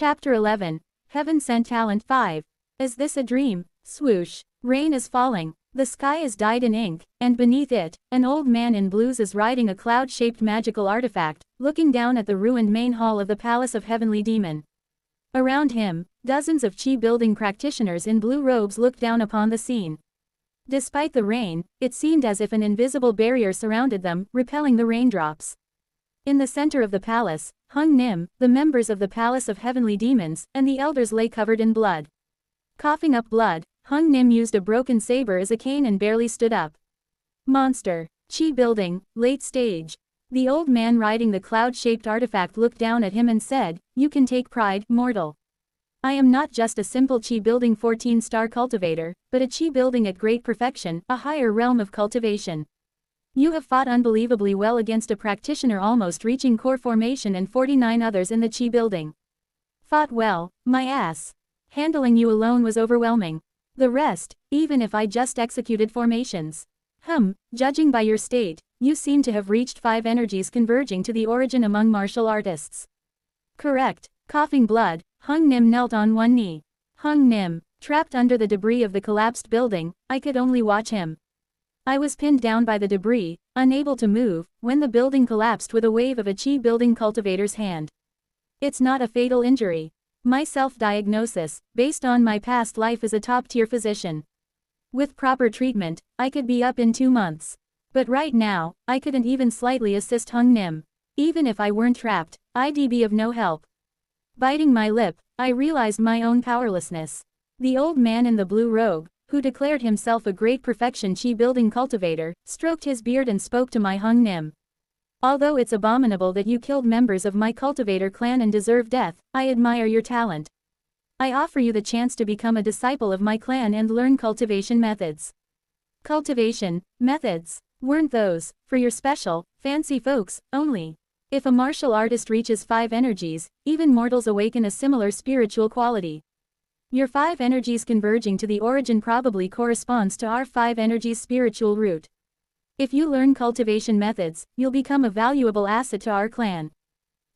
Chapter 11. Heaven Sent Talent 5. Is this a dream? Swoosh. Rain is falling. The sky is dyed in ink, and beneath it, an old man in blues is riding a cloud-shaped magical artifact, looking down at the ruined main hall of the Palace of Heavenly Demon. Around him, dozens of chi-building practitioners in blue robes look down upon the scene. Despite the rain, it seemed as if an invisible barrier surrounded them, repelling the raindrops. In the center of the palace, hung Nim, the members of the Palace of Heavenly Demons, and the elders lay covered in blood. Coughing up blood, Hung Nim used a broken saber as a cane and barely stood up. Monster. Chi building, late stage. The old man riding the cloud-shaped artifact looked down at him and said, "You can take pride, mortal. I am not just a simple chi-building 14-star cultivator, but a chi-building at great perfection, a higher realm of cultivation. You have fought unbelievably well against a practitioner almost reaching core formation and 49 others in the chi-building. Fought well, my ass. Handling you alone was overwhelming. The rest, even if I just executed formations. Judging by your state, you seem to have reached 5 energies converging to the origin among martial artists." "Correct." Coughing blood, Hung Nim knelt on one knee. Hung Nim, trapped under the debris of the collapsed building, I could only watch him. I was pinned down by the debris, unable to move, when the building collapsed with a wave of a chi-building cultivator's hand. It's not a fatal injury. My self-diagnosis, based on my past life as a top-tier physician. With proper treatment, I could be up in 2 months. But right now, I couldn't even slightly assist Hung Nim. Even if I weren't trapped, I'd be of no help. Biting my lip, I realized my own powerlessness. The old man in the blue robe, who declared himself a great perfection chi-building cultivator, stroked his beard and spoke to my Hung Nim. "Although it's abominable that you killed members of my cultivator clan and deserve death, I admire your talent. I offer you the chance to become a disciple of my clan and learn cultivation methods." Cultivation methods? Weren't those, for your special, fancy folks, only? If a martial artist reaches 5 energies, even mortals awaken a similar spiritual quality. Your 5 energies converging to the origin probably corresponds to our 5 energies spiritual root. If you learn cultivation methods, you'll become a valuable asset to our clan.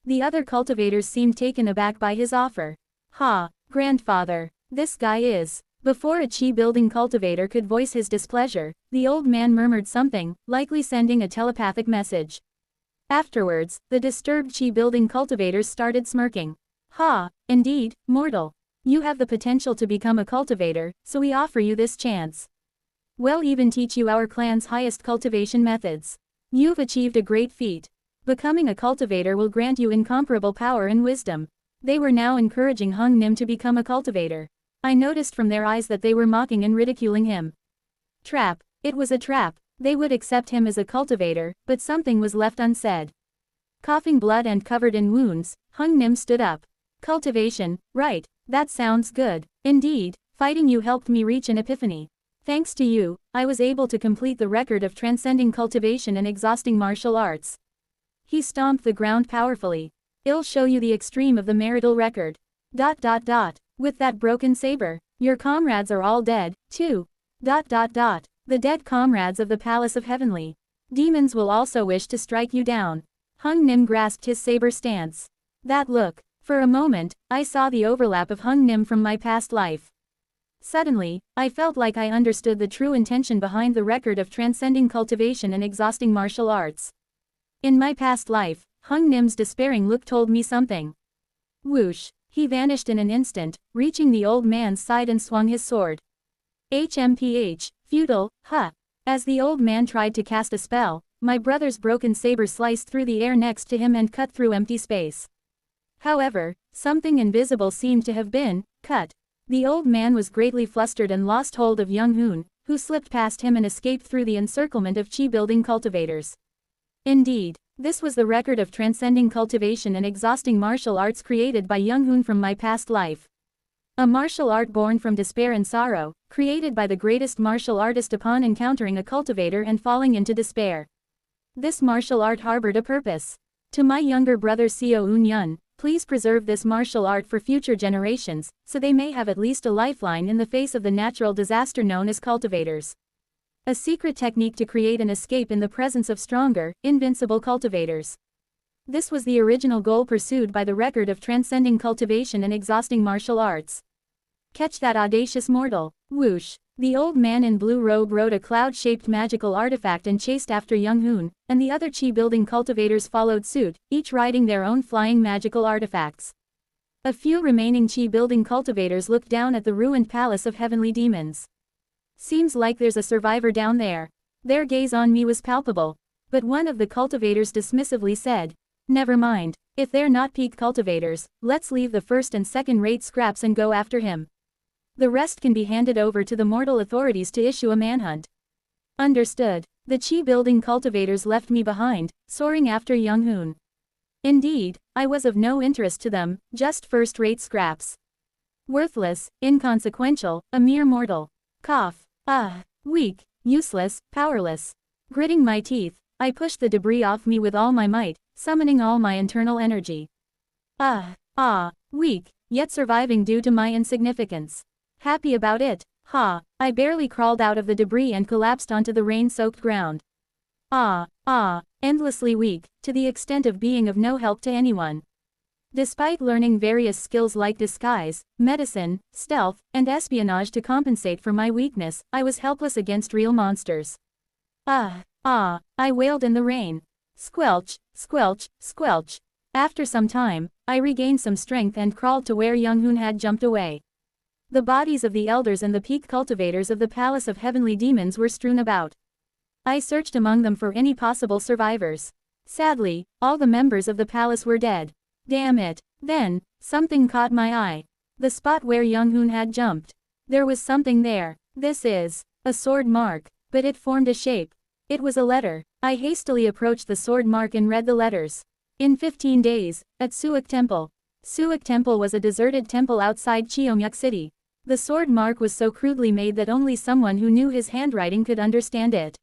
The other cultivators seemed taken aback by his offer. "Ha, grandfather. This guy is..." Before a chi-building cultivator could voice his displeasure, the old man murmured something, likely sending a telepathic message. Afterwards, the disturbed chi-building cultivators started smirking. "Ha, indeed, mortal. You have the potential to become a cultivator, so we offer you this chance. We'll even teach you our clan's highest cultivation methods. You've achieved a great feat. Becoming a cultivator will grant you incomparable power and wisdom." They were now encouraging Hung Nim to become a cultivator. I noticed from their eyes that they were mocking and ridiculing him. Trap. It was a trap. They would accept him as a cultivator, but something was left unsaid. Coughing blood and covered in wounds, Hung Nim stood up. "Cultivation, right, that sounds good. Indeed, fighting you helped me reach an epiphany. Thanks to you, I was able to complete the record of transcending cultivation and exhausting martial arts." He stomped the ground powerfully. "I'll show you the extreme of the marital record. ... With that broken saber, your comrades are all dead, too. ... The dead comrades of the Palace of Heavenly Demons will also wish to strike you down." Hung Nim grasped his saber stance. That look. For a moment, I saw the overlap of Hung Nim from my past life. Suddenly, I felt like I understood the true intention behind the record of transcending cultivation and exhausting martial arts. In my past life, Hung Nim's despairing look told me something. Whoosh! He vanished in an instant, reaching the old man's side and swung his sword. HMPH, futile, huh? As the old man tried to cast a spell, my brother's broken saber sliced through the air next to him and cut through empty space. However, something invisible seemed to have been cut. The old man was greatly flustered and lost hold of young Hoon, who slipped past him and escaped through the encirclement of chi-building cultivators. Indeed, this was the record of transcending cultivation and exhausting martial arts created by young Hoon from my past life. A martial art born from despair and sorrow, created by the greatest martial artist upon encountering a cultivator and falling into despair. This martial art harbored a purpose. To my younger brother Seo Un Yun, please preserve this martial art for future generations, so they may have at least a lifeline in the face of the natural disaster known as cultivators. A secret technique to create an escape in the presence of stronger, invincible cultivators. This was the original goal pursued by the record of transcending cultivation and exhausting martial arts. Catch that audacious mortal. Whoosh. The old man in blue robe rode a cloud-shaped magical artifact and chased after young Hoon, and the other chi-building cultivators followed suit, each riding their own flying magical artifacts. A few remaining chi-building cultivators looked down at the ruined palace of heavenly demons. Seems like there's a survivor down there. Their gaze on me was palpable. But one of the cultivators dismissively said, "Never mind. If they're not peak cultivators, let's leave the first and second-rate scraps and go after him. The rest can be handed over to the mortal authorities to issue a manhunt." Understood. The chi-building cultivators left me behind, soaring after young Hoon. Indeed, I was of no interest to them, just first-rate scraps. Worthless, inconsequential, a mere mortal. Cough. Weak, useless, powerless. Gritting my teeth, I pushed the debris off me with all my might, summoning all my internal energy. Weak, yet surviving due to my insignificance. Happy about it, I barely crawled out of the debris and collapsed onto the rain-soaked ground. Endlessly weak, to the extent of being of no help to anyone. Despite learning various skills like disguise, medicine, stealth, and espionage to compensate for my weakness, I was helpless against real monsters. I wailed in the rain. Squelch, squelch, squelch. After some time, I regained some strength and crawled to where young Hoon had jumped away. The bodies of the elders and the peak cultivators of the Palace of Heavenly Demons were strewn about. I searched among them for any possible survivors. Sadly, all the members of the palace were dead. Damn it. Then, something caught my eye. The spot where young Hoon had jumped. There was something there. This is a sword mark, but it formed a shape. It was a letter. I hastily approached the sword mark and read the letters. In 15 days, at Suak Temple. Suak Temple was a deserted temple outside Cheongyak City. The sword mark was so crudely made that only someone who knew his handwriting could understand it.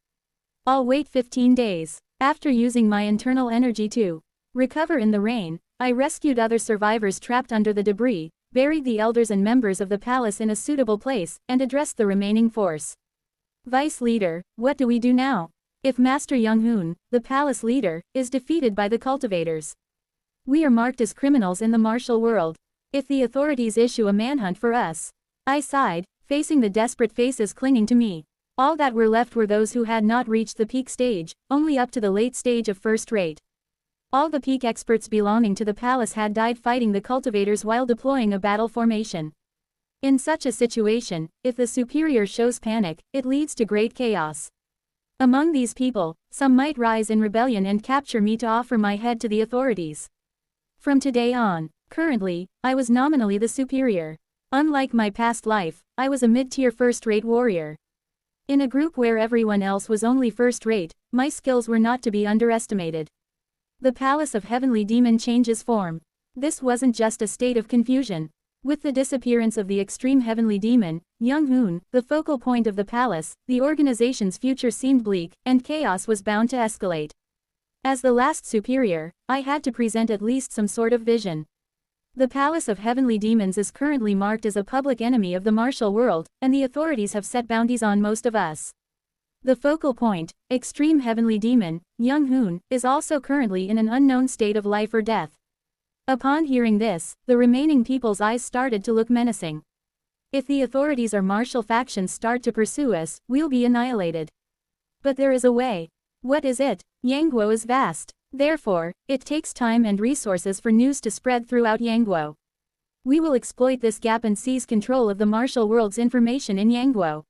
I'll wait 15 days. After using my internal energy to recover in the rain, I rescued other survivors trapped under the debris, buried the elders and members of the palace in a suitable place, and addressed the remaining force. Vice Leader, what do we do now? If Master Young Hoon, the palace leader, is defeated by the cultivators, we are marked as criminals in the martial world. If the authorities issue a manhunt for us, I sighed, facing the desperate faces clinging to me. All that were left were those who had not reached the peak stage, only up to the late stage of first rate. All the peak experts belonging to the palace had died fighting the cultivators while deploying a battle formation. In such a situation, if the superior shows panic, it leads to great chaos. Among these people, some might rise in rebellion and capture me to offer my head to the authorities. From today on, currently, I was nominally the superior. Unlike my past life, I was a mid-tier first-rate warrior. In a group where everyone else was only first-rate, my skills were not to be underestimated. The Palace of Heavenly Demon changes form. This wasn't just a state of confusion. With the disappearance of the extreme heavenly demon, Young Hoon, the focal point of the palace, the organization's future seemed bleak, and chaos was bound to escalate. As the last superior, I had to present at least some sort of vision. The Palace of Heavenly Demons is currently marked as a public enemy of the martial world, and the authorities have set bounties on most of us. The focal point, extreme heavenly demon, Young Hoon, is also currently in an unknown state of life or death. Upon hearing this, the remaining people's eyes started to look menacing. If the authorities or martial factions start to pursue us, we'll be annihilated. But there is a way. What is it? Yangguo is vast. Therefore, it takes time and resources for news to spread throughout Yangguo. We will exploit this gap and seize control of the martial world's information in Yangguo.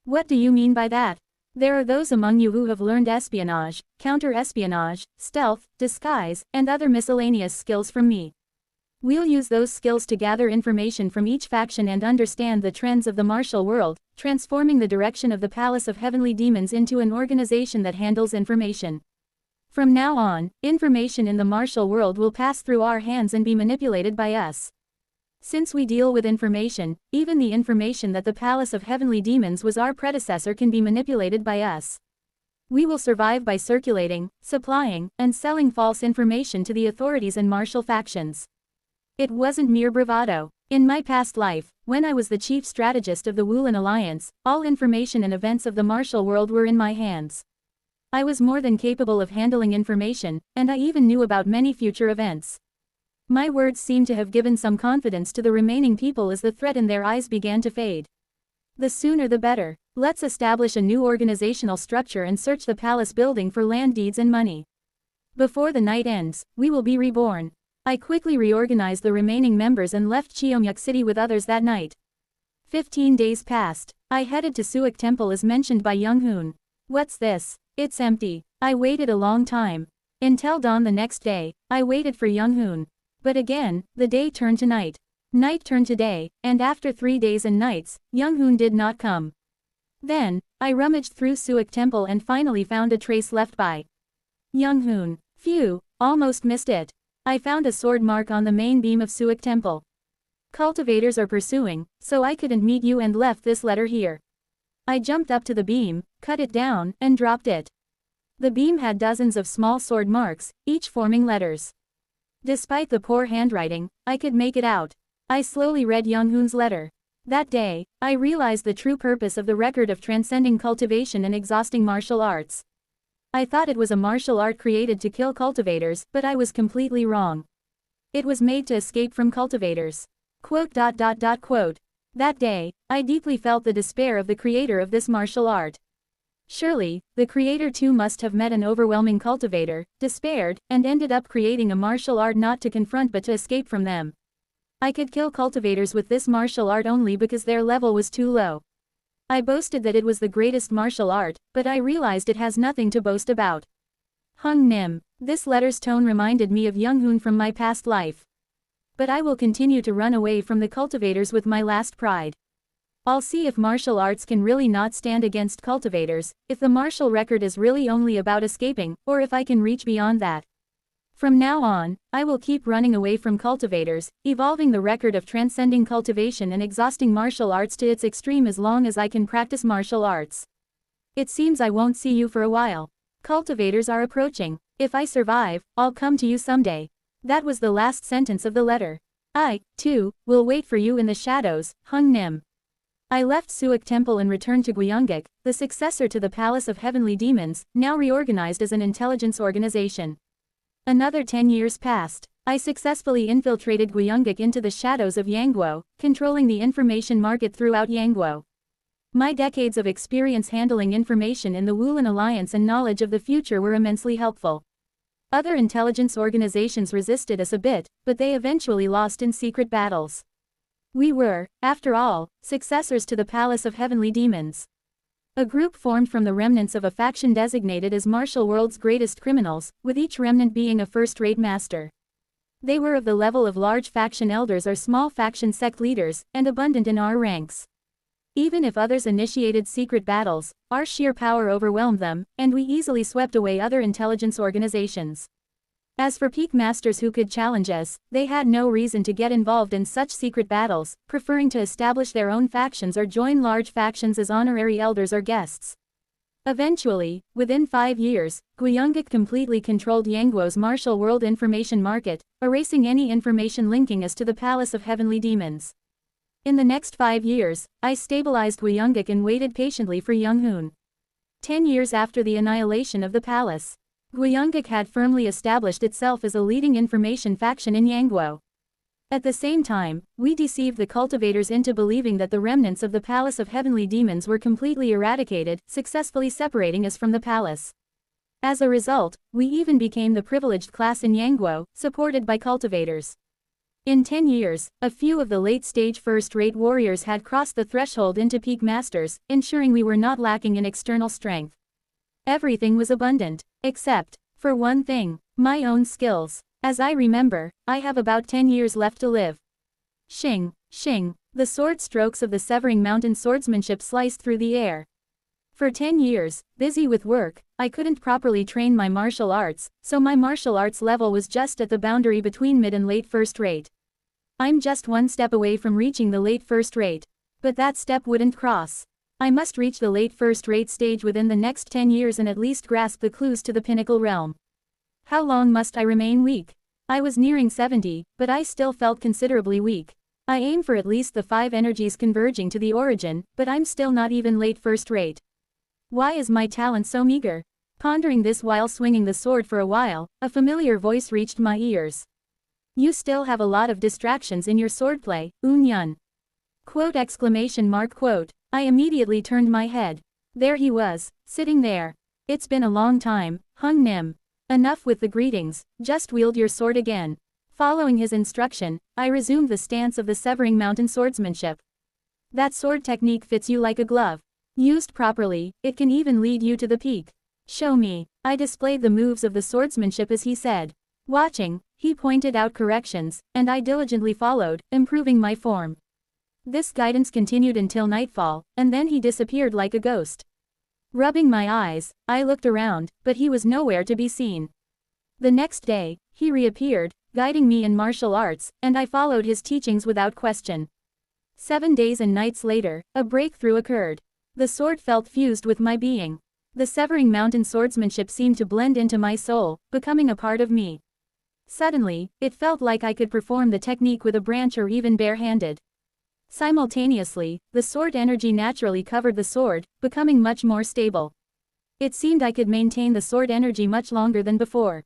What do you mean by that? There are those among you who have learned espionage, counter-espionage, stealth, disguise, and other miscellaneous skills from me. We'll use those skills to gather information from each faction and understand the trends of the martial world, transforming the direction of the Palace of Heavenly Demons into an organization that handles information. From now on, information in the martial world will pass through our hands and be manipulated by us. Since we deal with information, even the information that the Palace of Heavenly Demons was our predecessor can be manipulated by us. We will survive by circulating, supplying, and selling false information to the authorities and martial factions. It wasn't mere bravado. In my past life, when I was the chief strategist of the Wulin Alliance, all information and events of the martial world were in my hands. I was more than capable of handling information, and I even knew about many future events. My words seemed to have given some confidence to the remaining people as the threat in their eyes began to fade. The sooner the better. Let's establish a new organizational structure and search the palace building for land deeds and money. Before the night ends, we will be reborn. I quickly reorganized the remaining members and left Cheonghyuk City with others that night. 15 days passed. I headed to Suik Temple as mentioned by Young-hoon. What's this? It's empty. I waited a long time. Until dawn the next day, I waited for Young-hoon. But again, the day turned to night. Night turned to day, and after 3 days and nights, Young-hoon did not come. Then, I rummaged through Suik Temple and finally found a trace left by Young-hoon. Phew, almost missed it. I found a sword mark on the main beam of Suik Temple. Cultivators are pursuing, so I couldn't meet you and left this letter here. I jumped up to the beam, cut it down, and dropped it. The beam had dozens of small sword marks, each forming letters. Despite the poor handwriting, I could make it out. I slowly read Young-hoon's letter. That day, I realized the true purpose of the record of transcending cultivation and exhausting martial arts. I thought it was a martial art created to kill cultivators, but I was completely wrong. It was made to escape from cultivators. Quote. That day, I deeply felt the despair of the creator of this martial art. Surely, the creator too must have met an overwhelming cultivator, despaired, and ended up creating a martial art not to confront but to escape from them. I could kill cultivators with this martial art only because their level was too low. I boasted that it was the greatest martial art, but I realized it has nothing to boast about. Hung Nim. This letter's tone reminded me of Young-hoon from my past life. But I will continue to run away from the cultivators with my last pride. I'll see if martial arts can really not stand against cultivators, if the martial record is really only about escaping, or if I can reach beyond that. From now on, I will keep running away from cultivators, evolving the record of transcending cultivation and exhausting martial arts to its extreme as long as I can practice martial arts. It seems I won't see you for a while. Cultivators are approaching. If I survive, I'll come to you someday. That was the last sentence of the letter. I, too, will wait for you in the shadows, Hung Nim. I left Suik Temple and returned to Gyeongguk, the successor to the Palace of Heavenly Demons, now reorganized as an intelligence organization. Another 10 years passed. I successfully infiltrated Gyeongguk into the shadows of Yangguo, controlling the information market throughout Yangguo. My decades of experience handling information in the Wulin Alliance and knowledge of the future were immensely helpful. Other intelligence organizations resisted us a bit, but they eventually lost in secret battles. We were, after all, successors to the Palace of Heavenly Demons. A group formed from the remnants of a faction designated as Martial World's greatest criminals, with each remnant being a first-rate master. They were of the level of large faction elders or small faction sect leaders, and abundant in our ranks. Even if others initiated secret battles, our sheer power overwhelmed them, and we easily swept away other intelligence organizations. As for peak masters who could challenge us, they had no reason to get involved in such secret battles, preferring to establish their own factions or join large factions as honorary elders or guests. Eventually, within 5 years, Gyeongguk completely controlled Yangguo's martial world information market, erasing any information linking us to the Palace of Heavenly Demons. In the next 5 years, I stabilized Gyeongguk and waited patiently for Young-hoon. 10 years after the annihilation of the palace, Gyeongguk had firmly established itself as a leading information faction in Yangguo. At the same time, we deceived the cultivators into believing that the remnants of the Palace of Heavenly Demons were completely eradicated, successfully separating us from the palace. As a result, we even became the privileged class in Yangguo, supported by cultivators. In 10 years, a few of the late-stage first-rate warriors had crossed the threshold into peak masters, ensuring we were not lacking in external strength. Everything was abundant. Except, for one thing, my own skills. As I remember, I have about 10 years left to live. Shing, shing, the sword strokes of the Severing Mountain swordsmanship sliced through the air. For 10 years, busy with work, I couldn't properly train my martial arts, so my martial arts level was just at the boundary between mid and late first rate. I'm just one step away from reaching the late first rate. But that step wouldn't cross. I must reach the late first-rate stage within the next 10 years and at least grasp the clues to the pinnacle realm. How long must I remain weak? I was nearing 70, but I still felt considerably weak. I aim for at least the 5 energies converging to the origin, but I'm still not even late first-rate. Why is my talent so meager? Pondering this while swinging the sword for a while, a familiar voice reached my ears. You still have a lot of distractions in your swordplay, Yun. Quote exclamation mark quote. I immediately turned my head. There he was, sitting there. It's been a long time, Hung Nim. Enough with the greetings, just wield your sword again. Following his instruction, I resumed the stance of the Severing Mountain swordsmanship. That sword technique fits you like a glove. Used properly, it can even lead you to the peak. Show me. I displayed the moves of the swordsmanship as he said. Watching, he pointed out corrections, and I diligently followed, improving my form. This guidance continued until nightfall, and then he disappeared like a ghost. Rubbing my eyes, I looked around, but he was nowhere to be seen. The next day, he reappeared, guiding me in martial arts, and I followed his teachings without question. 7 days and nights later, a breakthrough occurred. The sword felt fused with my being. The Severing Mountain swordsmanship seemed to blend into my soul, becoming a part of me. Suddenly, it felt like I could perform the technique with a branch or even barehanded. Simultaneously, the sword energy naturally covered the sword, becoming much more stable. It seemed I could maintain the sword energy much longer than before.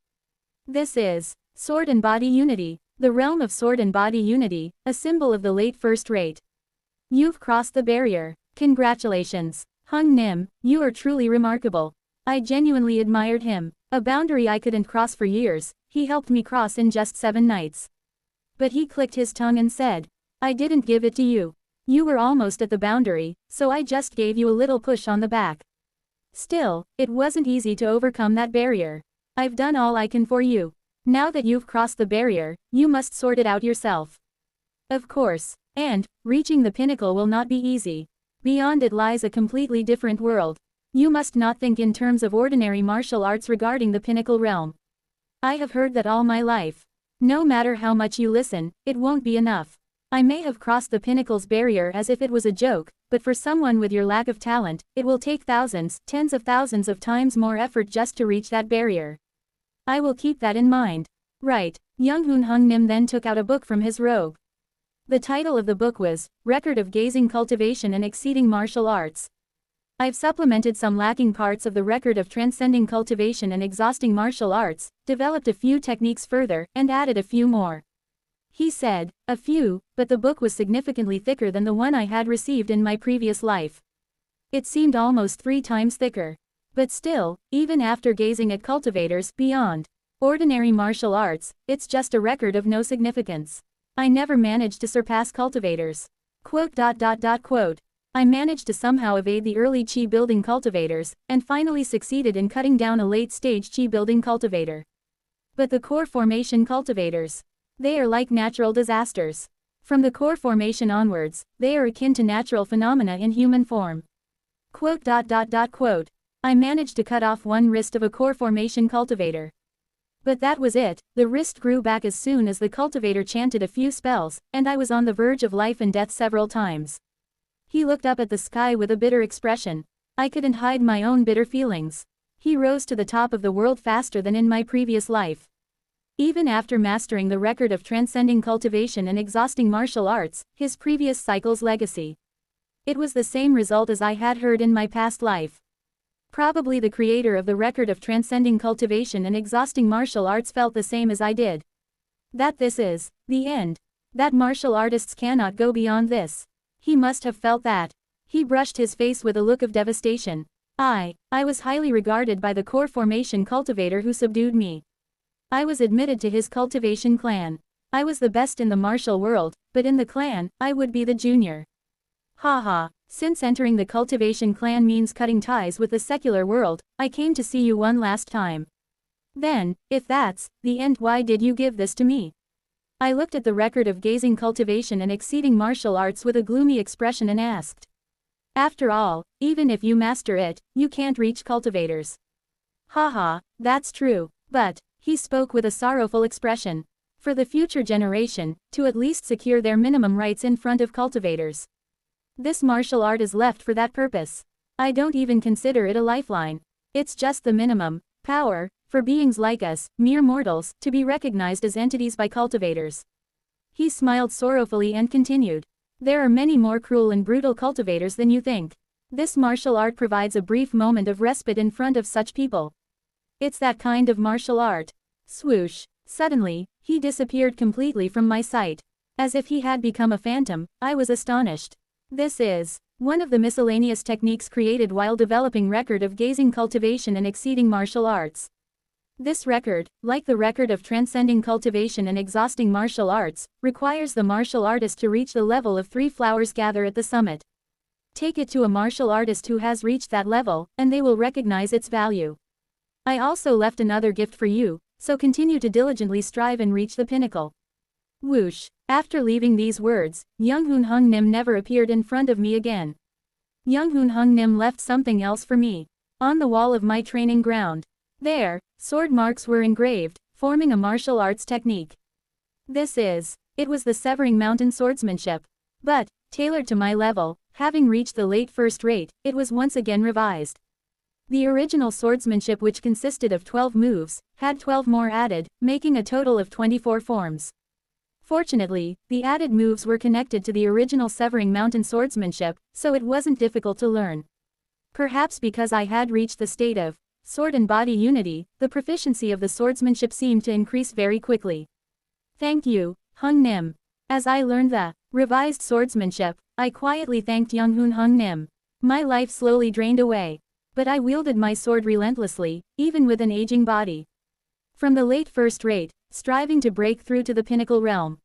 This is sword and body unity, the realm of sword and body unity, a symbol of the late first rate. You've crossed the barrier. Congratulations. Hung Nim, you are truly remarkable. I genuinely admired him. A boundary I couldn't cross for years, he helped me cross in just 7 nights. But he clicked his tongue and said, I didn't give it to you. You were almost at the boundary, so I just gave you a little push on the back. Still, it wasn't easy to overcome that barrier. I've done all I can for you. Now that you've crossed the barrier, you must sort it out yourself. Of course. And, reaching the pinnacle will not be easy. Beyond it lies a completely different world. You must not think in terms of ordinary martial arts regarding the pinnacle realm. I have heard that all my life. No matter how much you listen, it won't be enough. I may have crossed the pinnacle's barrier as if it was a joke, but for someone with your lack of talent, it will take thousands, tens of thousands of times more effort just to reach that barrier. I will keep that in mind. Right. Young Hung Nim then took out a book from his robe. The title of the book was, Record of Gazing Cultivation and Exceeding Martial Arts. I've supplemented some lacking parts of the record of transcending cultivation and exhausting martial arts, developed a few techniques further, and added a few more. He said, a few, but the book was significantly thicker than the one I had received in my previous life. It seemed almost 3 times thicker. But still, even after gazing at cultivators beyond ordinary martial arts, it's just a record of no significance. I never managed to surpass cultivators. Quote. I managed to somehow evade the early chi building cultivators, and finally succeeded in cutting down a late-stage chi building cultivator. But the core formation cultivators. They are like natural disasters. From the core formation onwards, they are akin to natural phenomena in human form. Quote. I managed to cut off one wrist of a core formation cultivator. But that was it, the wrist grew back as soon as the cultivator chanted a few spells, and I was on the verge of life and death several times. He looked up at the sky with a bitter expression. I couldn't hide my own bitter feelings. He rose to the top of the world faster than in my previous life. Even after mastering the record of transcending cultivation and exhausting martial arts, his previous cycle's legacy. It was the same result as I had heard in my past life. Probably the creator of the record of transcending cultivation and exhausting martial arts felt the same as I did. That this is the end. That martial artists cannot go beyond this. He must have felt that. He brushed his face with a look of devastation. I was highly regarded by the core formation cultivator who subdued me. I was admitted to his cultivation clan. I was the best in the martial world, but in the clan, I would be the junior. Haha. Since entering the cultivation clan means cutting ties with the secular world, I came to see you one last time. Then, if that's the end, why did you give this to me? I looked at the record of gazing cultivation and exceeding martial arts with a gloomy expression and asked. After all, even if you master it, you can't reach cultivators. Haha, that's true, but, he spoke with a sorrowful expression. For the future generation, to at least secure their minimum rights in front of cultivators. This martial art is left for that purpose. I don't even consider it a lifeline. It's just the minimum power for beings like us, mere mortals, to be recognized as entities by cultivators. He smiled sorrowfully and continued. There are many more cruel and brutal cultivators than you think. This martial art provides a brief moment of respite in front of such people. It's that kind of martial art. Swoosh. Suddenly, he disappeared completely from my sight. As if he had become a phantom, I was astonished. This is one of the miscellaneous techniques created while developing record of gazing cultivation and exceeding martial arts. This record, like the record of transcending cultivation and exhausting martial arts, requires the martial artist to reach the level of 3 flowers gather at the summit. Take it to a martial artist who has reached that level, and they will recognize its value. I also left another gift for you, so continue to diligently strive and reach the pinnacle. Whoosh. After leaving these words, Young-hoon Hung Nim never appeared in front of me again. Young-hoon Hung Nim left something else for me. On the wall of my training ground. There, sword marks were engraved, forming a martial arts technique. It was the Severing Mountain swordsmanship. But, tailored to my level, having reached the late first rate, it was once again revised. The original swordsmanship, which consisted of 12 moves, had 12 more added, making a total of 24 forms. Fortunately, the added moves were connected to the original Severing Mountain swordsmanship, so it wasn't difficult to learn. Perhaps because I had reached the state of sword and body unity, the proficiency of the swordsmanship seemed to increase very quickly. Thank you, Hung Nim. As I learned the revised swordsmanship, I quietly thanked Young-hoon Hung Nim. My life slowly drained away. But I wielded my sword relentlessly, even with an aging body. From the late first rate, striving to break through to the pinnacle realm.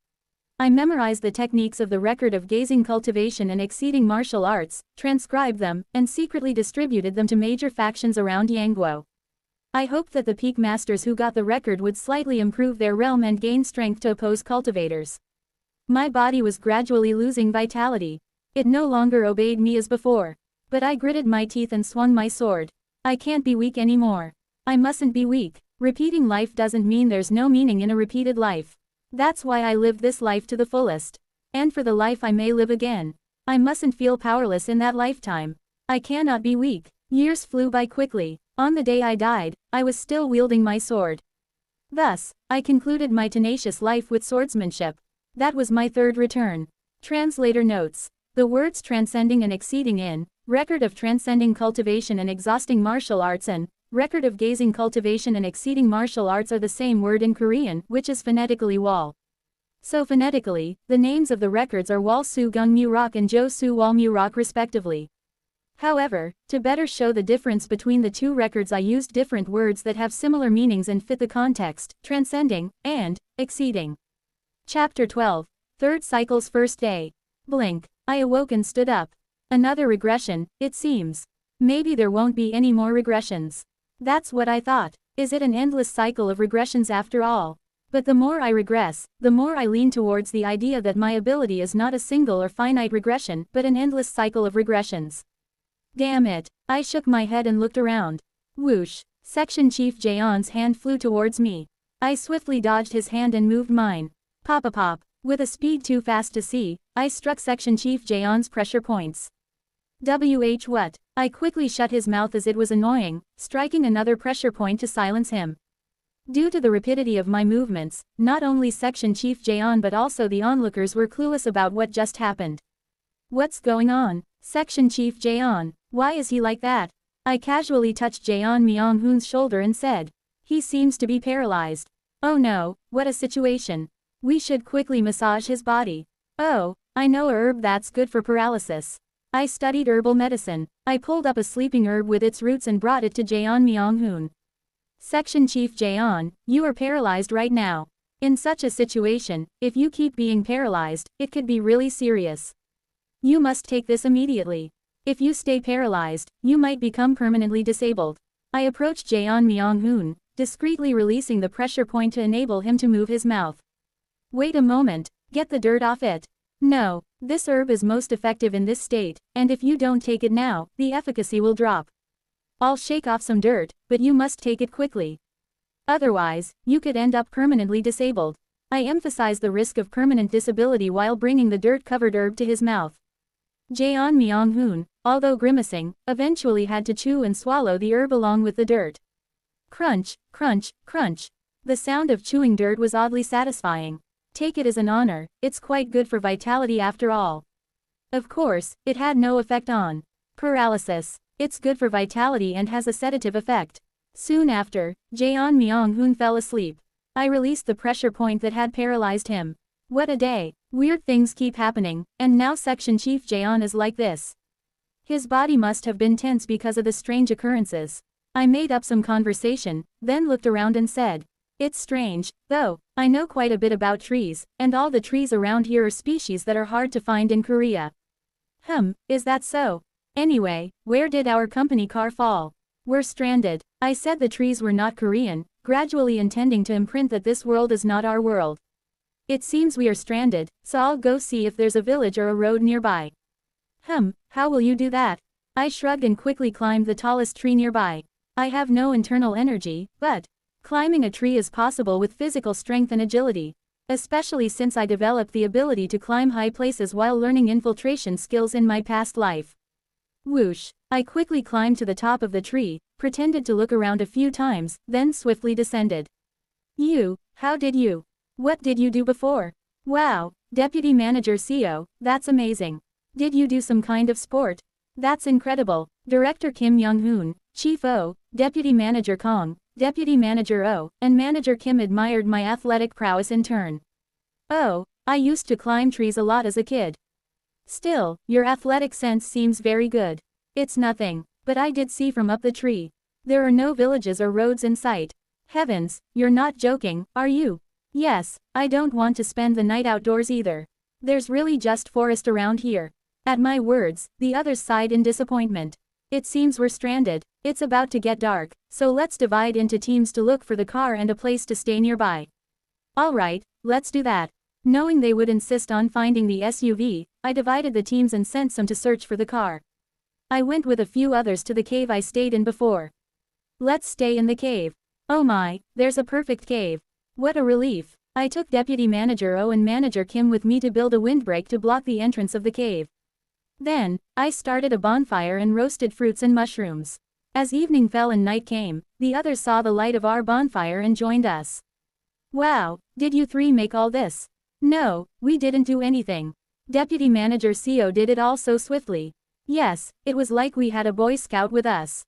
I memorized the techniques of the record of gazing cultivation and exceeding martial arts, transcribed them, and secretly distributed them to major factions around Yangguo. I hoped that the peak masters who got the record would slightly improve their realm and gain strength to oppose cultivators. My body was gradually losing vitality. It no longer obeyed me as before. But I gritted my teeth and swung my sword. I can't be weak anymore. I mustn't be weak. Repeating life doesn't mean there's no meaning in a repeated life. That's why I lived this life to the fullest. And for the life I may live again. I mustn't feel powerless in that lifetime. I cannot be weak. Years flew by quickly. On the day I died, I was still wielding my sword. Thus, I concluded my tenacious life with swordsmanship. That was my third return. Translator notes. The words transcending and exceeding in, record of transcending cultivation and exhausting martial arts and, record of gazing cultivation and exceeding martial arts are the same word in Korean, which is phonetically wal. So phonetically, the names of the records are Wal Su Gung Mu Rock and Jo Su Wal Mu Rock respectively. However, to better show the difference between the two records I used different words that have similar meanings and fit the context, transcending, and, exceeding. Chapter 12. Third Cycle's First Day. Blink. I awoke and stood up. Another regression, it seems. Maybe there won't be any more regressions. That's what I thought. Is it an endless cycle of regressions after all? But the more I regress, the more I lean towards the idea that my ability is not a single or finite regression, but an endless cycle of regressions. Damn it. I shook my head and looked around. Whoosh. Section Chief Jaeon's hand flew towards me. I swiftly dodged his hand and moved mine. Pop-a-pop. With a speed too fast to see, I struck Section Chief Jaeon's pressure points. What? I quickly shut his mouth as it was annoying, striking another pressure point to silence him. Due to the rapidity of my movements, not only Section Chief Jaeon but also the onlookers were clueless about what just happened. What's going on? Section Chief Jaeon, why is he like that? I casually touched Jaeon Myung-hoon's shoulder and said. He seems to be paralyzed. Oh no, what a situation. We should quickly massage his body. Oh, I know a herb that's good for paralysis. I studied herbal medicine. I pulled up a sleeping herb with its roots and brought it to Jaeon Myung-hoon. Section Chief Jaeon, you are paralyzed right now. In such a situation, if you keep being paralyzed, it could be really serious. You must take this immediately. If you stay paralyzed, you might become permanently disabled. I approached Jaeon Myung-hoon, discreetly releasing the pressure point to enable him to move his mouth. Wait a moment, get the dirt off it. No, this herb is most effective in this state, and if you don't take it now, the efficacy will drop. I'll shake off some dirt, but you must take it quickly. Otherwise, you could end up permanently disabled. I emphasized the risk of permanent disability while bringing the dirt-covered herb to his mouth. Jaeon Myung-hoon, although grimacing, eventually had to chew and swallow the herb along with the dirt. Crunch, crunch, crunch. The sound of chewing dirt was oddly satisfying. Take it as an honor, it's quite good for vitality after all. Of course, it had no effect on paralysis. It's good for vitality and has a sedative effect. Soon after, Jaeon Myung-hoon fell asleep. I released the pressure point that had paralyzed him. What a day. Weird things keep happening, and now Section Chief Jaeon is like this. His body must have been tense because of the strange occurrences. I made up some conversation, then looked around and said, "It's strange, though, I know quite a bit about trees, and all the trees around here are species that are hard to find in Korea." Is that so? Anyway, where did our company car fall? We're stranded. I said the trees were not Korean, gradually intending to imprint that this world is not our world. It seems we are stranded, so I'll go see if there's a village or a road nearby. How will you do that? I shrugged and quickly climbed the tallest tree nearby. I have no internal energy, but climbing a tree is possible with physical strength and agility, especially since I developed the ability to climb high places while learning infiltration skills in my past life. Whoosh! I quickly climbed to the top of the tree, pretended to look around a few times, then swiftly descended. How did you? What did you do before? Wow, Deputy Manager CO, that's amazing. Did you do some kind of sport? That's incredible. Director Kim Young-hoon, Chief O, Deputy Manager Kong, Deputy Manager O, and Manager Kim admired my athletic prowess in turn. Oh, I used to climb trees a lot as a kid. Still, your athletic sense seems very good. It's nothing, but I did see from up the tree. There are no villages or roads in sight. Heavens, you're not joking, are you? Yes, I don't want to spend the night outdoors either. There's really just forest around here. At my words, the others sighed in disappointment. It seems we're stranded. It's about to get dark, so let's divide into teams to look for the car and a place to stay nearby. Alright, let's do that. Knowing they would insist on finding the SUV, I divided the teams and sent some to search for the car. I went with a few others to the cave I stayed in before. Let's stay in the cave. Oh my, there's a perfect cave. What a relief. I took Deputy Manager O and Manager Kim with me to build a windbreak to block the entrance of the cave. Then, I started a bonfire and roasted fruits and mushrooms. As evening fell and night came, the others saw the light of our bonfire and joined us. Wow, did you three make all this? No, we didn't do anything. Deputy Manager CO did it all so swiftly. Yes, it was like we had a Boy Scout with us.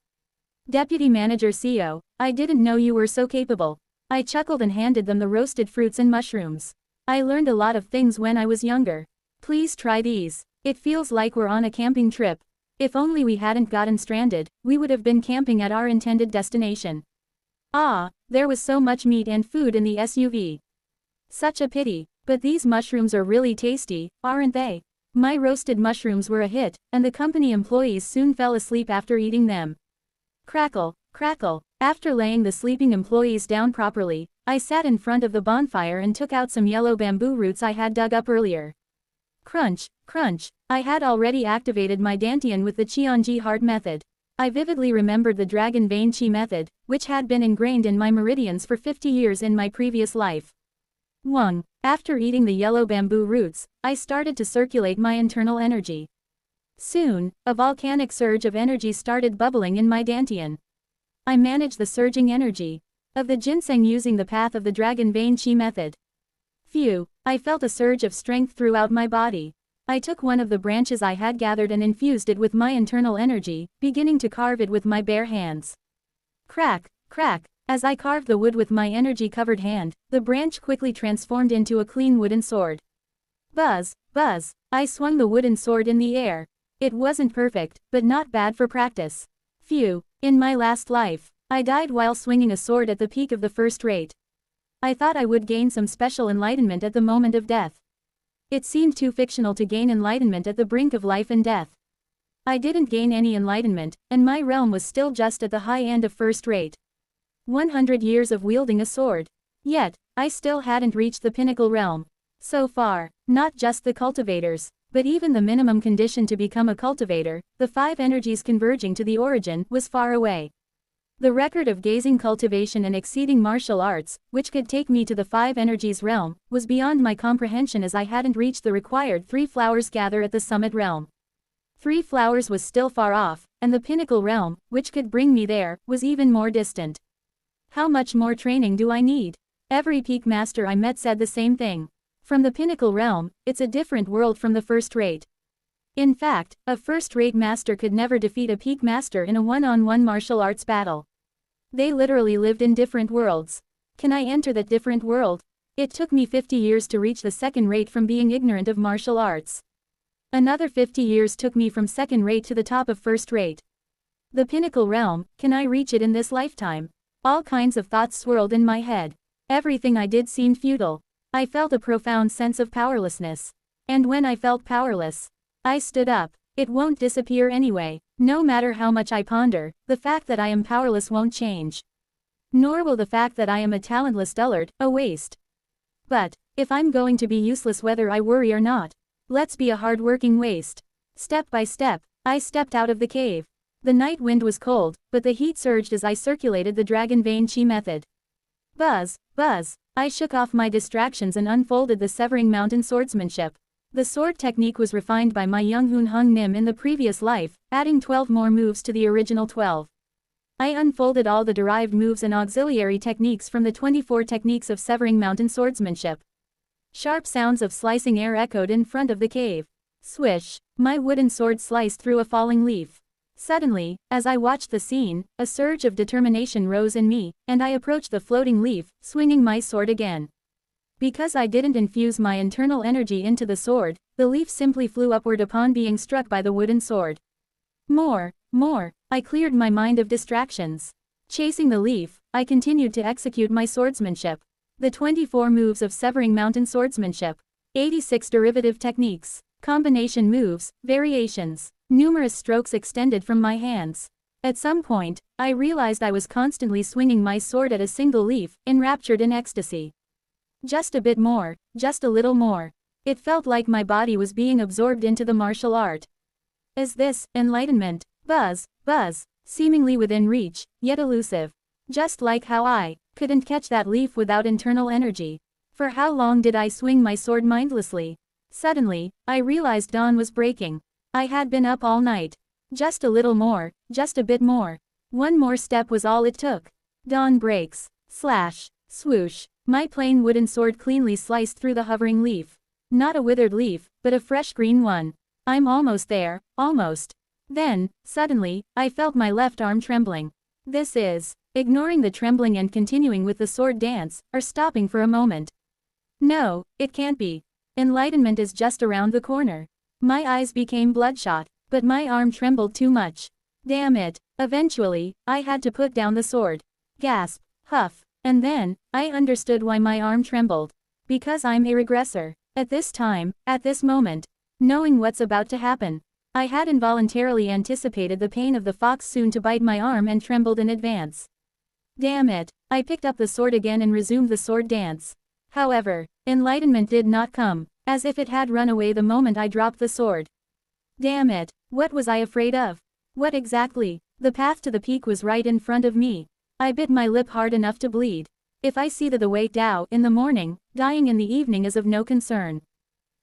Deputy Manager CO, I didn't know you were so capable. I chuckled and handed them the roasted fruits and mushrooms. I learned a lot of things when I was younger. Please try these. It feels like we're on a camping trip. If only we hadn't gotten stranded, we would have been camping at our intended destination. Ah, there was so much meat and food in the SUV. Such a pity, but these mushrooms are really tasty, aren't they? My roasted mushrooms were a hit, and the company employees soon fell asleep after eating them. Crackle, crackle. After laying the sleeping employees down properly, I sat in front of the bonfire and took out some yellow bamboo roots I had dug up earlier. Crunch, crunch. I had already activated my Dantian with the Cheonji heart method. I vividly remembered the dragon vein chi method, which had been ingrained in my meridians for 50 years in my previous life. After eating the yellow bamboo roots, I started to circulate my internal energy. Soon, a volcanic surge of energy started bubbling in my Dantian. I managed the surging energy of the ginseng using the path of the dragon vein chi method. Phew, I felt a surge of strength throughout my body. I took one of the branches I had gathered and infused it with my internal energy, beginning to carve it with my bare hands. Crack, crack. As I carved the wood with my energy-covered hand, the branch quickly transformed into a clean wooden sword. Buzz, buzz. I swung the wooden sword in the air. It wasn't perfect, but not bad for practice. Phew, in my last life, I died while swinging a sword at the peak of the first rate. I thought I would gain some special enlightenment at the moment of death. It seemed too fictional to gain enlightenment at the brink of life and death. I didn't gain any enlightenment, and my realm was still just at the high end of first rate. 100 years of wielding a sword. Yet, I still hadn't reached the pinnacle realm. So far, not just the cultivators, but even the minimum condition to become a cultivator, the 5 energies converging to the origin, was far away. The record of gazing cultivation and exceeding martial arts, which could take me to the 5 energies realm, was beyond my comprehension as I hadn't reached the required 3 flowers gather at the summit realm. 3 flowers was still far off, and the pinnacle realm, which could bring me there, was even more distant. How much more training do I need? Every peak master I met said the same thing. From the pinnacle realm, it's a different world from the first rate. In fact, a first-rate master could never defeat a peak master in a one-on-one martial arts battle. They literally lived in different worlds. Can I enter that different world? It took me 50 years to reach the second rate from being ignorant of martial arts. Another 50 years took me from second rate to the top of first rate. The pinnacle realm, can I reach it in this lifetime? All kinds of thoughts swirled in my head. Everything I did seemed futile. I felt a profound sense of powerlessness. And when I felt powerless, I stood up. It won't disappear anyway. No matter how much I ponder, the fact that I am powerless won't change. Nor will the fact that I am a talentless dullard, a waste. But, if I'm going to be useless whether I worry or not, let's be a hard-working waste. Step by step, I stepped out of the cave. The night wind was cold, but the heat surged as I circulated the dragon vein chi method. Buzz, buzz, I shook off my distractions and unfolded the severing mountain swordsmanship. The sword technique was refined by my Young-hoon Hung Nim in the previous life, adding 12 more moves to the original 12. I unfolded all the derived moves and auxiliary techniques from the 24 techniques of severing mountain swordsmanship. Sharp sounds of slicing air echoed in front of the cave. Swish, my wooden sword sliced through a falling leaf. Suddenly, as I watched the scene, a surge of determination rose in me, and I approached the floating leaf, swinging my sword again. Because I didn't infuse my internal energy into the sword, the leaf simply flew upward upon being struck by the wooden sword. More, I cleared my mind of distractions. Chasing the leaf, I continued to execute my swordsmanship. The 24 moves of severing mountain swordsmanship. 86 derivative techniques. Combination moves, variations. Numerous strokes extended from my hands. At some point, I realized I was constantly swinging my sword at a single leaf, enraptured in ecstasy. Just a bit more, just a little more. It felt like my body was being absorbed into the martial art. Is this enlightenment? Buzz, seemingly within reach, yet elusive. Just like how I couldn't catch that leaf without internal energy. For how long did I swing my sword mindlessly? Suddenly, I realized dawn was breaking. I had been up all night. Just a little more, just a bit more. One more step was all it took. Dawn breaks. Slash, swoosh, my plain wooden sword cleanly sliced through the hovering leaf. Not a withered leaf, but a fresh green one. I'm almost there, almost. Then, suddenly, I felt my left arm trembling. This is, ignoring the trembling and continuing with the sword dance, or stopping for a moment. No, it can't be. Enlightenment is just around the corner. My eyes became bloodshot, but my arm trembled too much. Damn it. Eventually, I had to put down the sword. Gasp, huff, and then, I understood why my arm trembled. Because I'm a regressor. At this time, at this moment, knowing what's about to happen, I had involuntarily anticipated the pain of the fox soon to bite my arm and trembled in advance. Damn it. I picked up the sword again and resumed the sword dance. However, enlightenment did not come, as if it had run away the moment I dropped the sword. Damn it, what was I afraid of? What exactly? The path to the peak was right in front of me. I bit my lip hard enough to bleed. If I see the Wei Dao in the morning, dying in the evening is of no concern.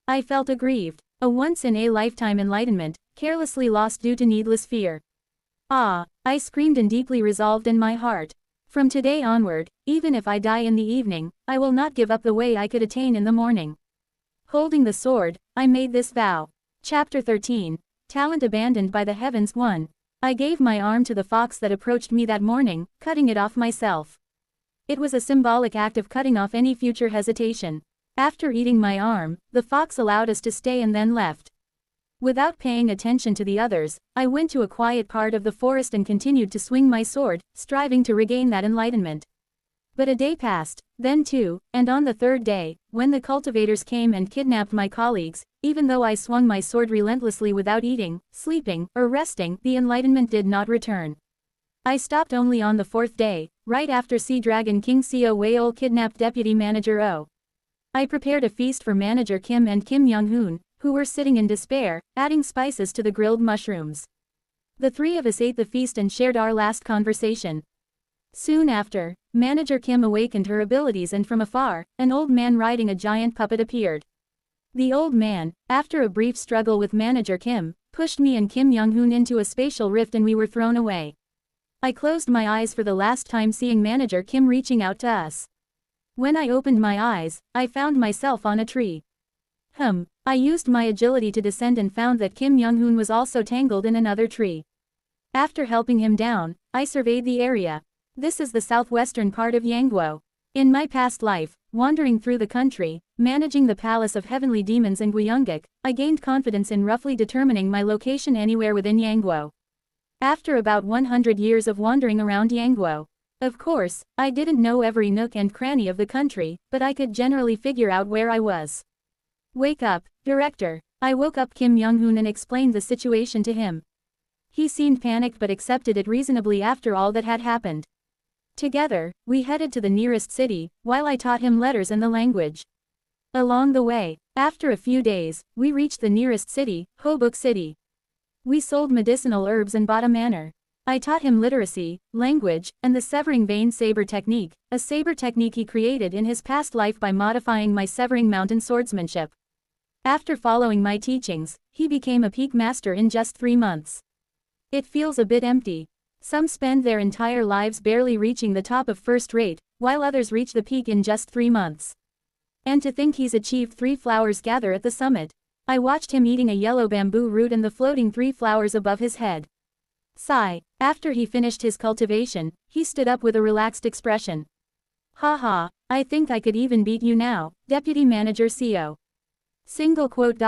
I felt aggrieved, a once-in-a-lifetime enlightenment, carelessly lost due to needless fear. Ah, I screamed and deeply resolved in my heart. From today onward, even if I die in the evening, I will not give up the way I could attain in the morning. Holding the sword, I made this vow. Chapter 13. Talent abandoned by the heavens 1. I gave my arm to the fox that approached me that morning, cutting it off myself. It was a symbolic act of cutting off any future hesitation. After eating my arm, the fox allowed us to stay and then left. Without paying attention to the others, I went to a quiet part of the forest and continued to swing my sword, striving to regain that enlightenment. But a day passed, then two, and on the third day, when the cultivators came and kidnapped my colleagues, even though I swung my sword relentlessly without eating, sleeping, or resting, the enlightenment did not return. I stopped only on the fourth day, right after Sea Dragon King Seo Wei-ol kidnapped Deputy Manager Oh. I prepared a feast for Manager Kim and Kim Young-hoon, who were sitting in despair, adding spices to the grilled mushrooms. The three of us ate the feast and shared our last conversation. Soon after, Manager Kim awakened her abilities and from afar, an old man riding a giant puppet appeared. The old man, after a brief struggle with Manager Kim, pushed me and Kim Young-hoon into a spatial rift and we were thrown away. I closed my eyes for the last time seeing Manager Kim reaching out to us. When I opened my eyes, I found myself on a tree. I used my agility to descend and found that Kim Young-hoon was also tangled in another tree. After helping him down, I surveyed the area. This is the southwestern part of Yangguo. In my past life, wandering through the country, managing the palace of heavenly demons in Guiyanguk, I gained confidence in roughly determining my location anywhere within Yangguo. After about 100 years of wandering around Yangguo. Of course, I didn't know every nook and cranny of the country, but I could generally figure out where I was. Wake up, director. I woke up Kim Young-hoon and explained the situation to him. He seemed panicked but accepted it reasonably after all that had happened. Together, we headed to the nearest city, while I taught him letters and the language. Along the way, after a few days, we reached the nearest city, Hobuk City. We sold medicinal herbs and bought a manor. I taught him literacy, language, and the severing vein saber technique, a saber technique he created in his past life by modifying my severing mountain swordsmanship. After following my teachings, he became a peak master in just 3 months. It feels a bit empty. Some spend their entire lives barely reaching the top of first rate, while others reach the peak in just 3 months. And to think he's achieved 3 flowers gather at the summit. I watched him eating a yellow bamboo root and the floating 3 flowers above his head. Sigh. After he finished his cultivation, he stood up with a relaxed expression. Haha, I think I could even beat you now, Deputy Manager CO. Single quote.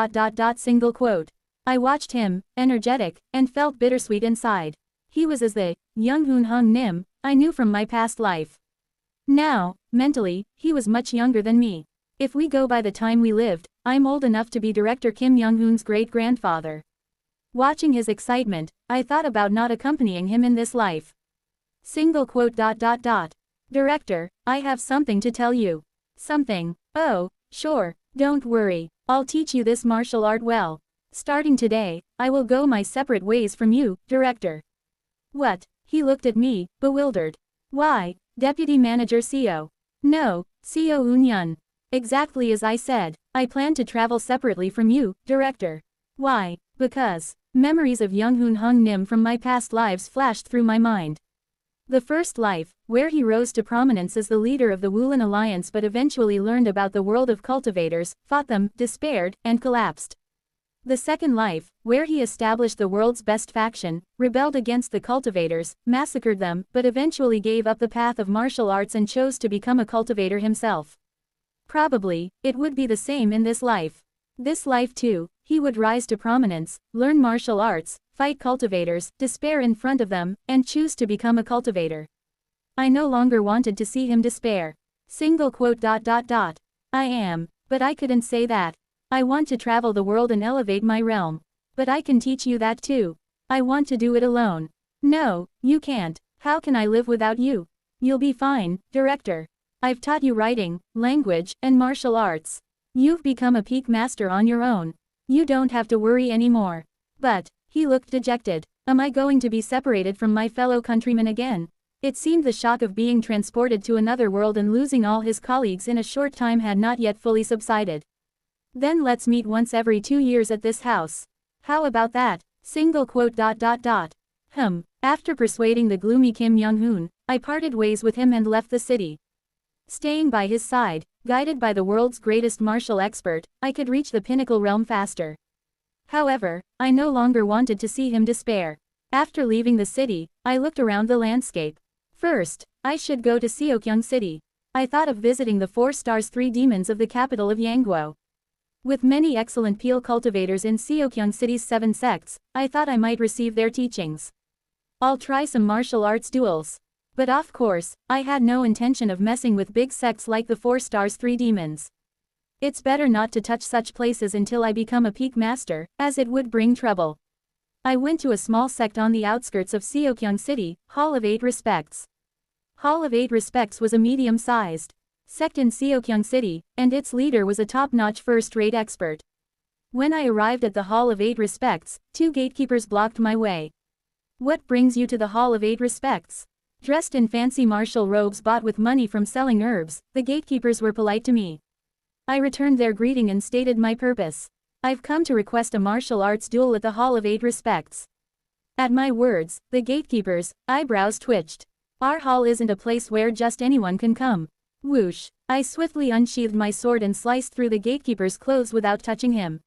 Single quote. I watched him, energetic, and felt bittersweet inside. He was as the Young-hoon Hung Nim I knew from my past life. Now, mentally, he was much younger than me. If we go by the time we lived, I'm old enough to be Director Kim Young-hoon's great-grandfather. Watching his excitement, I thought about not accompanying him in this life. Single quote. Director, I have something to tell you. Something. Oh, sure, don't worry, I'll teach you this martial art well. Starting today, I will go my separate ways from you, Director. What? He looked at me, bewildered. Why, Deputy Manager CO. No, CO Eun-yun. Exactly as I said, I plan to travel separately from you, Director. Why? Because memories of Young-hoon Hung Nim from my past lives flashed through my mind. The first life, where he rose to prominence as the leader of the Wulin Alliance but eventually learned about the world of cultivators, fought them, despaired, and collapsed. The second life, where he established the world's best faction, rebelled against the cultivators, massacred them, but eventually gave up the path of martial arts and chose to become a cultivator himself. Probably, it would be the same in this life. This life too, he would rise to prominence, learn martial arts, fight cultivators, despair in front of them, and choose to become a cultivator. I no longer wanted to see him despair. Single quote. I am, but I couldn't say that. I want to travel the world and elevate my realm. But I can teach you that too. I want to do it alone. No, you can't. How can I live without you? You'll be fine, Director. I've taught you writing, language, and martial arts. You've become a peak master on your own. You don't have to worry anymore. But, he looked dejected. Am I going to be separated from my fellow countrymen again? It seemed the shock of being transported to another world and losing all his colleagues in a short time had not yet fully subsided. Then let's meet once every 2 years at this house. How about that? Single quote. After persuading the gloomy Kim Young-hoon, I parted ways with him and left the city. Staying by his side, guided by the world's greatest martial expert, I could reach the pinnacle realm faster. However, I no longer wanted to see him despair. After leaving the city, I looked around the landscape. First, I should go to Seokyung City. I thought of visiting the 4 stars 3 demons of the capital of Yangguo. With many excellent peel cultivators in Seokyung City's 7 sects, I thought I might receive their teachings. I'll try some martial arts duels. But of course, I had no intention of messing with big sects like the 4 stars 3 demons. It's better not to touch such places until I become a peak master, as it would bring trouble. I went to a small sect on the outskirts of Seokyung City, Hall of 8 Respects. Hall of 8 Respects was a medium-sized sect in Seokyung City, and its leader was a top-notch first-rate expert. When I arrived at the Hall of 8 Respects, 2 gatekeepers blocked my way. What brings you to the Hall of 8 Respects? Dressed in fancy martial robes bought with money from selling herbs, the gatekeepers were polite to me. I returned their greeting and stated my purpose. I've come to request a martial arts duel at the Hall of 8 Respects. At my words, the gatekeepers' eyebrows twitched. Our hall isn't a place where just anyone can come. Whoosh! I swiftly unsheathed my sword and sliced through the gatekeeper's clothes without touching him.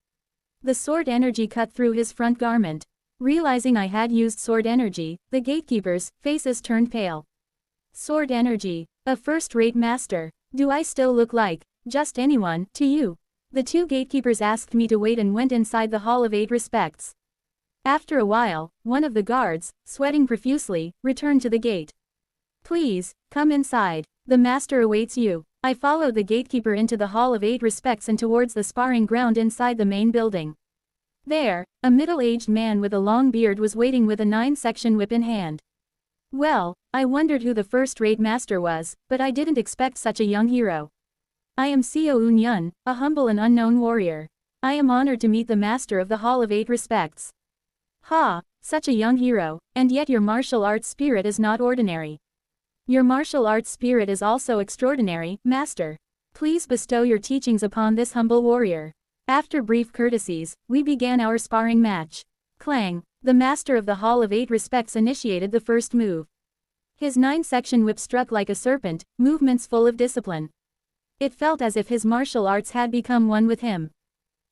The sword energy cut through his front garment. Realizing I had used sword energy, the gatekeepers' faces turned pale. Sword energy. A first-rate master. Do I still look like just anyone to you? The two gatekeepers asked me to wait and went inside the Hall of 8 Respects. After a while, one of the guards, sweating profusely, returned to the gate. Please, come inside. The master awaits you. I followed the gatekeeper into the Hall of 8 Respects and towards the sparring ground inside the main building. There, a middle-aged man with a long beard was waiting with a 9-section whip in hand. Well, I wondered who the first-rate master was, but I didn't expect such a young hero. I am Seo Un-yun, a humble and unknown warrior. I am honored to meet the master of the Hall of 8 Respects. Ha, such a young hero, and yet your martial arts spirit is not ordinary. Your martial arts spirit is also extraordinary, master. Please bestow your teachings upon this humble warrior. After brief courtesies, we began our sparring match. Clang, the master of the Hall of 8 Respects initiated the first move. His 9-section whip struck like a serpent, movements full of discipline. It felt as if his martial arts had become one with him.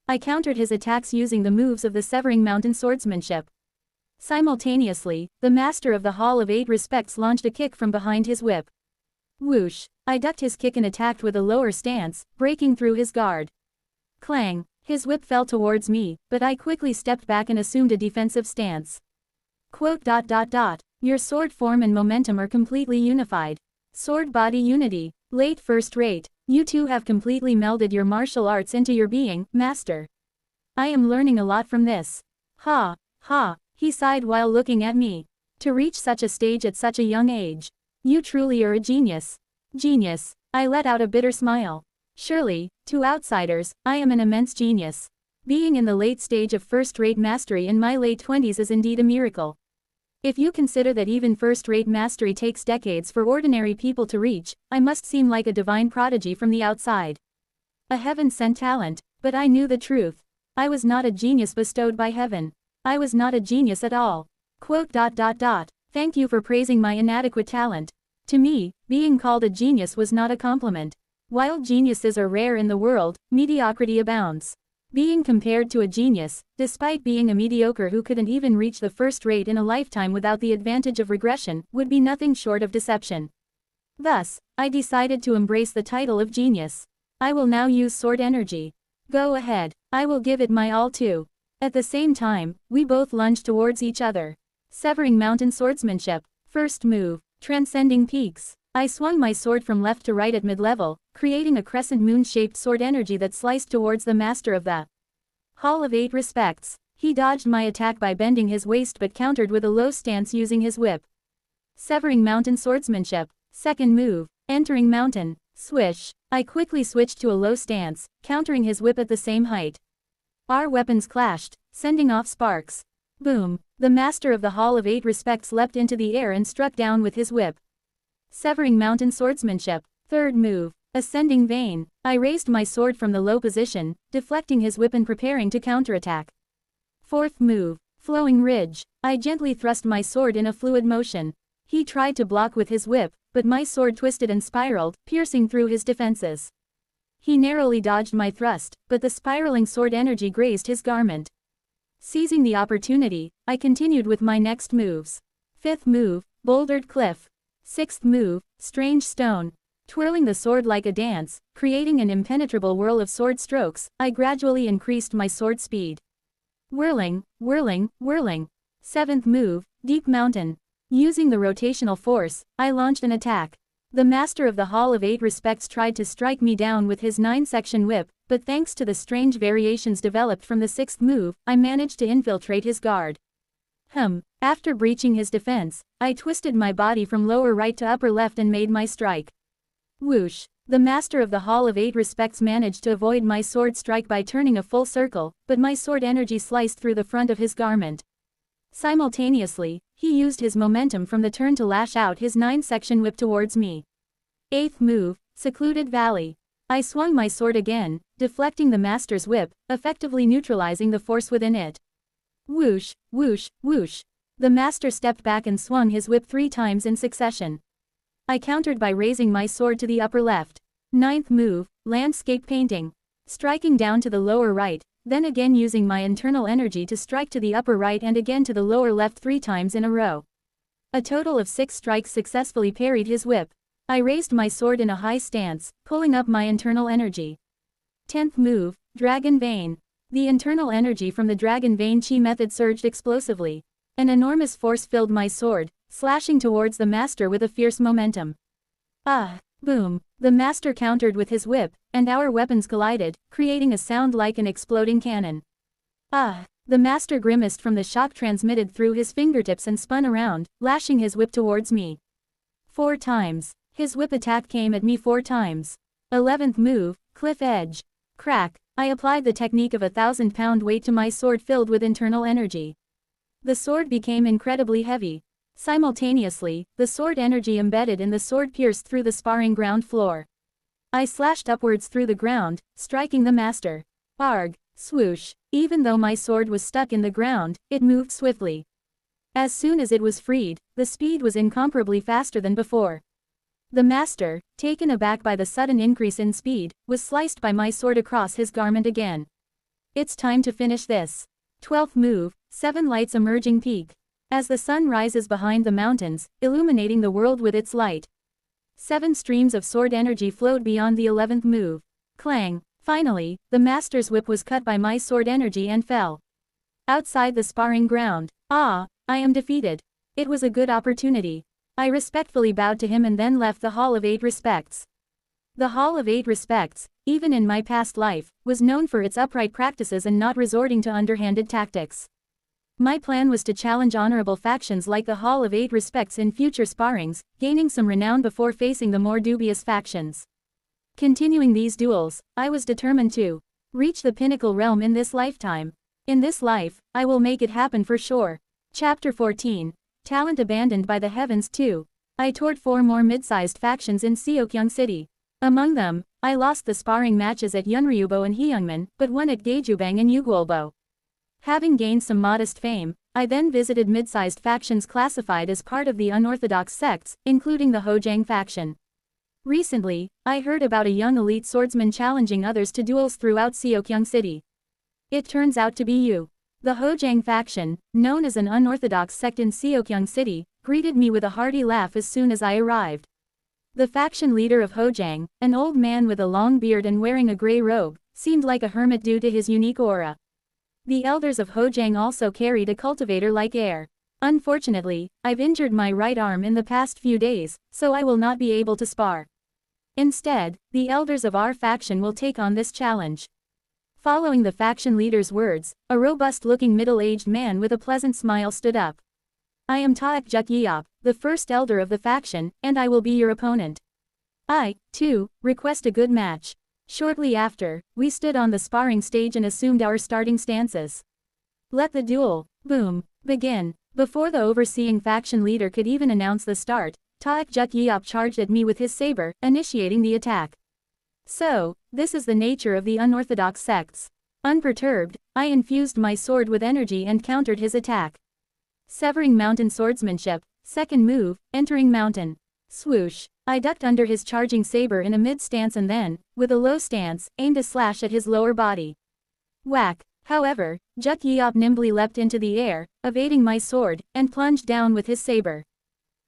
I countered his attacks using the moves of the Severing Mountain swordsmanship. Simultaneously, the master of the Hall of 8 Respects launched a kick from behind his whip. Whoosh! I ducked his kick and attacked with a lower stance, breaking through his guard. Clang! His whip fell towards me, but I quickly stepped back and assumed a defensive stance. Quote. Your sword form and momentum are completely unified. Sword body unity. Late first rate. You two have completely melded your martial arts into your being, master. I am learning a lot from this. Ha, ha, he sighed while looking at me. To reach such a stage at such a young age. You truly are a genius. Genius. I let out a bitter smile. Surely, to outsiders, I am an immense genius. Being in the late stage of first-rate mastery in my late 20s is indeed a miracle. If you consider that even first-rate mastery takes decades for ordinary people to reach, I must seem like a divine prodigy from the outside. A heaven-sent talent, but I knew the truth. I was not a genius bestowed by heaven. I was not a genius at all. Quote. Thank you for praising my inadequate talent. To me, being called a genius was not a compliment. While geniuses are rare in the world, mediocrity abounds. Being compared to a genius, despite being a mediocre who couldn't even reach the first rate in a lifetime without the advantage of regression, would be nothing short of deception. Thus, I decided to embrace the title of genius. I will now use sword energy. Go ahead, I will give it my all too. At the same time, we both lunged towards each other. Severing Mountain swordsmanship. First move, transcending peaks. I swung my sword from left to right at mid-level, creating a crescent moon-shaped sword energy that sliced towards the master of the Hall of 8 Respects. He dodged my attack by bending his waist but countered with a low stance using his whip. Severing Mountain swordsmanship. Second move, entering mountain. Swish. I quickly switched to a low stance, countering his whip at the same height. Our weapons clashed, sending off sparks. Boom. The master of the Hall of 8 Respects leapt into the air and struck down with his whip. Severing Mountain swordsmanship. Third move, ascending vein. I raised my sword from the low position, deflecting his whip and preparing to counterattack. Fourth move, flowing ridge. I gently thrust my sword in a fluid motion. He tried to block with his whip, but my sword twisted and spiraled, piercing through his defenses. He narrowly dodged my thrust, but the spiraling sword energy grazed his garment. Seizing the opportunity, I continued with my next moves. Fifth move, bouldered cliff. Sixth move, strange stone. Twirling the sword like a dance, creating an impenetrable whirl of sword strokes, I gradually increased my sword speed. Whirling, whirling, whirling. Seventh move, deep mountain. Using the rotational force, I launched an attack. The master of the Hall of 8 Respects tried to strike me down with his 9-section whip, but thanks to the strange variations developed from the sixth move, I managed to infiltrate his guard. After breaching his defense, I twisted my body from lower right to upper left and made my strike. Whoosh! The master of the Hall of 8 Respects managed to avoid my sword strike by turning a full circle, but my sword energy sliced through the front of his garment. Simultaneously, he used his momentum from the turn to lash out his 9-section whip towards me. Eighth move, secluded valley. I swung my sword again, deflecting the master's whip, effectively neutralizing the force within it. Whoosh, whoosh, whoosh. The master stepped back and swung his whip 3 times in succession. I countered by raising my sword to the upper left. Ninth move, landscape painting. Striking down to the lower right, then again using my internal energy to strike to the upper right and again to the lower left 3 times in a row. A total of 6 strikes successfully parried his whip. I raised my sword in a high stance, pulling up my internal energy. 10th move, Dragon Vein. The internal energy from the Dragon Vein Chi method surged explosively. An enormous force filled my sword, slashing towards the master with a fierce momentum. Ah! Boom! The master countered with his whip, and our weapons collided, creating a sound like an exploding cannon. Ah! The master grimaced from the shock transmitted through his fingertips and spun around, lashing his whip towards me. 4 times. His whip attack came at me 4 times. 11th move, Cliff Edge. Crack! I applied the technique of 1,000-pound weight to my sword filled with internal energy. The sword became incredibly heavy. Simultaneously, the sword energy embedded in the sword pierced through the sparring ground floor. I slashed upwards through the ground, striking the master. Arg! Swoosh! Even though my sword was stuck in the ground, it moved swiftly. As soon as it was freed, the speed was incomparably faster than before. The master, taken aback by the sudden increase in speed, was sliced by my sword across his garment again. It's time to finish this. 12th move, 7 lights emerging peak. As the sun rises behind the mountains, illuminating the world with its light. 7 streams of sword energy flowed beyond the 11th move. Clang! Finally, the master's whip was cut by my sword energy and fell outside the sparring ground. Ah! I am defeated. It was a good opportunity. I respectfully bowed to him and then left the Hall of 8 Respects. The Hall of 8 Respects, even in my past life, was known for its upright practices and not resorting to underhanded tactics. My plan was to challenge honorable factions like the Hall of 8 Respects in future sparrings, gaining some renown before facing the more dubious factions. Continuing these duels, I was determined to reach the pinnacle realm in this lifetime. In this life, I will make it happen for sure. Chapter 14. Talent abandoned by the heavens 2. I toured 4 more mid-sized factions in Seokyeong City. Among them, I lost the sparring matches at Yunryubo and Heungman, but won at Gaejubang and Yugwolbo. Having gained some modest fame, I then visited mid-sized factions classified as part of the unorthodox sects, including the Hojang faction. Recently, I heard about a young elite swordsman challenging others to duels throughout Seokyeong City. It turns out to be you. The Hojang faction, known as an unorthodox sect in Seokyeong City, greeted me with a hearty laugh as soon as I arrived. The faction leader of Hojang, an old man with a long beard and wearing a gray robe, seemed like a hermit due to his unique aura. The elders of Hojang also carried a cultivator-like air. Unfortunately, I've injured my right arm in the past few days, so I will not be able to spar. Instead, the elders of our faction will take on this challenge. Following the faction leader's words, a robust-looking middle-aged man with a pleasant smile stood up. I am Taek Juk Yeop, the first elder of the faction, and I will be your opponent. I, too, request a good match. Shortly after, we stood on the sparring stage and assumed our starting stances. Let the duel, boom, begin. Before the overseeing faction leader could even announce the start, Taek Juk Yeop charged at me with his saber, initiating the attack. So, this is the nature of the unorthodox sects. Unperturbed, I infused my sword with energy and countered his attack. Severing mountain swordsmanship, second move, entering mountain. Swoosh! I ducked under his charging saber in a mid-stance and then, with a low stance, aimed a slash at his lower body. Whack! However, Juk Yeop nimbly leapt into the air, evading my sword, and plunged down with his saber.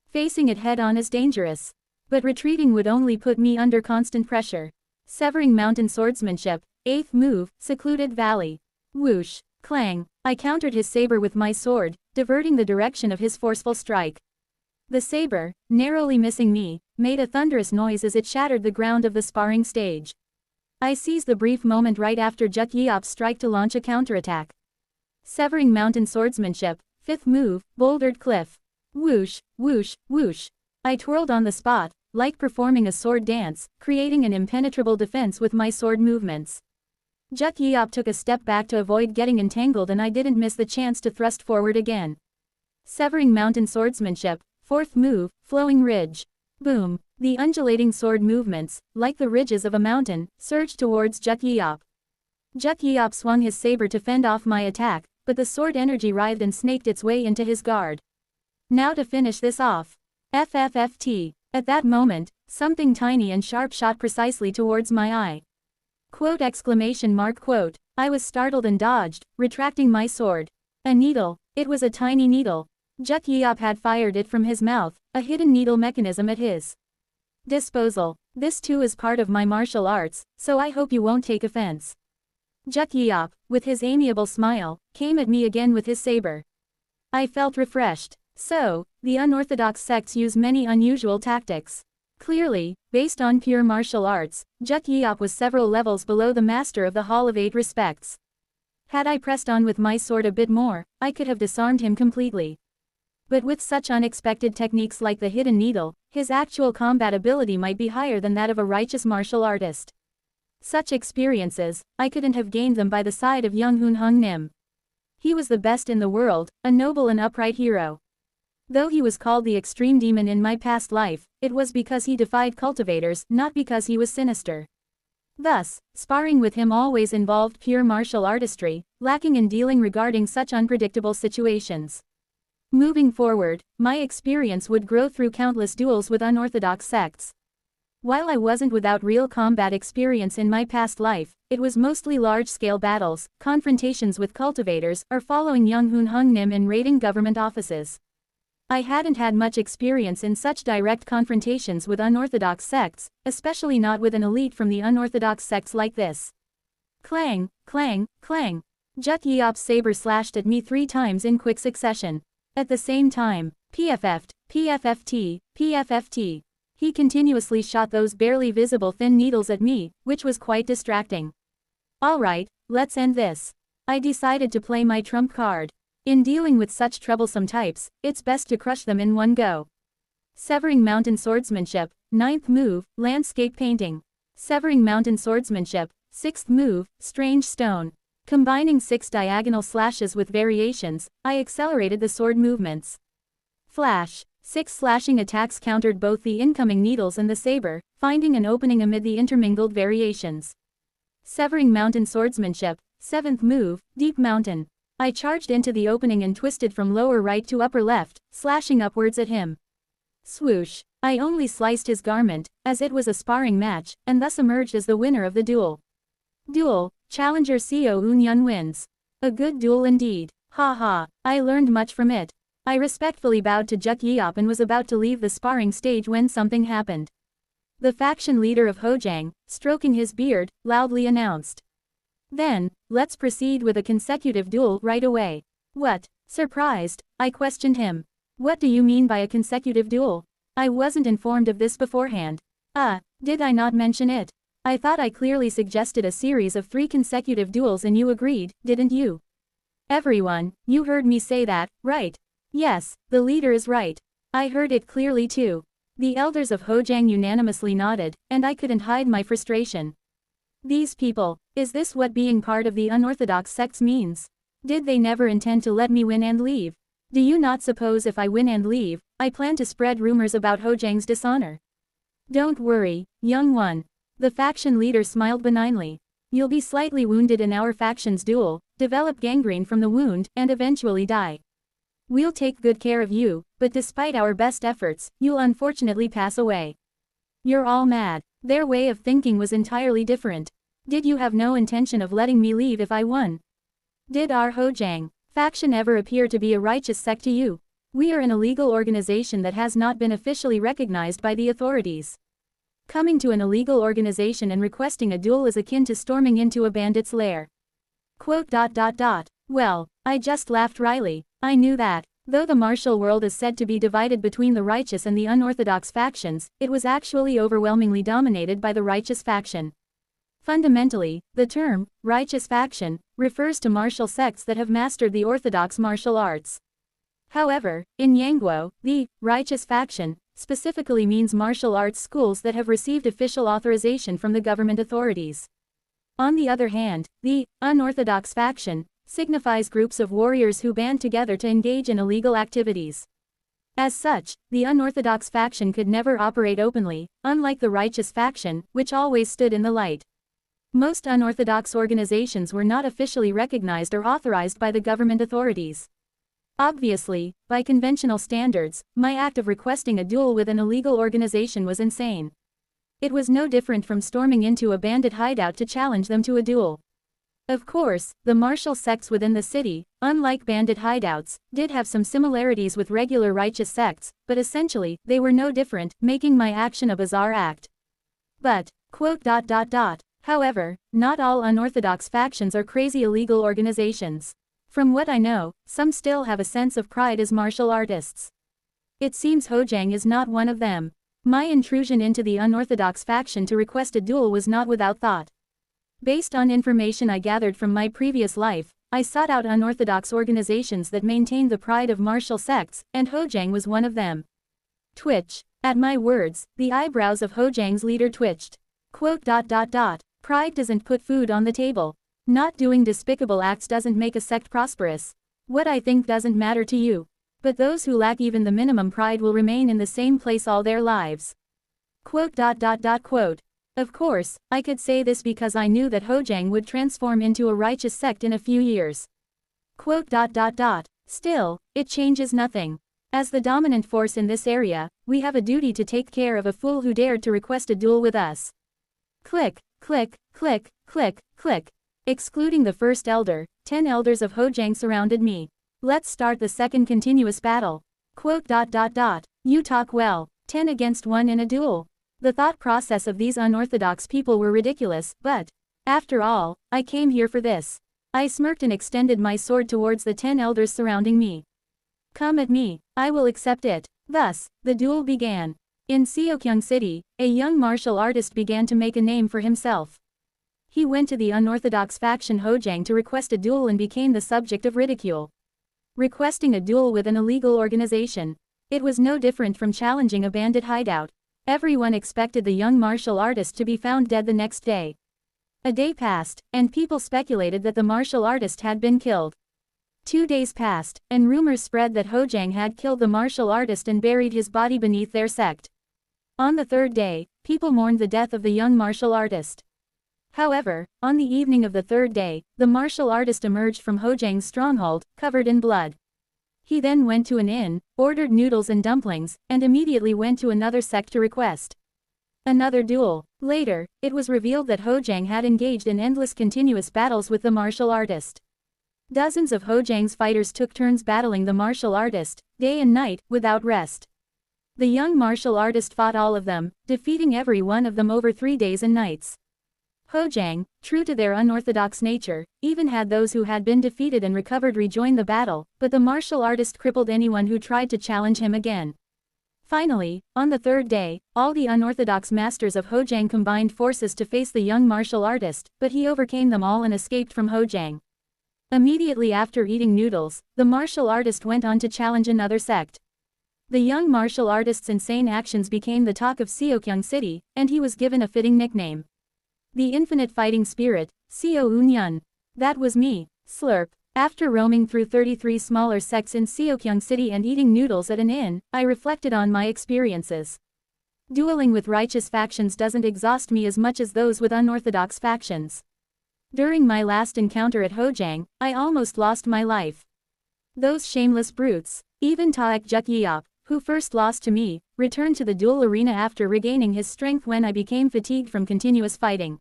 Facing it head-on is dangerous. But retreating would only put me under constant pressure. Severing mountain swordsmanship, 8th move, secluded valley. Whoosh! Clang! I countered his saber with my sword, diverting the direction of his forceful strike. The saber, narrowly missing me, made a thunderous noise as it shattered the ground of the sparring stage. I seized the brief moment right after Juk Yeop's strike to launch a counterattack. Severing mountain swordsmanship, 5th move, bouldered cliff. Whoosh! Whoosh! Whoosh! I twirled on the spot, like performing a sword dance, creating an impenetrable defense with my sword movements. Juk Yeop took a step back to avoid getting entangled and I didn't miss the chance to thrust forward again. Severing mountain swordsmanship, 4th move, flowing ridge. Boom! The undulating sword movements, like the ridges of a mountain, surged towards Juk Yeop. Juk Yeop swung his saber to fend off my attack, but the sword energy writhed and snaked its way into his guard. Now to finish this off. FFFT. At that moment, something tiny and sharp shot precisely towards my eye. Quote exclamation mark quote. I was startled and dodged, retracting my sword. A needle. It was a tiny needle. Juk Yeop had fired it from his mouth, a hidden needle mechanism at his disposal. This too is part of my martial arts, so I hope you won't take offense. Juk Yeop, with his amiable smile, came at me again with his saber. I felt refreshed. So, the unorthodox sects use many unusual tactics. Clearly, based on pure martial arts, Juk Yeop was several levels below the master of the Hall of Eight Respects. Had I pressed on with my sword a bit more, I could have disarmed him completely. But with such unexpected techniques like the hidden needle, his actual combat ability might be higher than that of a righteous martial artist. Such experiences, I couldn't have gained them by the side of young Hun Hung Nim. He was the best in the world, a noble and upright hero. Though he was called the extreme demon in my past life, it was because he defied cultivators, not because he was sinister. Thus, sparring with him always involved pure martial artistry, lacking in dealing regarding such unpredictable situations. Moving forward, my experience would grow through countless duels with unorthodox sects. While I wasn't without real combat experience in my past life, it was mostly large-scale battles, confrontations with cultivators, or following young Hun Hung Nim in raiding government offices. I hadn't had much experience in such direct confrontations with unorthodox sects, especially not with an elite from the unorthodox sects like this. Clang, clang, clang. Juk Yeop's saber slashed at me 3 times in quick succession. At the same time, PFF'd, PFFT, PFFT. He continuously shot those barely visible thin needles at me, which was quite distracting. Alright, let's end this. I decided to play my trump card. In dealing with such troublesome types, it's best to crush them in one go. Severing Mountain Swordsmanship, 9th move, Landscape Painting. Severing Mountain Swordsmanship, 6th move, Strange Stone. Combining 6 diagonal slashes with variations, I accelerated the sword movements. Flash. 6 slashing attacks countered both the incoming needles and the saber, finding an opening amid the intermingled variations. Severing Mountain Swordsmanship, 7th move, Deep Mountain. I charged into the opening and twisted from lower right to upper left, slashing upwards at him. Swoosh. I only sliced his garment, as it was a sparring match, and thus emerged as the winner of the duel. Duel. Challenger Seo Eun-yun wins. A good duel indeed. Ha ha. I learned much from it. I respectfully bowed to Juk Yeop and was about to leave the sparring stage when something happened. The faction leader of Hojang, stroking his beard, loudly announced. Then, let's proceed with a consecutive duel right away. What? Surprised, I questioned him. What do you mean by a consecutive duel? I wasn't informed of this beforehand. Did I not mention it? I thought I clearly suggested a series of 3 consecutive duels and you agreed, didn't you? Everyone, you heard me say that, right? Yes, the leader is right. I heard it clearly too. The elders of Hojang unanimously nodded, and I couldn't hide my frustration. These people, is this what being part of the unorthodox sects means? Did they never intend to let me win and leave? Do you not suppose if I win and leave, I plan to spread rumors about Hojang's dishonor? Don't worry, young one. The faction leader smiled benignly. You'll be slightly wounded in our faction's duel, develop gangrene from the wound, and eventually die. We'll take good care of you, but despite our best efforts, you'll unfortunately pass away. You're all mad. Their way of thinking was entirely different. Did you have no intention of letting me leave if I won? Did our Hojang faction ever appear to be a righteous sect to you? We are an illegal organization that has not been officially recognized by the authorities. Coming to an illegal organization and requesting a duel is akin to storming into a bandit's lair. Well, I just laughed wryly. I knew that. Though the martial world is said to be divided between the righteous and the unorthodox factions, it was actually overwhelmingly dominated by the righteous faction. Fundamentally, the term, righteous faction, refers to martial sects that have mastered the orthodox martial arts. However, in Yangguo, the righteous faction specifically means martial arts schools that have received official authorization from the government authorities. On the other hand, the unorthodox faction signifies groups of warriors who band together to engage in illegal activities. As such, the unorthodox faction could never operate openly, unlike the righteous faction, which always stood in the light. Most unorthodox organizations were not officially recognized or authorized by the government authorities. Obviously, by conventional standards, my act of requesting a duel with an illegal organization was insane. It was no different from storming into a bandit hideout to challenge them to a duel. Of course, the martial sects within the city, unlike bandit hideouts, did have some similarities with regular righteous sects, but essentially, they were no different, making my action a bizarre act. But, however, not all unorthodox factions are crazy illegal organizations. From what I know, some still have a sense of pride as martial artists. It seems Hojang is not one of them. My intrusion into the unorthodox faction to request a duel was not without thought. Based on information I gathered from my previous life, I sought out unorthodox organizations that maintained the pride of martial sects, and Hojang was one of them. Twitch. At my words, the eyebrows of Hojang's leader twitched. Pride doesn't put food on the table. Not doing despicable acts doesn't make a sect prosperous. What I think doesn't matter to you. But those who lack even the minimum pride will remain in the same place all their lives. Of course, I could say this because I knew that Hojang would transform into a righteous sect in a few years. Still, it changes nothing. As the dominant force in this area, we have a duty to take care of a fool who dared to request a duel with us. Click, click, click, click, click. Excluding the first elder, 10 elders of Hojang surrounded me. Let's start the second continuous battle. You talk well, 10 against 1 in a duel. The thought process of these unorthodox people were ridiculous, but, after all, I came here for this. I smirked and extended my sword towards the 10 elders surrounding me. Come at me, I will accept it. Thus, the duel began. In Seokyung City, a young martial artist began to make a name for himself. He went to the unorthodox faction Hojang to request a duel and became the subject of ridicule. Requesting a duel with an illegal organization. It was no different from challenging a bandit hideout. Everyone expected the young martial artist to be found dead the next day. A day passed, and people speculated that the martial artist had been killed. 2 days passed, and rumors spread that Hojang had killed the martial artist and buried his body beneath their sect. On the third day, people mourned the death of the young martial artist. However, on the evening of the third day, the martial artist emerged from Hojang's stronghold, covered in blood. He then went to an inn, ordered noodles and dumplings, and immediately went to another sect to request another duel. Later, it was revealed that Hojang had engaged in endless continuous battles with the martial artist. Dozens of Hojang's fighters took turns battling the martial artist, day and night, without rest. The young martial artist fought all of them, defeating every one of them over 3 days and nights. Hojang, true to their unorthodox nature, even had those who had been defeated and recovered rejoin the battle, but the martial artist crippled anyone who tried to challenge him again. Finally, on the third day, all the unorthodox masters of Hojang combined forces to face the young martial artist, but he overcame them all and escaped from Hojang. Immediately after eating noodles, the martial artist went on to challenge another sect. The young martial artist's insane actions became the talk of Seokyung City, and he was given a fitting nickname. The Infinite Fighting Spirit, Seo Eun-yun. That was me. Slurp. After roaming through 33 smaller sects in Seokyung City and eating noodles at an inn, I reflected on my experiences. Dueling with righteous factions doesn't exhaust me as much as those with unorthodox factions. During my last encounter at Hojang, I almost lost my life. Those shameless brutes, even Taek Juk Yeop, who first lost to me, returned to the duel arena after regaining his strength when I became fatigued from continuous fighting.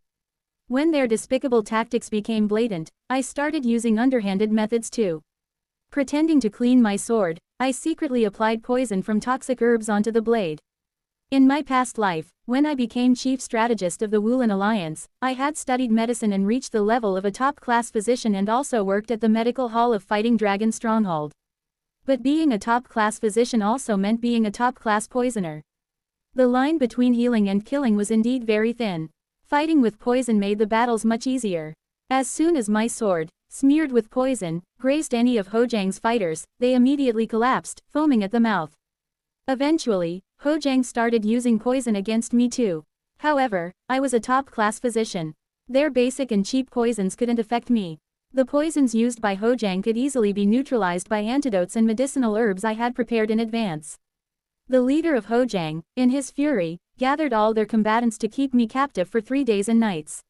When their despicable tactics became blatant, I started using underhanded methods too. Pretending to clean my sword, I secretly applied poison from toxic herbs onto the blade. In my past life, when I became chief strategist of the Woolan Alliance, I had studied medicine and reached the level of a top-class physician and also worked at the medical hall of Fighting Dragon Stronghold. But being a top-class physician also meant being a top-class poisoner. The line between healing and killing was indeed very thin. Fighting with poison made the battles much easier. As soon as my sword, smeared with poison, grazed any of Hojang's fighters, they immediately collapsed, foaming at the mouth. Eventually, Hojang started using poison against me too. However, I was a top-class physician. Their basic and cheap poisons couldn't affect me. The poisons used by Hojang could easily be neutralized by antidotes and medicinal herbs I had prepared in advance. The leader of Hojang, in his fury, gathered all their combatants to keep me captive for 3 days and nights.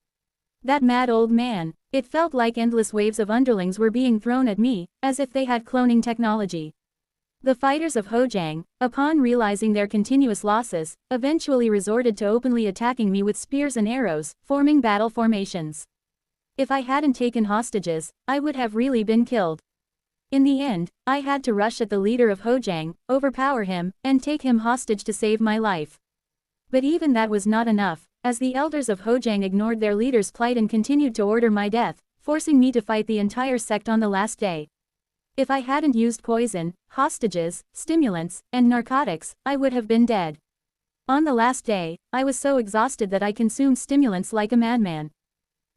That mad old man, it felt like endless waves of underlings were being thrown at me, as if they had cloning technology. The fighters of Hojang, upon realizing their continuous losses, eventually resorted to openly attacking me with spears and arrows, forming battle formations. If I hadn't taken hostages, I would have really been killed. In the end, I had to rush at the leader of Hojang, overpower him, and take him hostage to save my life. But even that was not enough, as the elders of Hojang ignored their leader's plight and continued to order my death, forcing me to fight the entire sect on the last day. If I hadn't used poison, hostages, stimulants, and narcotics, I would have been dead. On the last day, I was so exhausted that I consumed stimulants like a madman.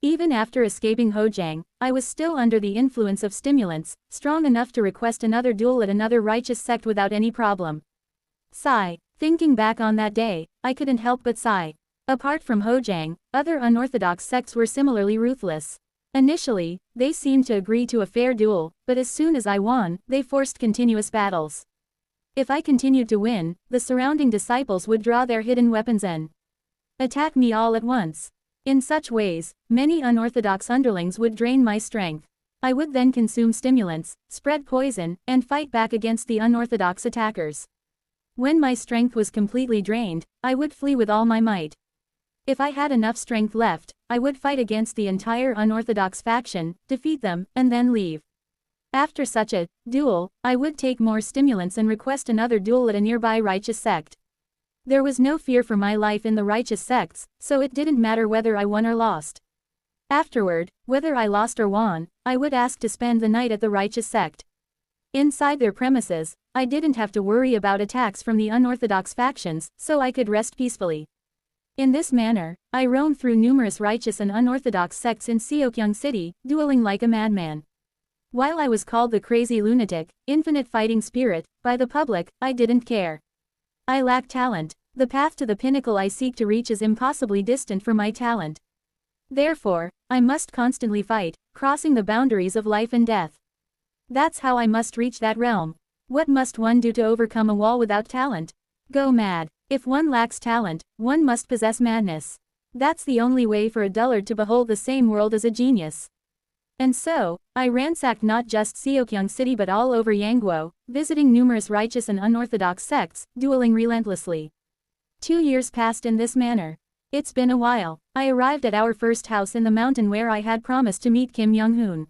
Even after escaping Hojang, I was still under the influence of stimulants, strong enough to request another duel at another righteous sect without any problem. Sigh. Thinking back on that day, I couldn't help but sigh. Apart from Hojang, other unorthodox sects were similarly ruthless. Initially, they seemed to agree to a fair duel, but as soon as I won, they forced continuous battles. If I continued to win, the surrounding disciples would draw their hidden weapons and attack me all at once. In such ways, many unorthodox underlings would drain my strength. I would then consume stimulants, spread poison, and fight back against the unorthodox attackers. When my strength was completely drained, I would flee with all my might. If I had enough strength left, I would fight against the entire unorthodox faction, defeat them, and then leave. After such a duel, I would take more stimulants and request another duel at a nearby righteous sect. There was no fear for my life in the righteous sects, so it didn't matter whether I won or lost. Afterward, whether I lost or won, I would ask to spend the night at the righteous sect. Inside their premises, I didn't have to worry about attacks from the unorthodox factions, so I could rest peacefully. In this manner, I roamed through numerous righteous and unorthodox sects in Seokyung City, dueling like a madman. While I was called the crazy lunatic, infinite fighting spirit, by the public, I didn't care. I lack talent. The path to the pinnacle I seek to reach is impossibly distant for my talent. Therefore, I must constantly fight, crossing the boundaries of life and death. That's how I must reach that realm. What must one do to overcome a wall without talent? Go mad. If one lacks talent, one must possess madness. That's the only way for a dullard to behold the same world as a genius. And so, I ransacked not just Seokyung City but all over Yangguo, visiting numerous righteous and unorthodox sects, dueling relentlessly. 2 years passed in this manner. It's been a while. I arrived at our first house in the mountain where I had promised to meet Kim Young-hoon.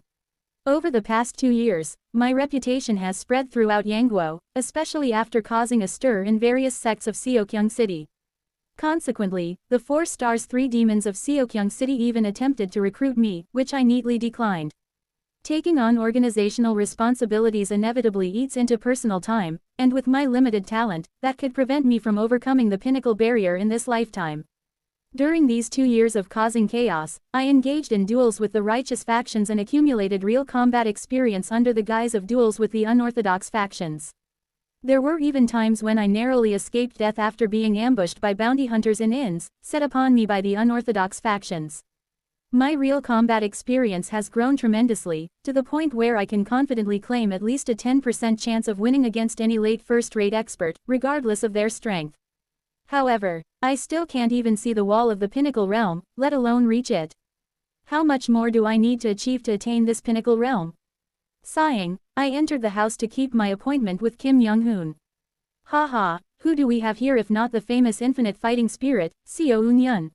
Over the past 2 years, my reputation has spread throughout Yangguo, especially after causing a stir in various sects of Seokyung City. Consequently, the 4 stars 3 demons of Seokyung City even attempted to recruit me, which I neatly declined. Taking on organizational responsibilities inevitably eats into personal time, and with my limited talent, that could prevent me from overcoming the pinnacle barrier in this lifetime. During these 2 years of causing chaos, I engaged in duels with the righteous factions and accumulated real combat experience under the guise of duels with the unorthodox factions. There were even times when I narrowly escaped death after being ambushed by bounty hunters in inns, set upon me by the unorthodox factions. My real combat experience has grown tremendously, to the point where I can confidently claim at least a 10% chance of winning against any late first-rate expert, regardless of their strength. However, I still can't even see the wall of the pinnacle realm, let alone reach it. How much more do I need to achieve to attain this pinnacle realm? Sighing, I entered the house to keep my appointment with Kim Young-hoon. Ha, who do we have here if not the famous infinite fighting spirit, Seo Eun-yun?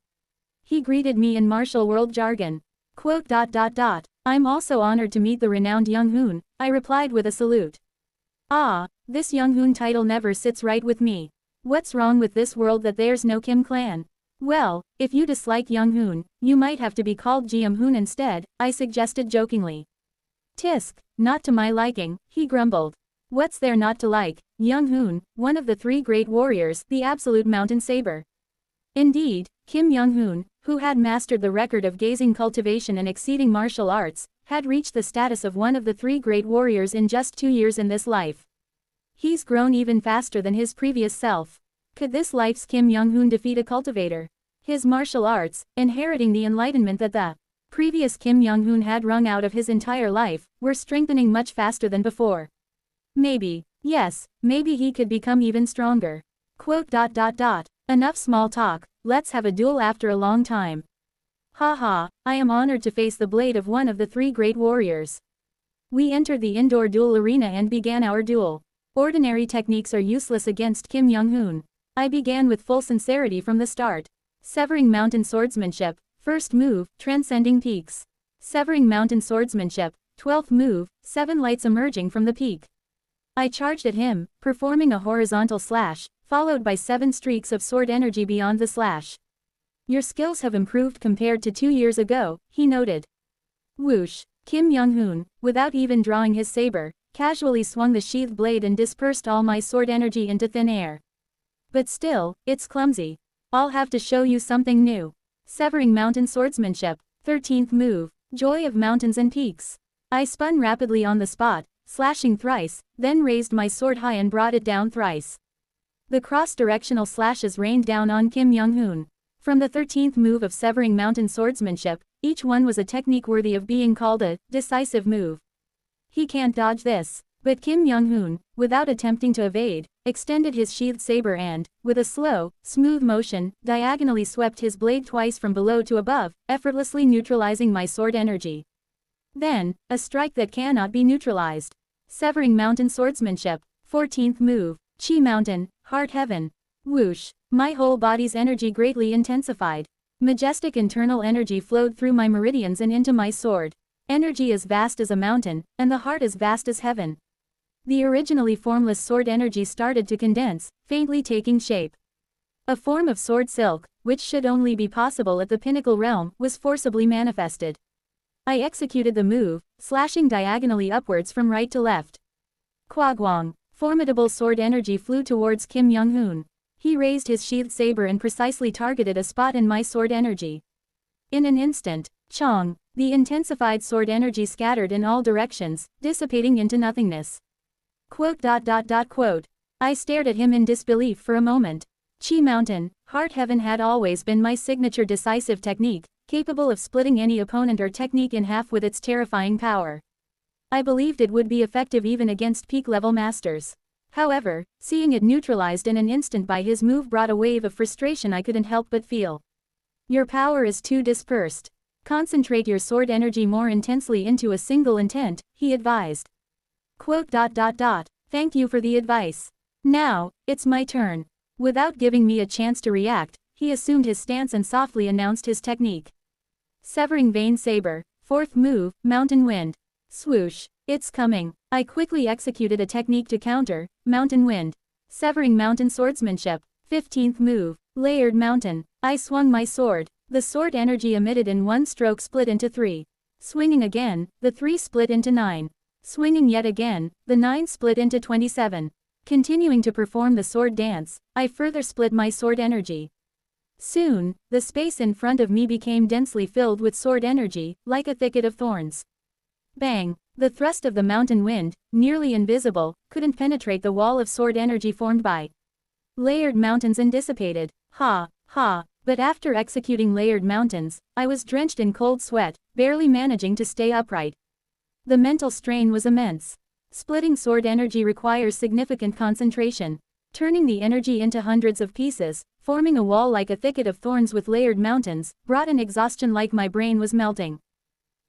He greeted me in martial world jargon. Quote, I'm also honored to meet the renowned Young-hoon, I replied with a salute. Ah, this Young-hoon title never sits right with me. What's wrong with this world that there's no Kim clan? Well, if you dislike Young-hoon, you might have to be called Jeum-hoon instead, I suggested jokingly. Tisk, not to my liking, he grumbled. What's there not to like? Young-hoon, one of the 3 great warriors, the absolute mountain saber. Indeed, Kim Young-hoon, who had mastered the record of gazing cultivation and exceeding martial arts, had reached the status of one of the 3 great warriors in just 2 years in this life. He's grown even faster than his previous self. Could this life's Kim Young-hoon defeat a cultivator? His martial arts, inheriting the enlightenment that the previous Kim Young-hoon had wrung out of his entire life, were strengthening much faster than before. Maybe, yes, maybe he could become even stronger. Quote, Enough small talk, let's have a duel after a long time. Ha, I am honored to face the blade of one of the 3 great warriors. We entered the indoor duel arena and began our duel. Ordinary techniques are useless against Kim Young-hoon. I began with full sincerity from the start. Severing mountain swordsmanship, first move, transcending peaks. Severing Mountain Swordsmanship, 12th move, 7 lights emerging from the peak. I charged at him, performing a horizontal slash, followed by 7 streaks of sword energy beyond the slash. Your skills have improved compared to 2 years ago, he noted. Whoosh! Kim Young-hoon, without even drawing his saber, casually swung the sheathed blade and dispersed all my sword energy into thin air. But still, it's clumsy. I'll have to show you something new. Severing Mountain Swordsmanship, 13th move, Joy of Mountains and Peaks. I spun rapidly on the spot, slashing thrice, then raised my sword high and brought it down thrice. The cross-directional slashes rained down on Kim Young-hoon. From the 13th move of Severing Mountain Swordsmanship, each one was a technique worthy of being called a decisive move. He can't dodge this. But Kim Young-hoon, without attempting to evade, extended his sheathed saber and, with a slow, smooth motion, diagonally swept his blade twice from below to above, effortlessly neutralizing my sword energy. Then, a strike that cannot be neutralized. Severing Mountain Swordsmanship, 14th move, Chi Mountain, Heart Heaven. Whoosh! My whole body's energy greatly intensified. Majestic internal energy flowed through my meridians and into my sword. Energy as vast as a mountain, and the heart as vast as heaven. The originally formless sword energy started to condense, faintly taking shape. A form of sword silk, which should only be possible at the pinnacle realm, was forcibly manifested. I executed the move, slashing diagonally upwards from right to left. Kwagwong! Formidable sword energy flew towards Kim Young-hoon. He raised his sheathed saber and precisely targeted a spot in my sword energy. In an instant, chong! The intensified sword energy scattered in all directions, dissipating into nothingness. Quote. I stared at him in disbelief for a moment. Chi Mountain, Heart Heaven had always been my signature decisive technique, capable of splitting any opponent or technique in half with its terrifying power. I believed it would be effective even against peak-level masters. However, seeing it neutralized in an instant by his move brought a wave of frustration I couldn't help but feel. Your power is too dispersed. Concentrate your sword energy more intensely into a single intent, he advised. Quote. Thank you for the advice. Now, it's my turn. Without giving me a chance to react, he assumed his stance and softly announced his technique. Severing Vein Saber, 4th move, Mountain Wind. Swoosh! It's coming. I quickly executed a technique to counter, Mountain Wind. Severing Mountain Swordsmanship, 15th move, Layered Mountain. I swung my sword. The sword energy emitted in one stroke split into 3. Swinging again, the 3 split into 9. Swinging yet again, the 9 split into 27. Continuing to perform the sword dance, I further split my sword energy. Soon, the space in front of me became densely filled with sword energy, like a thicket of thorns. Bang! The thrust of the mountain wind, nearly invisible, couldn't penetrate the wall of sword energy formed by layered mountains and dissipated. Ha! But after executing layered mountains, I was drenched in cold sweat, barely managing to stay upright. The mental strain was immense. Splitting sword energy requires significant concentration. Turning the energy into hundreds of pieces, forming a wall like a thicket of thorns with layered mountains, brought an exhaustion like my brain was melting.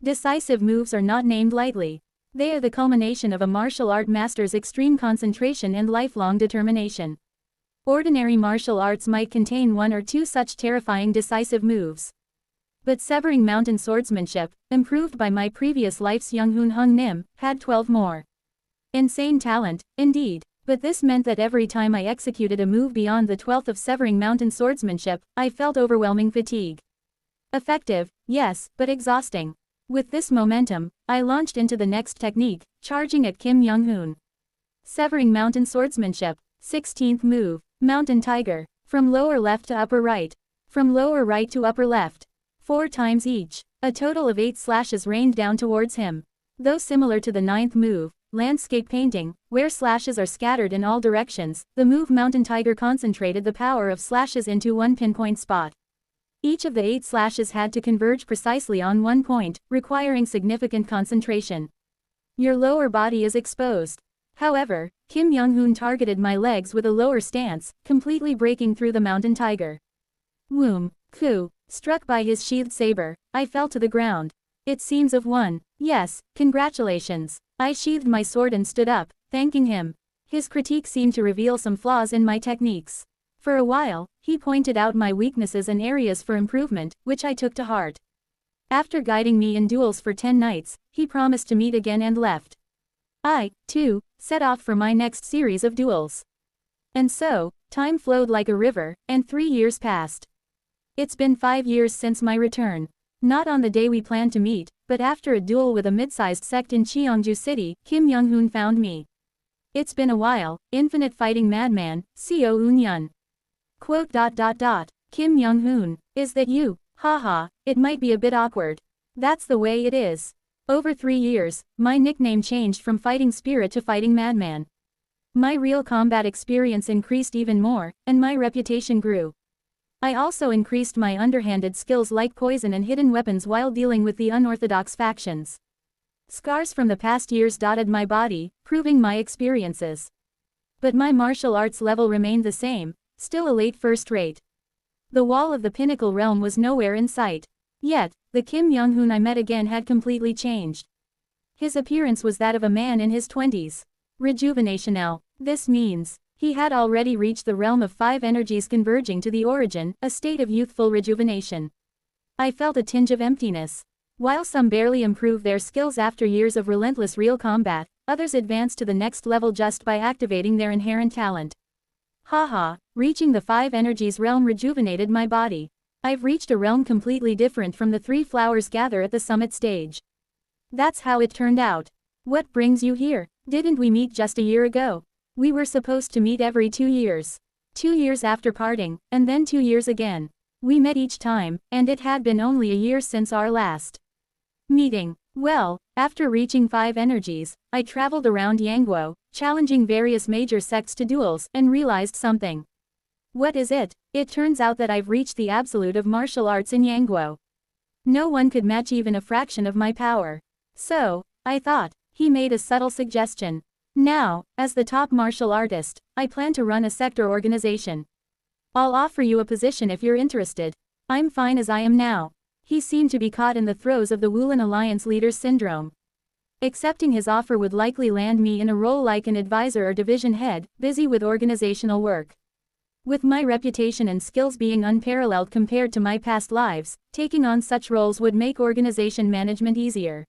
Decisive moves are not named lightly. They are the culmination of a martial art master's extreme concentration and lifelong determination. Ordinary martial arts might contain 1 or 2 such terrifying decisive moves. But Severing Mountain Swordsmanship, improved by my previous life's Young-hoon Hung Nim, had 12 more. Insane talent, indeed, but this meant that every time I executed a move beyond the 12th of Severing Mountain Swordsmanship, I felt overwhelming fatigue. Effective, yes, but exhausting. With this momentum, I launched into the next technique, charging at Kim Young-hoon. Severing Mountain Swordsmanship, 16th move, Mountain Tiger, from lower left to upper right. From lower right to upper left. 4 times each. A total of 8 slashes rained down towards him. Though similar to the 9th move, Landscape Painting, where slashes are scattered in all directions, the move Mountain Tiger concentrated the power of slashes into one pinpoint spot. Each of the 8 slashes had to converge precisely on one point, requiring significant concentration. Your lower body is exposed. However, Kim Young-hoon targeted my legs with a lower stance, completely breaking through the Mountain Tiger. Whoom! Ku! Struck by his sheathed saber, I fell to the ground. It seems I've won. Yes, congratulations. I sheathed my sword and stood up, thanking him. His critique seemed to reveal some flaws in my techniques. For a while, he pointed out my weaknesses and areas for improvement, which I took to heart. After guiding me in duels for 10 nights, he promised to meet again and left. I, too, set off for my next series of duels. And so, time flowed like a river, and 3 years passed. It's been 5 years since my return. Not on the day we planned to meet, but after a duel with a mid-sized sect in Cheongju City, Kim Young-hoon found me. It's been a while, infinite fighting madman, Co Eun-yun. Quote. Kim Young-hoon, is that you? Haha, it might be a bit awkward. That's the way it is. Over 3 years, my nickname changed from fighting spirit to fighting madman. My real combat experience increased even more, and my reputation grew. I also increased my underhanded skills like poison and hidden weapons while dealing with the unorthodox factions. Scars from the past years dotted my body, proving my experiences. But my martial arts level remained the same, still a late first rate. The wall of the pinnacle realm was nowhere in sight. Yet, the Kim Young-hoon I met again had completely changed. His appearance was that of a man in his 20s. Rejuvenational. This means, he had already reached the realm of 5 energies converging to the origin, a state of youthful rejuvenation. I felt a tinge of emptiness. While some barely improved their skills after years of relentless real combat, others advanced to the next level just by activating their inherent talent. Haha, reaching the 5 energies realm rejuvenated my body. I've reached a realm completely different from the 3 flowers gather at the summit stage. That's how it turned out. What brings you here? Didn't we meet just a year ago? We were supposed to meet every 2 years. 2 years after parting, and then 2 years again. We met each time, and it had been only a year since our last meeting. Well, after reaching 5 energies, I traveled around Yangguo, challenging various major sects to duels, and realized something. What is it? It turns out that I've reached the absolute of martial arts in Yangguo. No one could match even a fraction of my power. So, I thought, he made a subtle suggestion. Now, as the top martial artist, I plan to run a sector organization. I'll offer you a position if you're interested. I'm fine as I am now. He seemed to be caught in the throes of the Wulin Alliance leader's syndrome. Accepting his offer would likely land me in a role like an advisor or division head, busy with organizational work. With my reputation and skills being unparalleled compared to my past lives, taking on such roles would make organization management easier.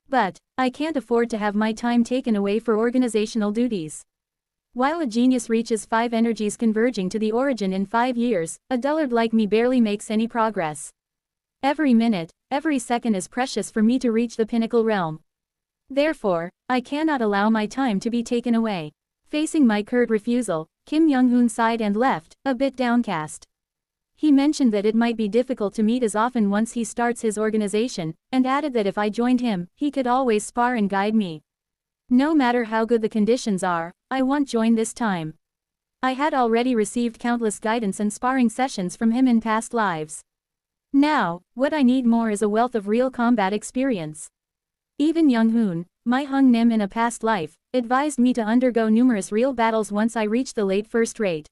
But, I can't afford to have my time taken away for organizational duties. While a genius reaches 5 energies converging to the origin in 5 years, a dullard like me barely makes any progress. Every minute, every second is precious for me to reach the pinnacle realm. Therefore, I cannot allow my time to be taken away. Facing my curt refusal, Kim Young-hoon sighed and left, a bit downcast. He mentioned that it might be difficult to meet as often once he starts his organization, and added that if I joined him, he could always spar and guide me. No matter how good the conditions are, I won't join this time. I had already received countless guidance and sparring sessions from him in past lives. Now, what I need more is a wealth of real combat experience. Even Young-hoon, my hung nim in a past life, advised me to undergo numerous real battles once I reached the late first rate.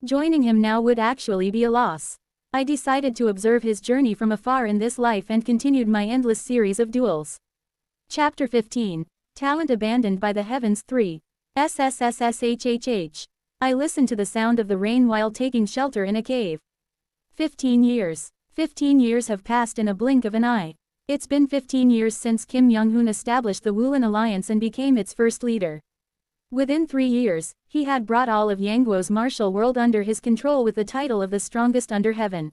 Joining him now would actually be a loss. I decided to observe his journey from afar in this life and continued my endless series of duels. Chapter 15. Talent Abandoned by the Heavens 3. SSSSHHH. I listened to the sound of the rain while taking shelter in a cave. 15 years. 15 years have passed in a blink of an eye. It's been 15 years since Kim Young-hoon established the Wulin Alliance and became its first leader. Within 3 years, he had brought all of Yangguo's martial world under his control with the title of the strongest under heaven.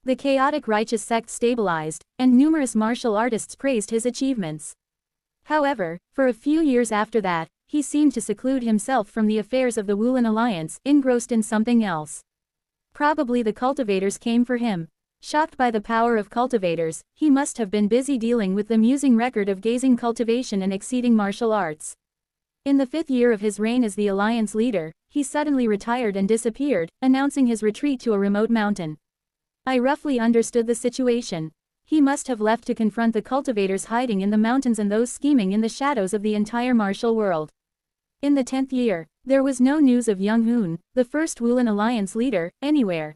The chaotic righteous sect stabilized, and numerous martial artists praised his achievements. However, for a few years after that, he seemed to seclude himself from the affairs of the Wulin Alliance, engrossed in something else. Probably the cultivators came for him. Shocked by the power of cultivators, he must have been busy dealing with the amusing record of gazing cultivation and exceeding martial arts. In the 5th year of his reign as the Alliance leader, he suddenly retired and disappeared, announcing his retreat to a remote mountain. I roughly understood the situation. He must have left to confront the cultivators hiding in the mountains and those scheming in the shadows of the entire martial world. In the 10th year, there was no news of Young-hoon, the first Wulin Alliance leader, anywhere.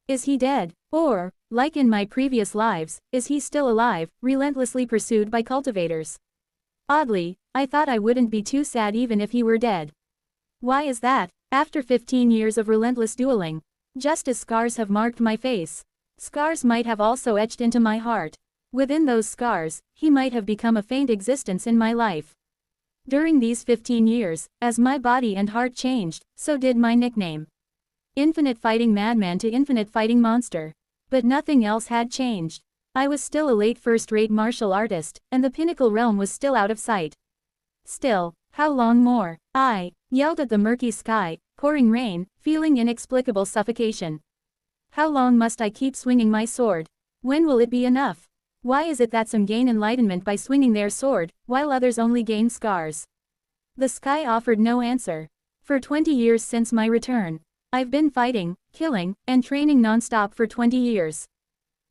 Is he dead? Or, like in my previous lives, is he still alive, relentlessly pursued by cultivators? Oddly, I thought I wouldn't be too sad even if he were dead. Why is that? After 15 years of relentless dueling, just as scars have marked my face, scars might have also etched into my heart. Within those scars, he might have become a faint existence in my life. During these 15 years, as my body and heart changed, so did my nickname. Infinite Fighting Madman to Infinite Fighting Monster. But nothing else had changed. I was still a late first-rate martial artist, and the pinnacle realm was still out of sight. Still, how long more? I yelled at the murky sky, pouring rain, feeling inexplicable suffocation. How long must I keep swinging my sword? When will it be enough? Why is it that some gain enlightenment by swinging their sword, while others only gain scars? The sky offered no answer. For 20 years since my return, I've been fighting, killing, and training non-stop for 20 years.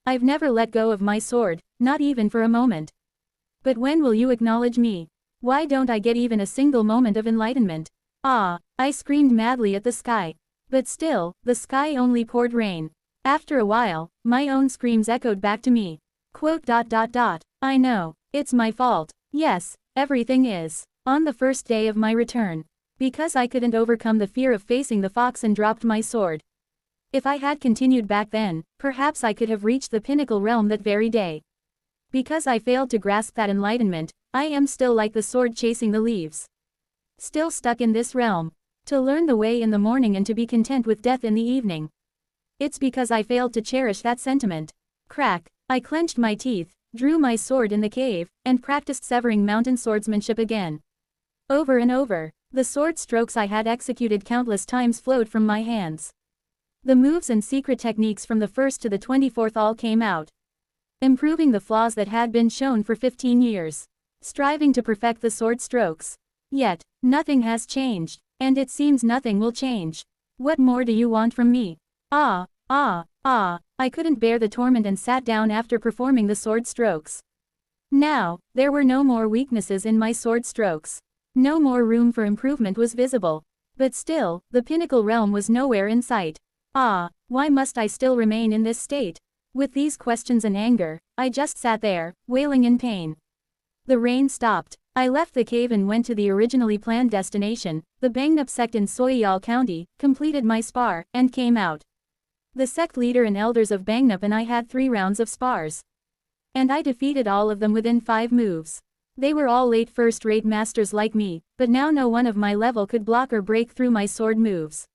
I've never let go of my sword, not even for a moment. But when will you acknowledge me? Why don't I get even a single moment of enlightenment? Ah! I screamed madly at the sky. But still, the sky only poured rain. After a while, my own screams echoed back to me. I know. It's my fault. Yes, everything is. On the first day of my return. Because I couldn't overcome the fear of facing the fox and dropped my sword. If I had continued back then, perhaps I could have reached the pinnacle realm that very day. Because I failed to grasp that enlightenment, I am still like the sword chasing the leaves. Still stuck in this realm. To learn the way in the morning and to be content with death in the evening. It's because I failed to cherish that sentiment. Crack! I clenched my teeth, drew my sword in the cave, and practiced severing mountain swordsmanship again. Over and over, the sword strokes I had executed countless times flowed from my hands. The moves and secret techniques from the 1st to the 24th all came out. Improving the flaws that had been shown for 15 years. Striving to perfect the sword strokes. Yet, nothing has changed, and it seems nothing will change. What more do you want from me? I couldn't bear the torment and sat down after performing the sword strokes. Now, there were no more weaknesses in my sword strokes. No more room for improvement was visible. But still, the pinnacle realm was nowhere in sight. Why must I still remain in this state? With these questions and anger, I just sat there, wailing in pain. The rain stopped. I left the cave and went to the originally planned destination, the Bangnup sect in Soyal County, completed my spar, and came out. The sect leader and elders of Bangnup and I had 3 rounds of spars. And I defeated all of them within 5 moves. They were all late first-rate masters like me, but now no one of my level could block or break through my sword moves.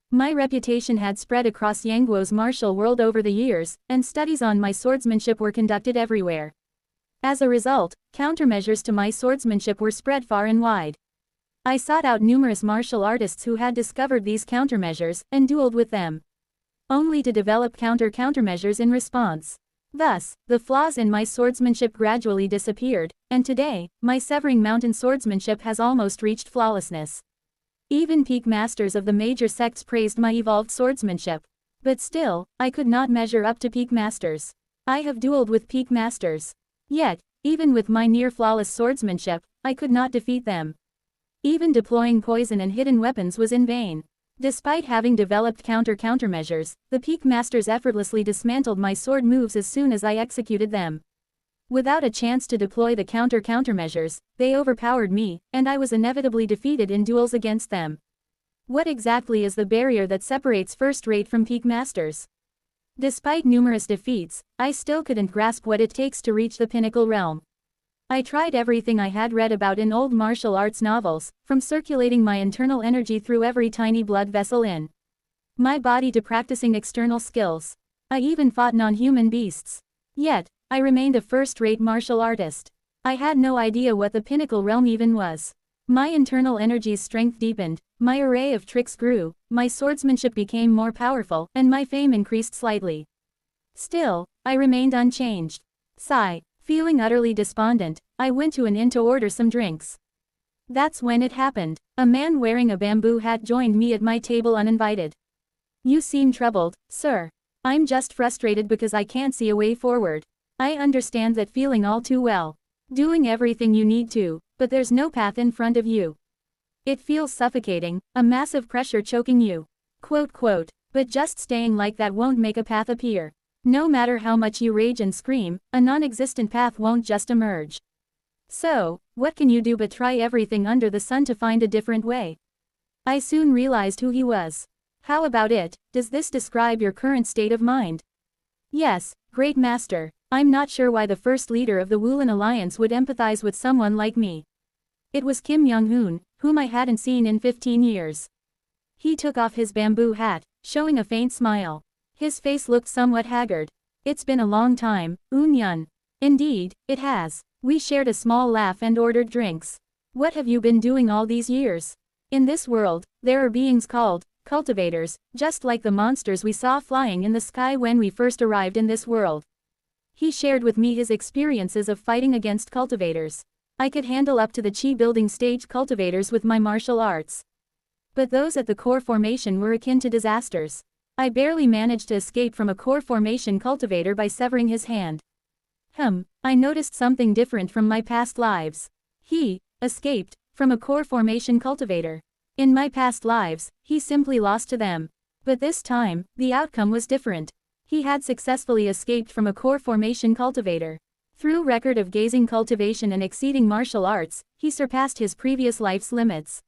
My reputation had spread across Yangguo's martial world over the years, and studies on my swordsmanship were conducted everywhere. As a result, countermeasures to my swordsmanship were spread far and wide. I sought out numerous martial artists who had discovered these countermeasures, and dueled with them. Only to develop countermeasures in response. Thus, the flaws in my swordsmanship gradually disappeared, and today, my severing mountain swordsmanship has almost reached flawlessness. Even peak masters of the major sects praised my evolved swordsmanship. But still, I could not measure up to peak masters. I have dueled with peak masters. Yet, even with my near-flawless swordsmanship, I could not defeat them. Even deploying poison and hidden weapons was in vain. Despite having developed countermeasures, the peak masters effortlessly dismantled my sword moves as soon as I executed them. Without a chance to deploy the countermeasures, they overpowered me, and I was inevitably defeated in duels against them. What exactly is the barrier that separates first-rate from peak masters? Despite numerous defeats, I still couldn't grasp what it takes to reach the pinnacle realm. I tried everything I had read about in old martial arts novels, from circulating my internal energy through every tiny blood vessel in my body to practicing external skills. I even fought non-human beasts. Yet, I remained a first-rate martial artist. I had no idea what the pinnacle realm even was. My internal energy's strength deepened, my array of tricks grew, my swordsmanship became more powerful, and my fame increased slightly. Still, I remained unchanged. Sigh. Feeling utterly despondent, I went to an inn to order some drinks. That's when it happened. A man wearing a bamboo hat joined me at my table uninvited. You seem troubled, sir. I'm just frustrated because I can't see a way forward. I understand that feeling all too well. Doing everything you need to, but there's no path in front of you. It feels suffocating, a massive pressure choking you. But just staying like that won't make a path appear. No matter how much you rage and scream, a non-existent path won't just emerge. So, what can you do but try everything under the sun to find a different way? I soon realized who he was. How about it? Does this describe your current state of mind? Yes, great master. I'm not sure why the first leader of the Wulin Alliance would empathize with someone like me. It was Kim Young-hoon, whom I hadn't seen in 15 years. He took off his bamboo hat, showing a faint smile. His face looked somewhat haggard. It's been a long time, Eun-yun. Indeed, it has. We shared a small laugh and ordered drinks. What have you been doing all these years? In this world, there are beings called cultivators, just like the monsters we saw flying in the sky when we first arrived in this world. He shared with me his experiences of fighting against cultivators. I could handle up to the chi building stage cultivators with my martial arts. But those at the core formation were akin to disasters. I barely managed to escape from a core formation cultivator by severing his hand. I noticed something different from my past lives. He escaped from a core formation cultivator. In my past lives, he simply lost to them. But this time, the outcome was different. He had successfully escaped from a core formation cultivator. Through record of gazing cultivation and exceeding martial arts, he surpassed his previous life's limits.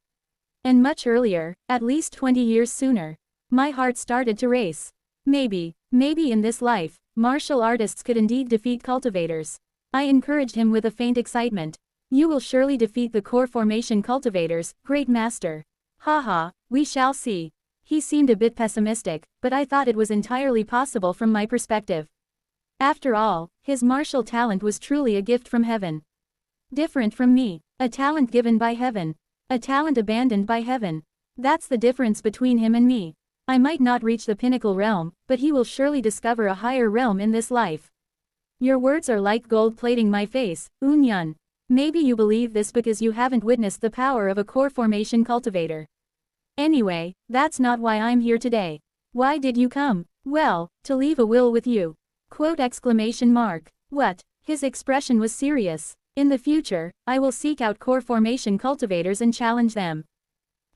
And much earlier, at least 20 years sooner. My heart started to race. Maybe in this life, martial artists could indeed defeat cultivators. I encouraged him with a faint excitement. You will surely defeat the core formation cultivators, great master. Haha, we shall see. He seemed a bit pessimistic, but I thought it was entirely possible from my perspective. After all, his martial talent was truly a gift from heaven. Different from me, a talent given by heaven. A talent abandoned by heaven. That's the difference between him and me. I might not reach the pinnacle realm, but he will surely discover a higher realm in this life. Your words are like gold plating my face, Eun-yun. Maybe you believe this because you haven't witnessed the power of a core formation cultivator. Anyway, that's not why I'm here today. Why did you come? Well, to leave a will with you. Quote exclamation mark. What? His expression was serious. In the future, I will seek out core formation cultivators and challenge them.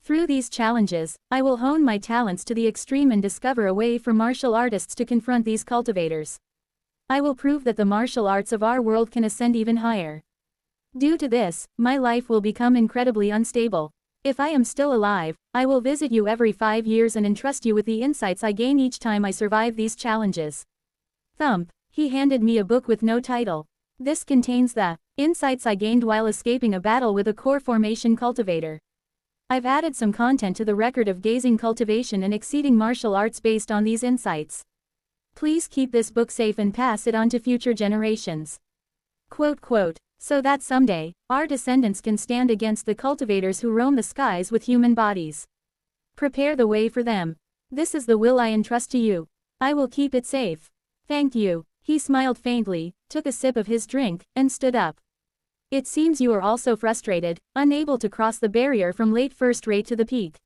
Through these challenges, I will hone my talents to the extreme and discover a way for martial artists to confront these cultivators. I will prove that the martial arts of our world can ascend even higher. Due to this, my life will become incredibly unstable. If I am still alive, I will visit you every 5 years and entrust you with the insights I gain each time I survive these challenges. Thump. He handed me a book with no title. This contains the insights I gained while escaping a battle with a core formation cultivator. I've added some content to the record of gazing cultivation and exceeding martial arts based on these insights. Please keep this book safe and pass it on to future generations. Quote, so that someday, our descendants can stand against the cultivators who roam the skies with human bodies. Prepare the way for them. This is the will I entrust to you. I will keep it safe. Thank you. He smiled faintly, took a sip of his drink, and stood up. It seems you are also frustrated, unable to cross the barrier from late first rate to the peak.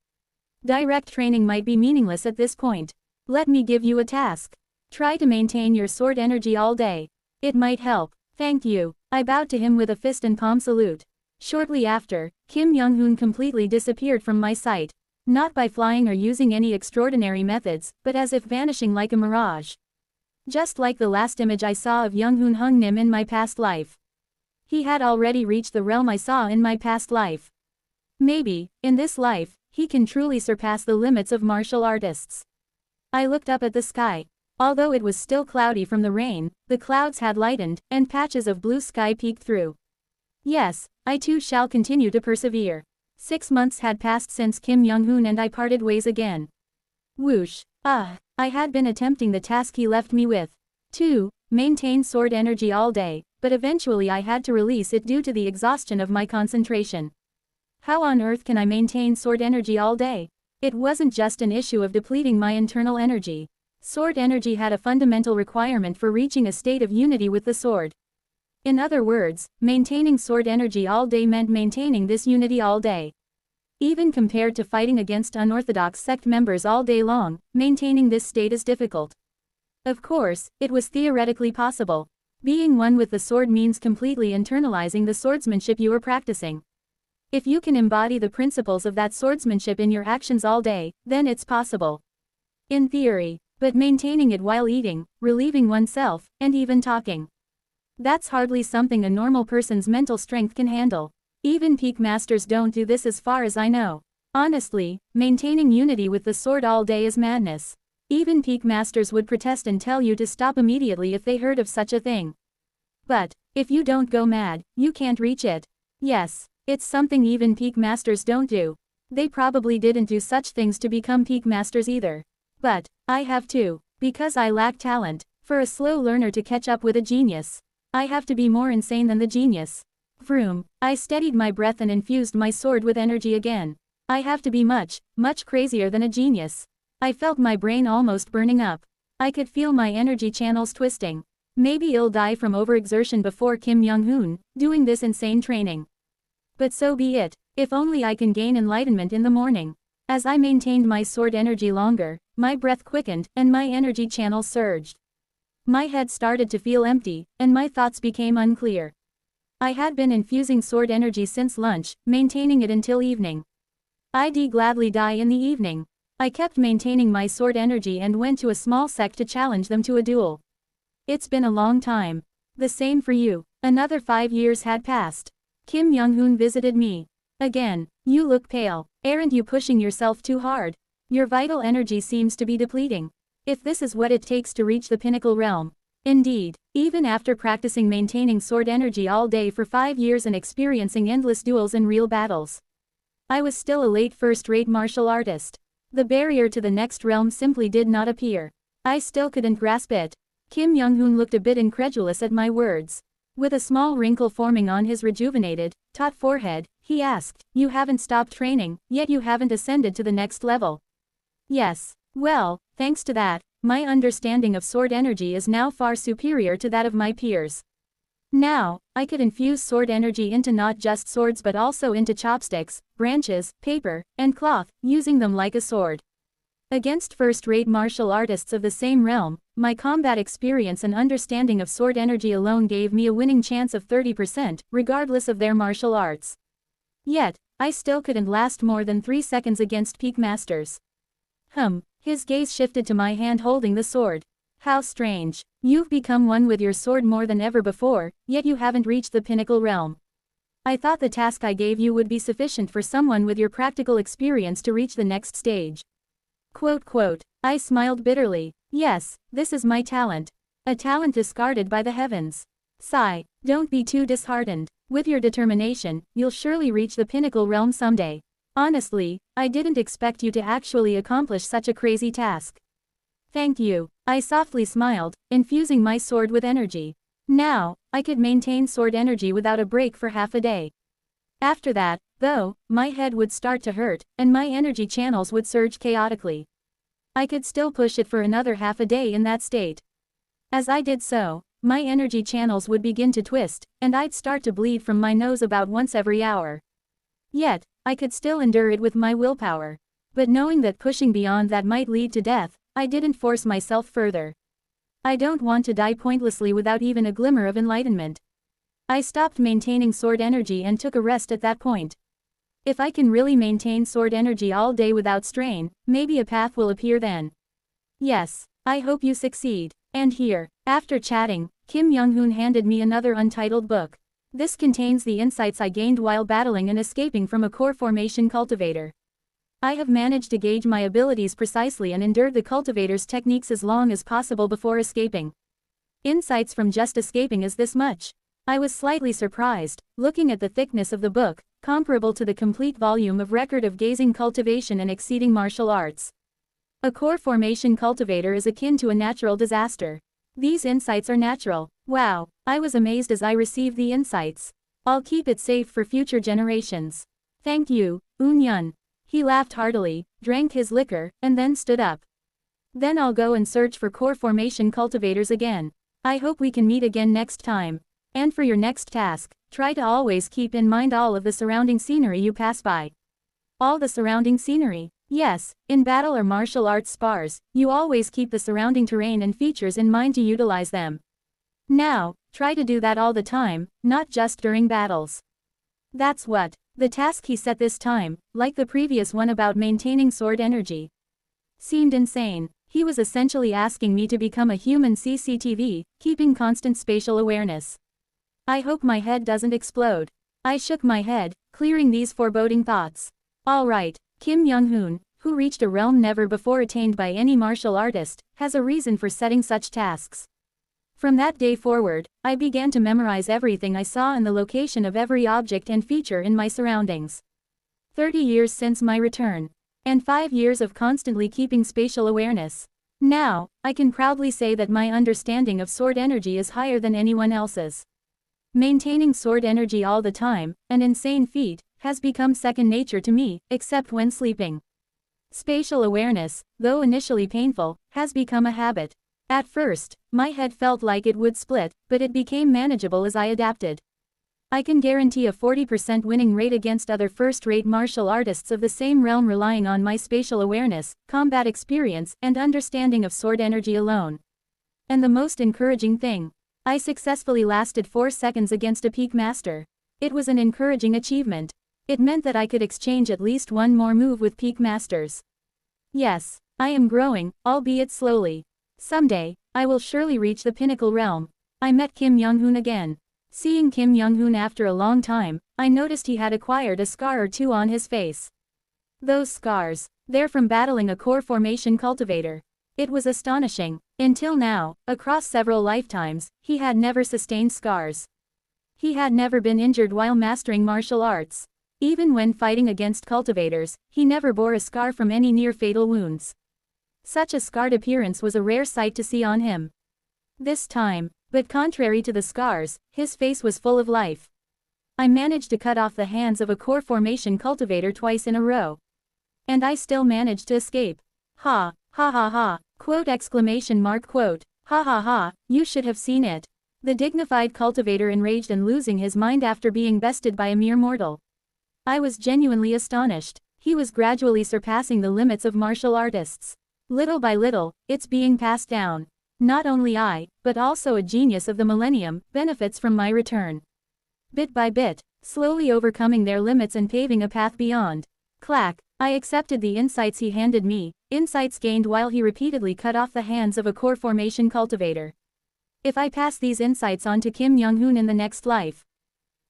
Direct training might be meaningless at this point. Let me give you a task. Try to maintain your sword energy all day. It might help. Thank you. I bowed to him with a fist and palm salute. Shortly after, Kim Young-hoon completely disappeared from my sight. Not by flying or using any extraordinary methods, but as if vanishing like a mirage. Just like the last image I saw of Young-hoon Hung-nim in my past life. He had already reached the realm I saw in my past life. Maybe, in this life, he can truly surpass the limits of martial artists. I looked up at the sky. Although it was still cloudy from the rain, the clouds had lightened, and patches of blue sky peeked through. Yes, I too shall continue to persevere. 6 months had passed since Kim Young-hoon and I parted ways again. Whoosh. I had been attempting the task he left me with. 2. Maintain sword energy all day, but eventually I had to release it due to the exhaustion of my concentration. How on earth can I maintain sword energy all day? It wasn't just an issue of depleting my internal energy. Sword energy had a fundamental requirement for reaching a state of unity with the sword. In other words, maintaining sword energy all day meant maintaining this unity all day. Even compared to fighting against unorthodox sect members all day long, maintaining this state is difficult. Of course, it was theoretically possible. Being one with the sword means completely internalizing the swordsmanship you are practicing. If you can embody the principles of that swordsmanship in your actions all day, then it's possible. In theory. But maintaining it while eating, relieving oneself, and even talking. That's hardly something a normal person's mental strength can handle. Even peak masters don't do this as far as I know. Honestly, maintaining unity with the sword all day is madness. Even peak masters would protest and tell you to stop immediately if they heard of such a thing. But, if you don't go mad, you can't reach it. Yes, it's something even peak masters don't do. They probably didn't do such things to become peak masters either. But, I have to, because I lack talent. For a slow learner to catch up with a genius, I have to be more insane than the genius. Vroom, I steadied my breath and infused my sword with energy again. I have to be much, much crazier than a genius. I felt my brain almost burning up. I could feel my energy channels twisting. Maybe I'll die from overexertion before Kim Young-hoon, doing this insane training. But so be it, if only I can gain enlightenment in the morning. As I maintained my sword energy longer, my breath quickened, and my energy channels surged. My head started to feel empty, and my thoughts became unclear. I had been infusing sword energy since lunch, maintaining it until evening. I'd gladly die in the evening. I kept maintaining my sword energy and went to a small sect to challenge them to a duel. It's been a long time. The same for you. Another 5 years had passed. Kim Young-hoon visited me. Again, you look pale. Aren't you pushing yourself too hard? Your vital energy seems to be depleting. If this is what it takes to reach the pinnacle realm. Indeed, even after practicing maintaining sword energy all day for 5 years and experiencing endless duels and real battles, I was still a late first-rate martial artist. The barrier to the next realm simply did not appear. I still couldn't grasp it. Kim Young-hoon looked a bit incredulous at my words. With a small wrinkle forming on his rejuvenated, taut forehead, he asked, "You haven't stopped training, yet you haven't ascended to the next level." Yes. Well, thanks to that, my understanding of sword energy is now far superior to that of my peers. Now, I could infuse sword energy into not just swords but also into chopsticks, branches, paper, and cloth, using them like a sword. Against first-rate martial artists of the same realm, my combat experience and understanding of sword energy alone gave me a winning chance of 30%, regardless of their martial arts. Yet, I still couldn't last more than 3 seconds against peak masters. His gaze shifted to my hand holding the sword. How strange. You've become one with your sword more than ever before, yet you haven't reached the pinnacle realm. I thought the task I gave you would be sufficient for someone with your practical experience to reach the next stage. Quote. I smiled bitterly. Yes, this is my talent. A talent discarded by the heavens. Sigh, don't be too disheartened. With your determination, you'll surely reach the pinnacle realm someday. Honestly, I didn't expect you to actually accomplish such a crazy task. Thank you. I softly smiled, infusing my sword with energy. Now, I could maintain sword energy without a break for half a day. After that, though, my head would start to hurt, and my energy channels would surge chaotically. I could still push it for another half a day in that state. As I did so, my energy channels would begin to twist, and I'd start to bleed from my nose about once every hour. Yet, I could still endure it with my willpower. But knowing that pushing beyond that might lead to death, I didn't force myself further. I don't want to die pointlessly without even a glimmer of enlightenment. I stopped maintaining sword energy and took a rest at that point. If I can really maintain sword energy all day without strain, maybe a path will appear then. Yes, I hope you succeed. And here, after chatting, Kim Young-hoon handed me another untitled book. This contains the insights I gained while battling and escaping from a core formation cultivator. I have managed to gauge my abilities precisely and endured the cultivator's techniques as long as possible before escaping. Insights from just escaping is this much. I was slightly surprised, looking at the thickness of the book, comparable to the complete volume of record of gazing cultivation and exceeding martial arts. A core formation cultivator is akin to a natural disaster. These insights are natural. Wow, I was amazed as I received the insights. I'll keep it safe for future generations. Thank you, Eun-yun. He laughed heartily, drank his liquor, and then stood up. Then I'll go and search for core formation cultivators again. I hope we can meet again next time. And for your next task, try to always keep in mind all of the surrounding scenery you pass by. All the surrounding scenery. Yes, in battle or martial arts spars, you always keep the surrounding terrain and features in mind to utilize them. Now, try to do that all the time, not just during battles. That's what. The task he set this time, like the previous one about maintaining sword energy, seemed insane. He was essentially asking me to become a human CCTV, keeping constant spatial awareness. I hope my head doesn't explode. I shook my head, clearing these foreboding thoughts. All right, Kim Young-hoon, who reached a realm never before attained by any martial artist, has a reason for setting such tasks. From that day forward, I began to memorize everything I saw and the location of every object and feature in my surroundings. 30 years since my return. And 5 years of constantly keeping spatial awareness. Now, I can proudly say that my understanding of sword energy is higher than anyone else's. Maintaining sword energy all the time, an insane feat, has become second nature to me, except when sleeping. Spatial awareness, though initially painful, has become a habit. At first, my head felt like it would split, but it became manageable as I adapted. I can guarantee a 40% winning rate against other first-rate martial artists of the same realm relying on my spatial awareness, combat experience, and understanding of sword energy alone. And the most encouraging thing, I successfully lasted 4 seconds against a peak master. It was an encouraging achievement. It meant that I could exchange at least one more move with peak masters. Yes, I am growing, albeit slowly. Someday, I will surely reach the pinnacle realm. I met Kim Young-hoon again. Seeing Kim Young-hoon after a long time, I noticed he had acquired a scar or two on his face. Those scars, they're from battling a core formation cultivator. It was astonishing. Until now, across several lifetimes, he had never sustained scars. He had never been injured while mastering martial arts. Even when fighting against cultivators, he never bore a scar from any near-fatal wounds. Such a scarred appearance was a rare sight to see on him. This time, but contrary to the scars, his face was full of life. I managed to cut off the hands of a core formation cultivator twice in a row. And I still managed to escape. Ha, ha ha ha, quote exclamation mark quote, ha ha ha, you should have seen it. The dignified cultivator enraged and losing his mind after being bested by a mere mortal. I was genuinely astonished. He was gradually surpassing the limits of martial artists. Little by little, it's being passed down. Not only I, but also a genius of the millennium, benefits from my return. Bit by bit, slowly overcoming their limits and paving a path beyond. Clack, I accepted the insights he handed me, insights gained while he repeatedly cut off the hands of a core formation cultivator. If I pass these insights on to Kim Young-hoon in the next life,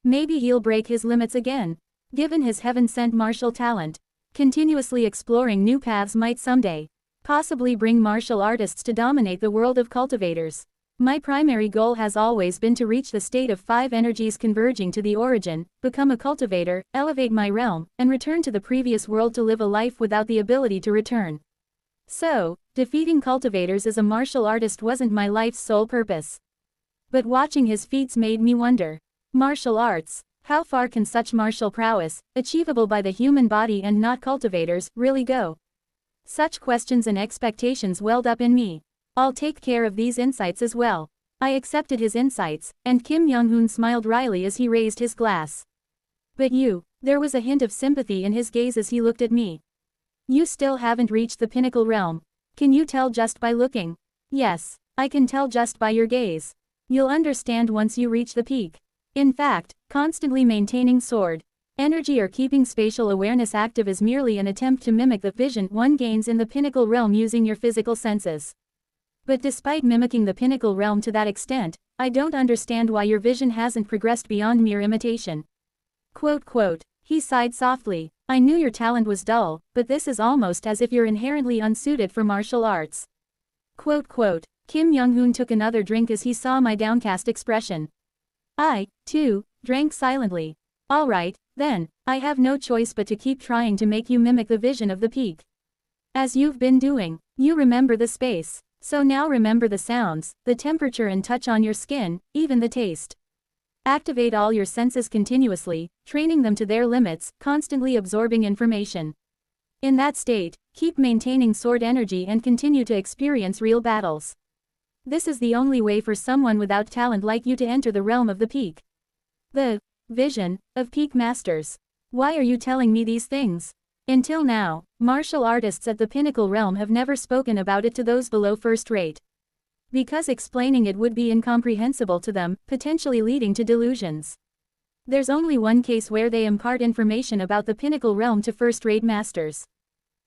maybe he'll break his limits again. Given his heaven-sent martial talent, continuously exploring new paths might someday possibly bring martial artists to dominate the world of cultivators. My primary goal has always been to reach the state of 5 energies converging to the origin, become a cultivator, elevate my realm, and return to the previous world to live a life without the ability to return. So, defeating cultivators as a martial artist wasn't my life's sole purpose. But watching his feats made me wonder. Martial arts, how far can such martial prowess, achievable by the human body and not cultivators, really go? Such questions and expectations welled up in me. I'll take care of these insights as well. I accepted his insights, and Kim Young-hoon smiled wryly as he raised his glass. But you, there was a hint of sympathy in his gaze as he looked at me. You still haven't reached the pinnacle realm. Can you tell just by looking? Yes, I can tell just by your gaze. You'll understand once you reach the peak. In fact, constantly maintaining sword energy or keeping spatial awareness active is merely an attempt to mimic the vision one gains in the pinnacle realm using your physical senses. But despite mimicking the pinnacle realm to that extent, I don't understand why your vision hasn't progressed beyond mere imitation. Quote quote, he sighed softly, I knew your talent was dull, but this is almost as if you're inherently unsuited for martial arts. Quote quote, Kim Young-hoon took another drink as he saw my downcast expression. I, too, drank silently. All right, then, I have no choice but to keep trying to make you mimic the vision of the peak. As you've been doing, you remember the space. So now remember the sounds, the temperature and touch on your skin, even the taste. Activate all your senses continuously, training them to their limits, constantly absorbing information. In that state, keep maintaining sword energy and continue to experience real battles. This is the only way for someone without talent like you to enter the realm of the peak. The vision of peak masters. Why are you telling me these things? Until now, martial artists at the pinnacle realm have never spoken about it to those below first rate. Because explaining it would be incomprehensible to them, potentially leading to delusions. There's only one case where they impart information about the pinnacle realm to first-rate masters.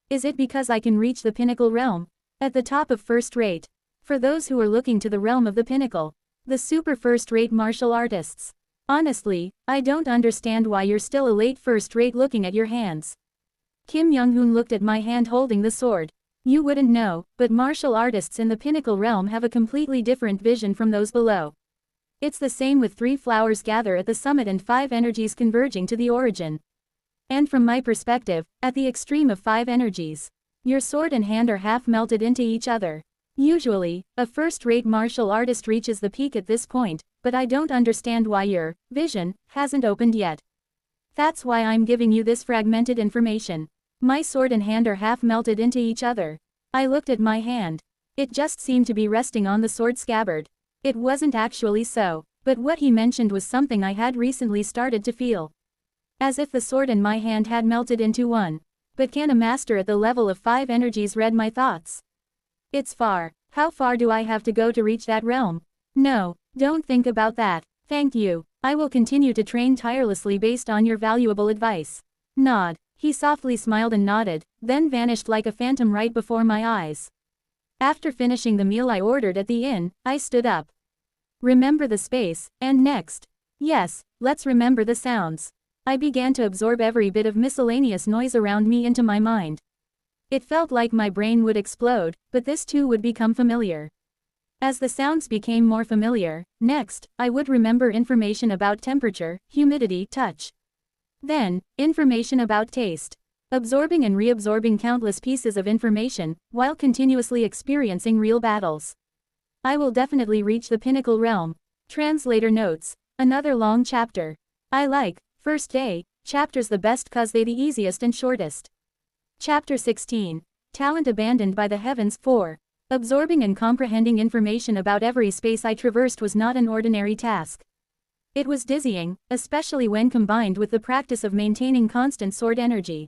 Is it because I can reach the pinnacle realm? At the top of first rate. For those who are looking to the realm of the pinnacle. The super first-rate martial artists. Honestly, I don't understand why you're still a late first-rate looking at your hands. Kim Young-hoon looked at my hand holding the sword. You wouldn't know, but martial artists in the pinnacle realm have a completely different vision from those below. It's the same with 3 flowers gather at the summit and 5 energies converging to the origin. And from my perspective, at the extreme of 5 energies, your sword and hand are half melted into each other. Usually, a first-rate martial artist reaches the peak at this point, but I don't understand why your vision hasn't opened yet. That's why I'm giving you this fragmented information. My sword and hand are half melted into each other. I looked at my hand. It just seemed to be resting on the sword scabbard. It wasn't actually so, but what he mentioned was something I had recently started to feel. As if the sword and my hand had melted into one. But can a master at the level of 5 energies read my thoughts? It's far. How far do I have to go to reach that realm? No, don't think about that. Thank you. I will continue to train tirelessly based on your valuable advice. Nod. He softly smiled and nodded, then vanished like a phantom right before my eyes. After finishing the meal I ordered at the inn, I stood up. Remember the space, and next. Yes, let's remember the sounds. I began to absorb every bit of miscellaneous noise around me into my mind. It felt like my brain would explode, but this too would become familiar. As the sounds became more familiar, next, I would remember information about temperature, humidity, touch. Then, information about taste. Absorbing and reabsorbing countless pieces of information, while continuously experiencing real battles. I will definitely reach the pinnacle realm. Translator notes. Another long chapter. I like, first day, chapters the best cause they the easiest and shortest. Chapter 16. Talent abandoned by the heavens. 4. Absorbing and comprehending information about every space I traversed was not an ordinary task. It was dizzying, especially when combined with the practice of maintaining constant sword energy.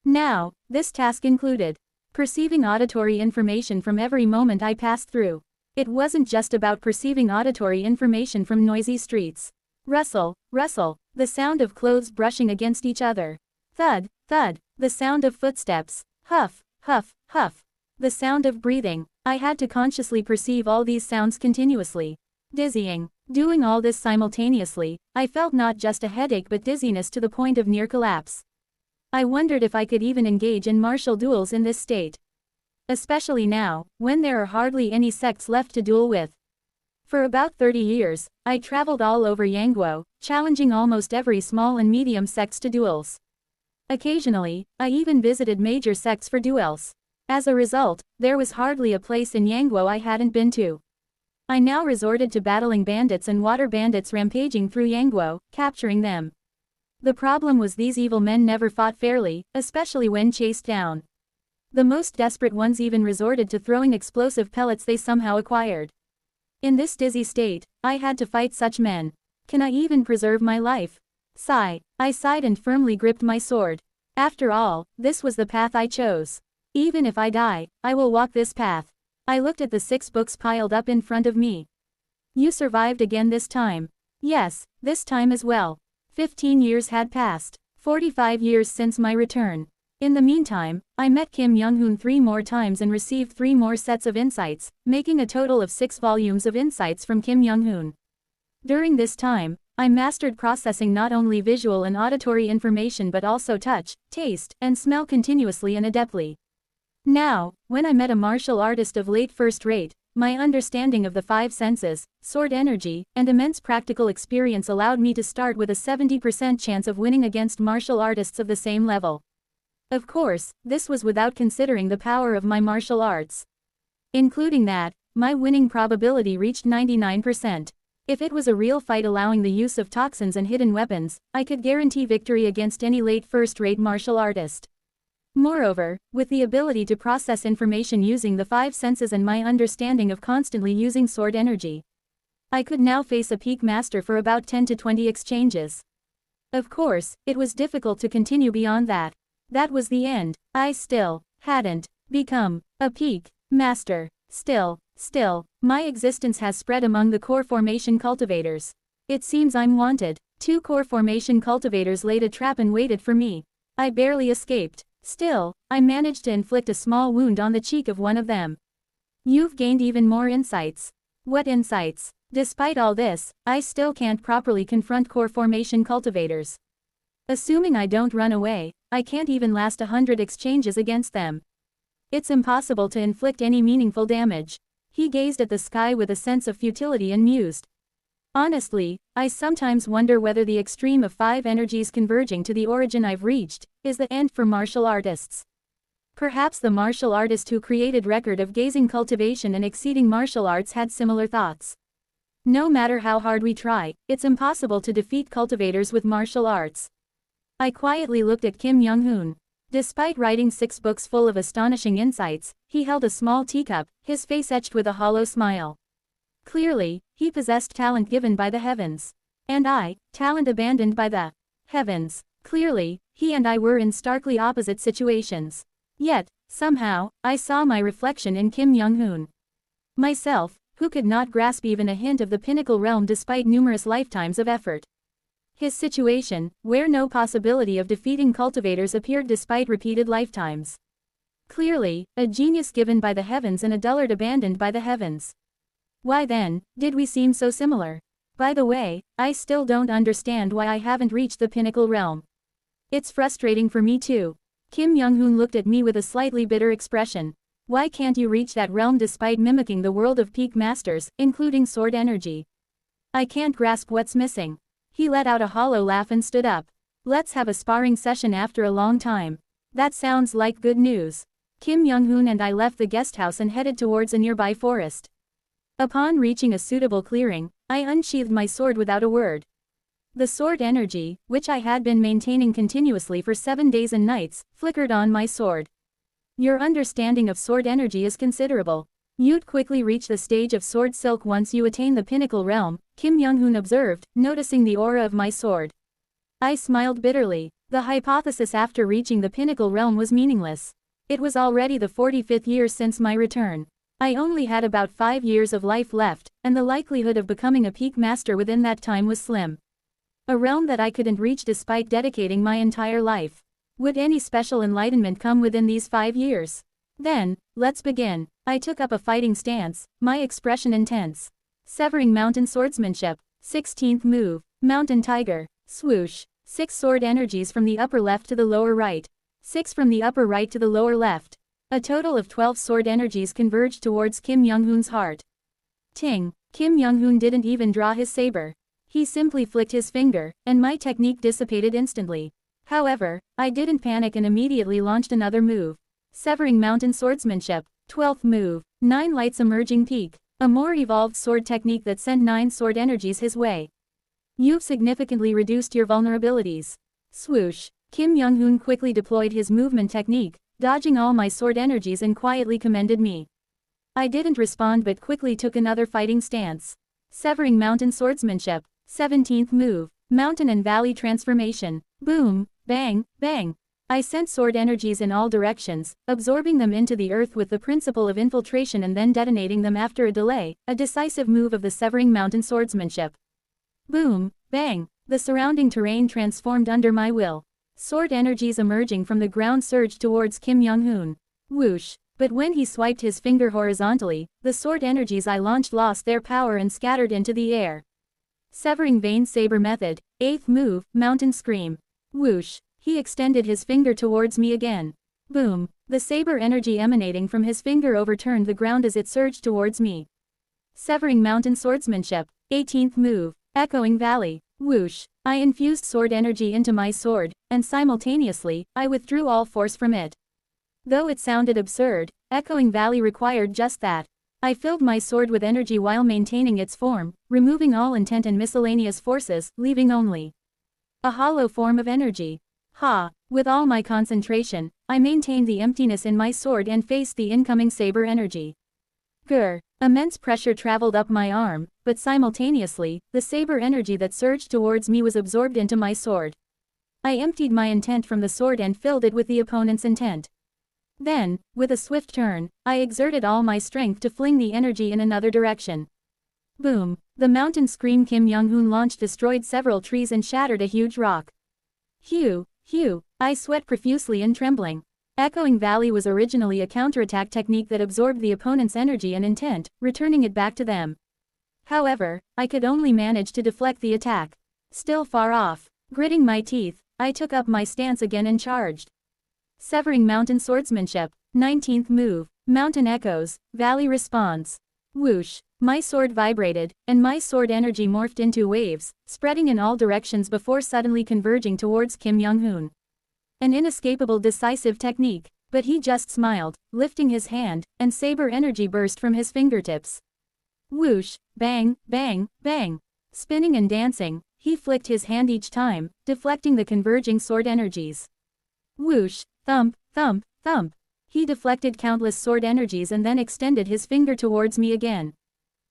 Now, this task included perceiving auditory information from every moment I passed through. It wasn't just about perceiving auditory information from noisy streets. Rustle, rustle, the sound of clothes brushing against each other. Thud, thud, the sound of footsteps. Huff, huff, huff, the sound of breathing. I had to consciously perceive all these sounds continuously. Dizzying. Doing all this simultaneously, I felt not just a headache but dizziness to the point of near collapse. I wondered if I could even engage in martial duels in this state. Especially now, when there are hardly any sects left to duel with. For about 30 years, I traveled all over Yangguo, challenging almost every small and medium sects to duels. Occasionally, I even visited major sects for duels. As a result, there was hardly a place in Yangguo I hadn't been to. I now resorted to battling bandits and water bandits rampaging through Yangguo, capturing them. The problem was these evil men never fought fairly, especially when chased down. The most desperate ones even resorted to throwing explosive pellets they somehow acquired. In this dizzy state, I had to fight such men. Can I even preserve my life? Sigh. I sighed and firmly gripped my sword. After all, this was the path I chose. Even if I die, I will walk this path. I looked at the 6 books piled up in front of me. You survived again this time. Yes, this time as well. 15 years had passed. 45 years since my return. In the meantime, I met Kim Young-hoon 3 more times and received 3 more sets of insights, making a total of 6 volumes of insights from Kim Young-hoon. During this time, I mastered processing not only visual and auditory information but also touch, taste, and smell continuously and adeptly. Now, when I met a martial artist of late first rate, my understanding of the 5 senses, sword energy, and immense practical experience allowed me to start with a 70% chance of winning against martial artists of the same level. Of course, this was without considering the power of my martial arts. Including that, my winning probability reached 99%. If it was a real fight allowing the use of toxins and hidden weapons, I could guarantee victory against any late first-rate martial artist. Moreover, with the ability to process information using the 5 senses and my understanding of constantly using sword energy, I could now face a peak master for about 10 to 20 exchanges. Of course, it was difficult to continue beyond that. That was the end. I still hadn't become a peak master. Still, my existence has spread among the core formation cultivators. It seems I'm wanted. 2 core formation cultivators laid a trap and waited for me. I barely escaped. Still, I managed to inflict a small wound on the cheek of one of them. You've gained even more insights. What insights? Despite all this, I still can't properly confront core formation cultivators. Assuming I don't run away, I can't even last 100 exchanges against them. It's impossible to inflict any meaningful damage. He gazed at the sky with a sense of futility and mused. Honestly, I sometimes wonder whether the extreme of 5 energies converging to the origin I've reached is the end for martial artists. Perhaps the martial artist who created record of gazing cultivation and exceeding martial arts had similar thoughts. No matter how hard we try, it's impossible to defeat cultivators with martial arts. I quietly looked at Kim Young-hoon. Despite writing 6 books full of astonishing insights, he held a small teacup, his face etched with a hollow smile. Clearly, he possessed talent given by the heavens. And I, talent abandoned by the heavens. Clearly, he and I were in starkly opposite situations. Yet, somehow, I saw my reflection in Kim Young-hoon. Myself, who could not grasp even a hint of the pinnacle realm despite numerous lifetimes of effort. His situation, where no possibility of defeating cultivators appeared despite repeated lifetimes. Clearly, a genius given by the heavens and a dullard abandoned by the heavens. Why then, did we seem so similar? By the way, I still don't understand why I haven't reached the pinnacle realm. It's frustrating for me too. Kim Young-hoon looked at me with a slightly bitter expression. Why can't you reach that realm despite mimicking the world of peak masters, including sword energy? I can't grasp what's missing. He let out a hollow laugh and stood up. Let's have a sparring session after a long time. That sounds like good news. Kim Young-hoon and I left the guest house and headed towards a nearby forest. Upon reaching a suitable clearing, I unsheathed my sword without a word. The sword energy, which I had been maintaining continuously for 7 days and nights, flickered on my sword. Your understanding of sword energy is considerable. You'd quickly reach the stage of sword silk once you attain the pinnacle realm, Kim Young-hoon observed, noticing the aura of my sword. I smiled bitterly. The hypothesis after reaching the pinnacle realm was meaningless. It was already the 45th year since my return. I only had about 5 years of life left, and the likelihood of becoming a peak master within that time was slim. A realm that I couldn't reach despite dedicating my entire life. Would any special enlightenment come within these 5 years? Then, let's begin. I took up a fighting stance, my expression intense. Severing mountain swordsmanship. 16th move, mountain tiger, swoosh. 6 sword energies from the upper left to the lower right. 6 from the upper right to the lower left. A total of 12 sword energies converged towards Kim Young-hoon's heart. Ting! Kim Young-hoon didn't even draw his saber. He simply flicked his finger, and my technique dissipated instantly. However, I didn't panic and immediately launched another move. Severing mountain swordsmanship. 12th move, 9 lights emerging peak. A more evolved sword technique that sent 9 sword energies his way. You've significantly reduced your vulnerabilities. Swoosh! Kim Young-hoon quickly deployed his movement technique, dodging all my sword energies and quietly commended me. I didn't respond but quickly took another fighting stance. Severing mountain swordsmanship. 17th move, mountain and valley transformation. Boom, bang, bang. I sent sword energies in all directions, absorbing them into the earth with the principle of infiltration and then detonating them after a delay, a decisive move of the severing mountain swordsmanship. Boom, bang. The surrounding terrain transformed under my will. Sword energies emerging from the ground surged towards Kim Young-hoon. Whoosh! But when he swiped his finger horizontally, the sword energies I launched lost their power and scattered into the air. Severing vein saber method, 8th move, mountain scream. Whoosh! He extended his finger towards me again. Boom! The saber energy emanating from his finger overturned the ground as it surged towards me. Severing mountain swordsmanship, 18th move, echoing valley. Whoosh! I infused sword energy into my sword, and simultaneously, I withdrew all force from it. Though it sounded absurd, echoing valley required just that. I filled my sword with energy while maintaining its form, removing all intent and miscellaneous forces, leaving only a hollow form of energy. Ha! With all my concentration, I maintained the emptiness in my sword and faced the incoming saber energy. Grr! Immense pressure traveled up my arm, but simultaneously, the saber energy that surged towards me was absorbed into my sword. I emptied my intent from the sword and filled it with the opponent's intent. Then, with a swift turn, I exerted all my strength to fling the energy in another direction. Boom! The mountain scream Kim Young-hoon launched destroyed several trees and shattered a huge rock. Hew! Hew! I sweat profusely and trembling. Echoing Valley was originally a counterattack technique that absorbed the opponent's energy and intent, returning it back to them. However, I could only manage to deflect the attack. Still far off. Gritting my teeth, I took up my stance again and charged. Severing Mountain Swordsmanship. 19th move. Mountain Echoes, Valley Response. Whoosh. My sword vibrated, and my sword energy morphed into waves, spreading in all directions before suddenly converging towards Kim Young-hoon. An inescapable decisive technique, but he just smiled, lifting his hand, and saber energy burst from his fingertips. Whoosh, bang, bang, bang. Spinning and dancing, he flicked his hand each time, deflecting the converging sword energies. Whoosh, thump, thump, thump. He deflected countless sword energies and then extended his finger towards me again.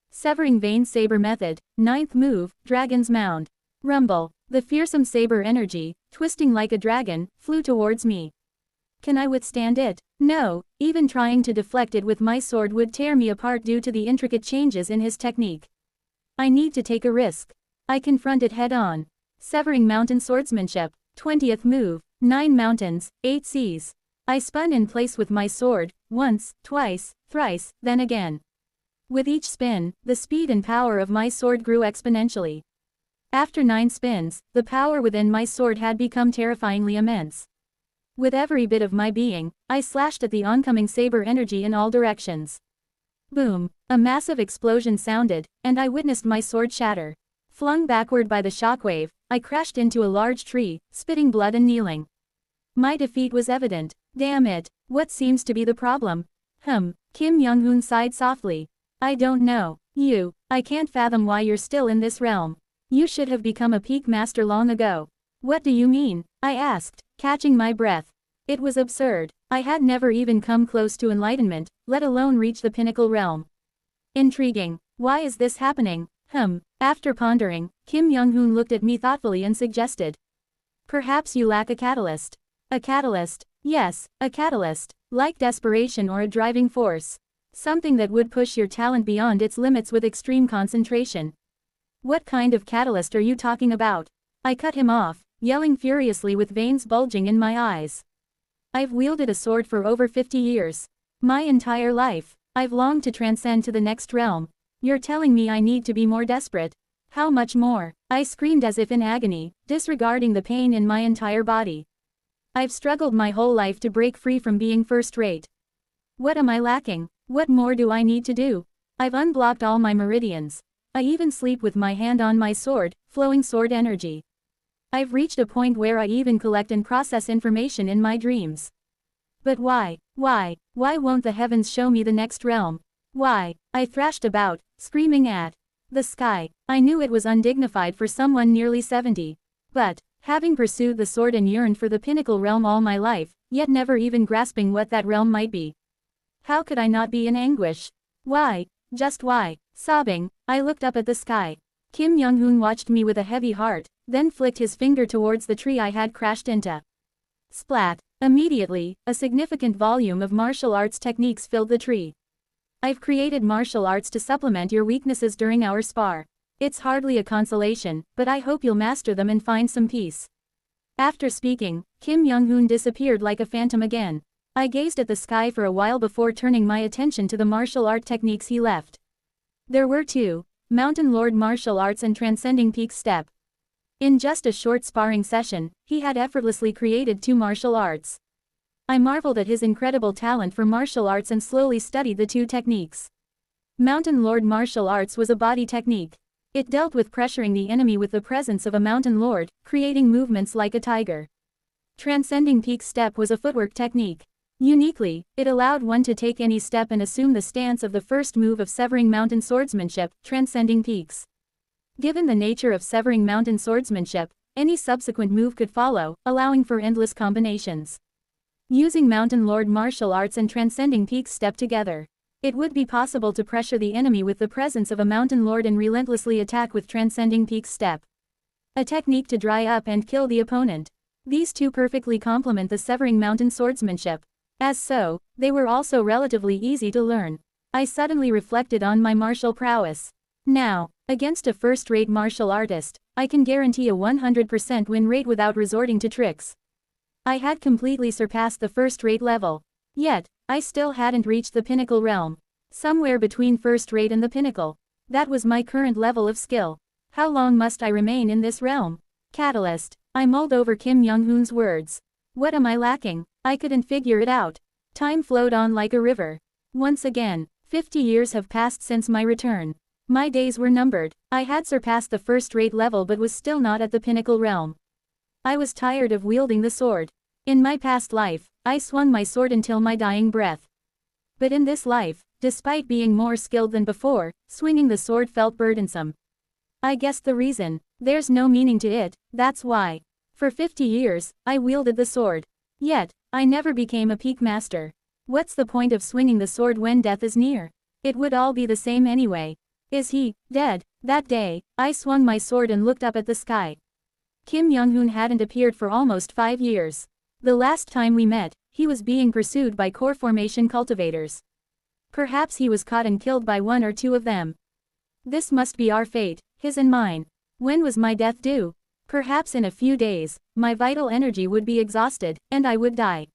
Severing Vein Saber Method, 9th move, Dragon's Mound. Rumble. The fearsome saber energy, twisting like a dragon, flew towards me. Can I withstand it? No, even trying to deflect it with my sword would tear me apart due to the intricate changes in his technique. I need to take a risk. I confront it head-on. Severing Mountain Swordsmanship. 20th move, 9 mountains, 8 seas. I spun in place with my sword, once, twice, thrice, then again. With each spin, the speed and power of my sword grew exponentially. After 9 spins, the power within my sword had become terrifyingly immense. With every bit of my being, I slashed at the oncoming saber energy in all directions. Boom! A massive explosion sounded, and I witnessed my sword shatter. Flung backward by the shockwave, I crashed into a large tree, spitting blood and kneeling. My defeat was evident. Damn it, what seems to be the problem? Kim Young-hoon sighed softly. I don't know. I can't fathom why you're still in this realm. You should have become a peak master long ago. What do you mean? I asked, catching my breath. It was absurd. I had never even come close to enlightenment, let alone reach the pinnacle realm. Intriguing. Why is this happening? After pondering, Kim Young-hoon looked at me thoughtfully and suggested. Perhaps you lack a catalyst. A catalyst? Yes, a catalyst. Like desperation or a driving force. Something that would push your talent beyond its limits with extreme concentration. What kind of catalyst are you talking about? I cut him off, yelling furiously with veins bulging in my eyes. I've wielded a sword for over 50 years. My entire life. I've longed to transcend to the next realm. You're telling me I need to be more desperate? How much more? I screamed as if in agony, disregarding the pain in my entire body. I've struggled my whole life to break free from being first-rate. What am I lacking? What more do I need to do? I've unblocked all my meridians. I even sleep with my hand on my sword, flowing sword energy. I've reached a point where I even collect and process information in my dreams. But why? Why won't the heavens show me the next realm? Why? I thrashed about, screaming at the sky. I knew it was undignified for someone nearly 70. But, having pursued the sword and yearned for the pinnacle realm all my life, yet never even grasping what that realm might be. How could I not be in anguish? Why? Just why? Sobbing, I looked up at the sky. Kim Young-hoon watched me with a heavy heart, then flicked his finger towards the tree I had crashed into. Splat! Immediately, a significant volume of martial arts techniques filled the tree. I've created martial arts to supplement your weaknesses during our spar. It's hardly a consolation, but I hope you'll master them and find some peace. After speaking, Kim Young-hoon disappeared like a phantom again. I gazed at the sky for a while before turning my attention to the martial art techniques he left. There were 2, Mountain Lord Martial Arts and Transcending Peak Step. In just a short sparring session, he had effortlessly created 2 martial arts. I marveled at his incredible talent for martial arts and slowly studied the 2 techniques. Mountain Lord Martial Arts was a body technique. It dealt with pressuring the enemy with the presence of a mountain lord, creating movements like a tiger. Transcending Peak Step was a footwork technique. Uniquely, it allowed one to take any step and assume the stance of the first move of Severing Mountain Swordsmanship, Transcending Peaks. Given the nature of Severing Mountain Swordsmanship, any subsequent move could follow, allowing for endless combinations. Using Mountain Lord Martial Arts and Transcending Peaks Step together, it would be possible to pressure the enemy with the presence of a Mountain Lord and relentlessly attack with Transcending Peaks Step. A technique to dry up and kill the opponent. These 2 perfectly complement the Severing Mountain Swordsmanship. As so, they were also relatively easy to learn. I suddenly reflected on my martial prowess. Now, against a first-rate martial artist, I can guarantee a 100% win rate without resorting to tricks. I had completely surpassed the first-rate level. Yet, I still hadn't reached the pinnacle realm. Somewhere between first-rate and the pinnacle. That was my current level of skill. How long must I remain in this realm? Catalyst. I mulled over Kim Young-hoon's words. What am I lacking? I couldn't figure it out. Time flowed on like a river. Once again, 50 years have passed since my return. My days were numbered. I had surpassed the first-rate level but was still not at the pinnacle realm. I was tired of wielding the sword. In my past life, I swung my sword until my dying breath. But in this life, despite being more skilled than before, swinging the sword felt burdensome. I guessed the reason. There's no meaning to it, that's why. For 50 years, I wielded the sword. Yet, I never became a peak master. What's the point of swinging the sword when death is near? It would all be the same anyway. Is he dead? That day, I swung my sword and looked up at the sky. Kim Young-hoon hadn't appeared for almost 5 years. The last time we met, he was being pursued by core formation cultivators. Perhaps he was caught and killed by one or two of them. This must be our fate, his and mine. When was my death due? Perhaps in a few days, my vital energy would be exhausted, and I would die.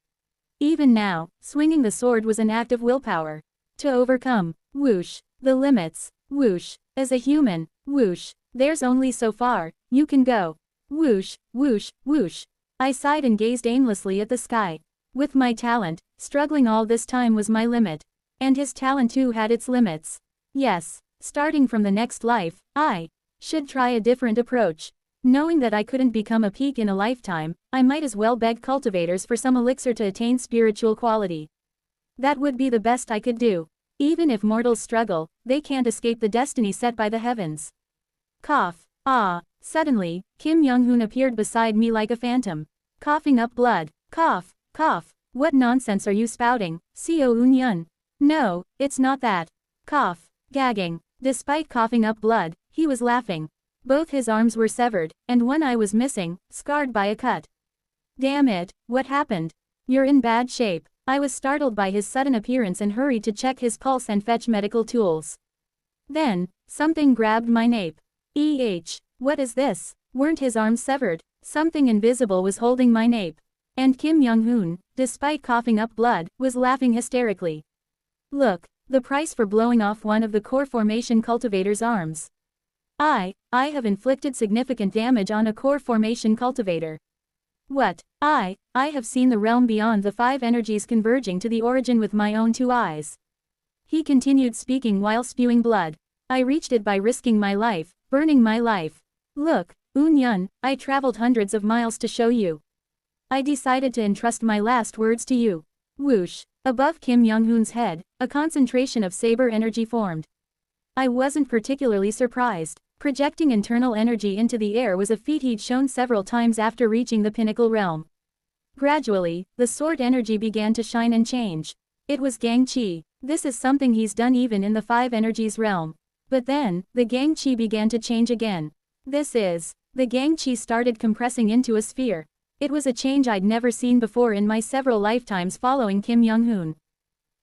Even now, swinging the sword was an act of willpower. To overcome, whoosh, the limits, whoosh, as a human, whoosh, there's only so far you can go. Whoosh, whoosh, whoosh. I sighed and gazed aimlessly at the sky. With my talent, struggling all this time was my limit. And his talent too had its limits. Yes, starting from the next life, I should try a different approach. Knowing that I couldn't become a peak in a lifetime, I might as well beg cultivators for some elixir to attain spiritual quality. That would be the best I could do. Even if mortals struggle, they can't escape the destiny set by the heavens. Cough. Ah. Suddenly, Kim Young-hoon appeared beside me like a phantom. Coughing up blood. Cough. Cough. What nonsense are you spouting, Seo Eun-yun? No, it's not that. Cough. Gagging. Despite coughing up blood, he was laughing. Both his arms were severed, and one eye was missing, scarred by a cut. Damn it, what happened? You're in bad shape. I was startled by his sudden appearance and hurried to check his pulse and fetch medical tools. Then, something grabbed my nape. What is this? Weren't his arms severed? Something invisible was holding my nape. And Kim Young-hoon, despite coughing up blood, was laughing hysterically. Look, the price for blowing off one of the core formation cultivator's arms. I have inflicted significant damage on a core formation cultivator. What? I have seen the realm beyond the 5 energies converging to the origin with my own 2 eyes. He continued speaking while spewing blood. I reached it by risking my life, burning my life. Look, Eun-yun, I traveled hundreds of miles to show you. I decided to entrust my last words to you. Whoosh. Above Kim Young-hoon's head, a concentration of saber energy formed. I wasn't particularly surprised. Projecting internal energy into the air was a feat he'd shown several times after reaching the pinnacle realm. Gradually, the sword energy began to shine and change. It was Gang Chi. This is something he's done even in the 5 energies realm. But then, the Gang Chi began to change again. The Gang Chi started compressing into a sphere. It was a change I'd never seen before in my several lifetimes following Kim Young-hoon.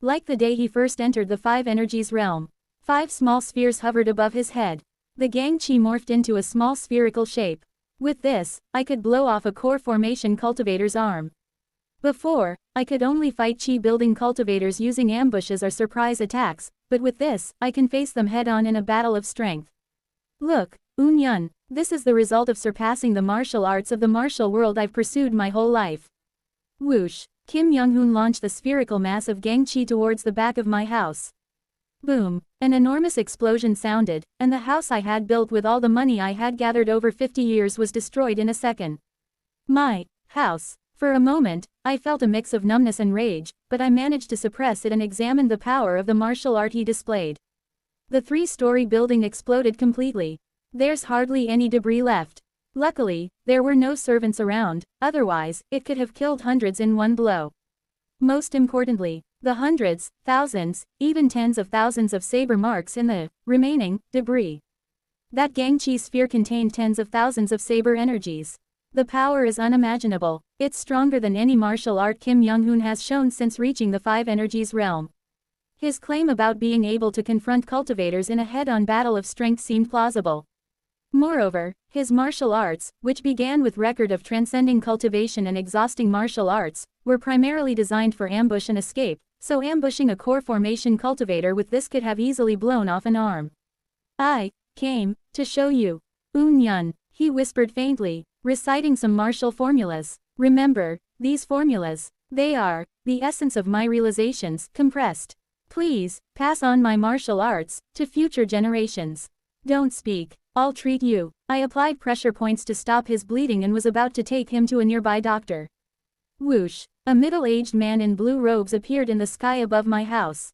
Like the day he first entered the 5 energies realm. 5 small spheres hovered above his head. The Gang Chi morphed into a small spherical shape. With this, I could blow off a core formation cultivator's arm. Before, I could only fight chi-building cultivators using ambushes or surprise attacks, but with this, I can face them head-on in a battle of strength. Look, Eun-yun, this is the result of surpassing the martial arts of the martial world I've pursued my whole life. Whoosh, Kim Young-hoon launched the spherical mass of Gang Chi towards the back of my house. Boom, an enormous explosion sounded, and the house I had built with all the money I had gathered over 50 years was destroyed in a second. My house. For a moment, I felt a mix of numbness and rage, but I managed to suppress it and examined the power of the martial art he displayed. The 3-story building exploded completely. There's hardly any debris left. Luckily, there were no servants around, otherwise, it could have killed hundreds in one blow. Most importantly, the hundreds, thousands, even tens of thousands of saber marks in the remaining debris. That Gang Chi sphere contained tens of thousands of saber energies. The power is unimaginable. It's stronger than any martial art Kim Young-hoon has shown since reaching the 5 energies realm. His claim about being able to confront cultivators in a head-on battle of strength seemed plausible. Moreover, his martial arts, which began with record of transcending cultivation and exhausting martial arts, were primarily designed for ambush and escape, so ambushing a core formation cultivator with this could have easily blown off an arm. I came to show you. Eun-yun, he whispered faintly, reciting some martial formulas. Remember, these formulas, they are the essence of my realizations, compressed. Please, pass on my martial arts to future generations. Don't speak, I'll treat you. I applied pressure points to stop his bleeding and was about to take him to a nearby doctor. Whoosh, a middle-aged man in blue robes appeared in the sky above my house.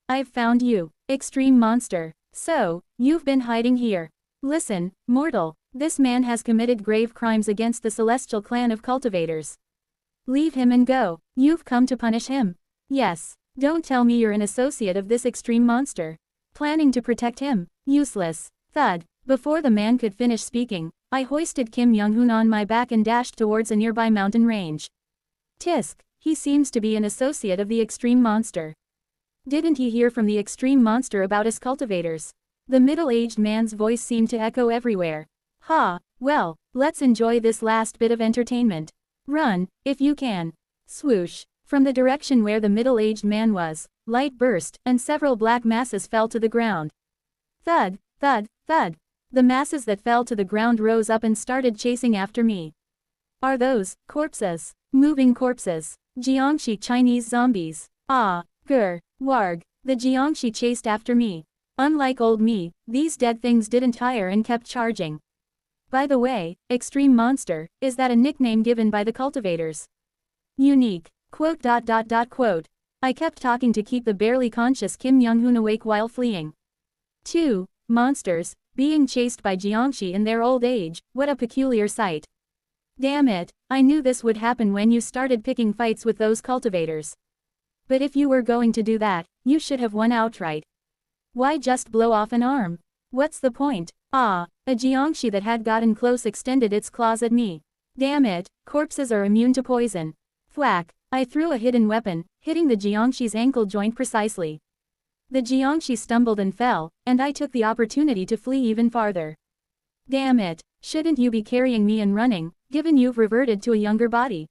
I've found you, extreme monster. So, you've been hiding here. Listen, mortal, this man has committed grave crimes against the celestial clan of cultivators. Leave him and go. You've come to punish him. Yes. Don't tell me you're an associate of this extreme monster. Planning to protect him. Useless. Thud. Before the man could finish speaking, I hoisted Kim Young-hoon on my back and dashed towards a nearby mountain range. Tisk, he seems to be an associate of the extreme monster. Didn't he hear from the extreme monster about us cultivators? The middle-aged man's voice seemed to echo everywhere. Ha, well, let's enjoy this last bit of entertainment. Run, if you can. Swoosh. From the direction where the middle-aged man was, light burst, and several black masses fell to the ground. Thud, thud, thud. The masses that fell to the ground rose up and started chasing after me. Are those corpses? Moving corpses. Jiangxi Chinese zombies. Ah, grr, warg. The Jiangxi chased after me. Unlike old me, these dead things didn't tire and kept charging. By the way, extreme monster, is that a nickname given by the cultivators? Unique. Quote. I kept talking to keep the barely conscious Kim Young-hoon awake while fleeing. 2. Monsters, being chased by Jiangxi in their old age, what a peculiar sight. Damn it, I knew this would happen when you started picking fights with those cultivators. But if you were going to do that, you should have won outright. Why just blow off an arm? What's the point? Ah, a Jiangxi that had gotten close extended its claws at me. Damn it, corpses are immune to poison. Thwack. I threw a hidden weapon, hitting the Jiangxi's ankle joint precisely. The Jiangxi stumbled and fell, and I took the opportunity to flee even farther. Damn it, shouldn't you be carrying me and running, given you've reverted to a younger body?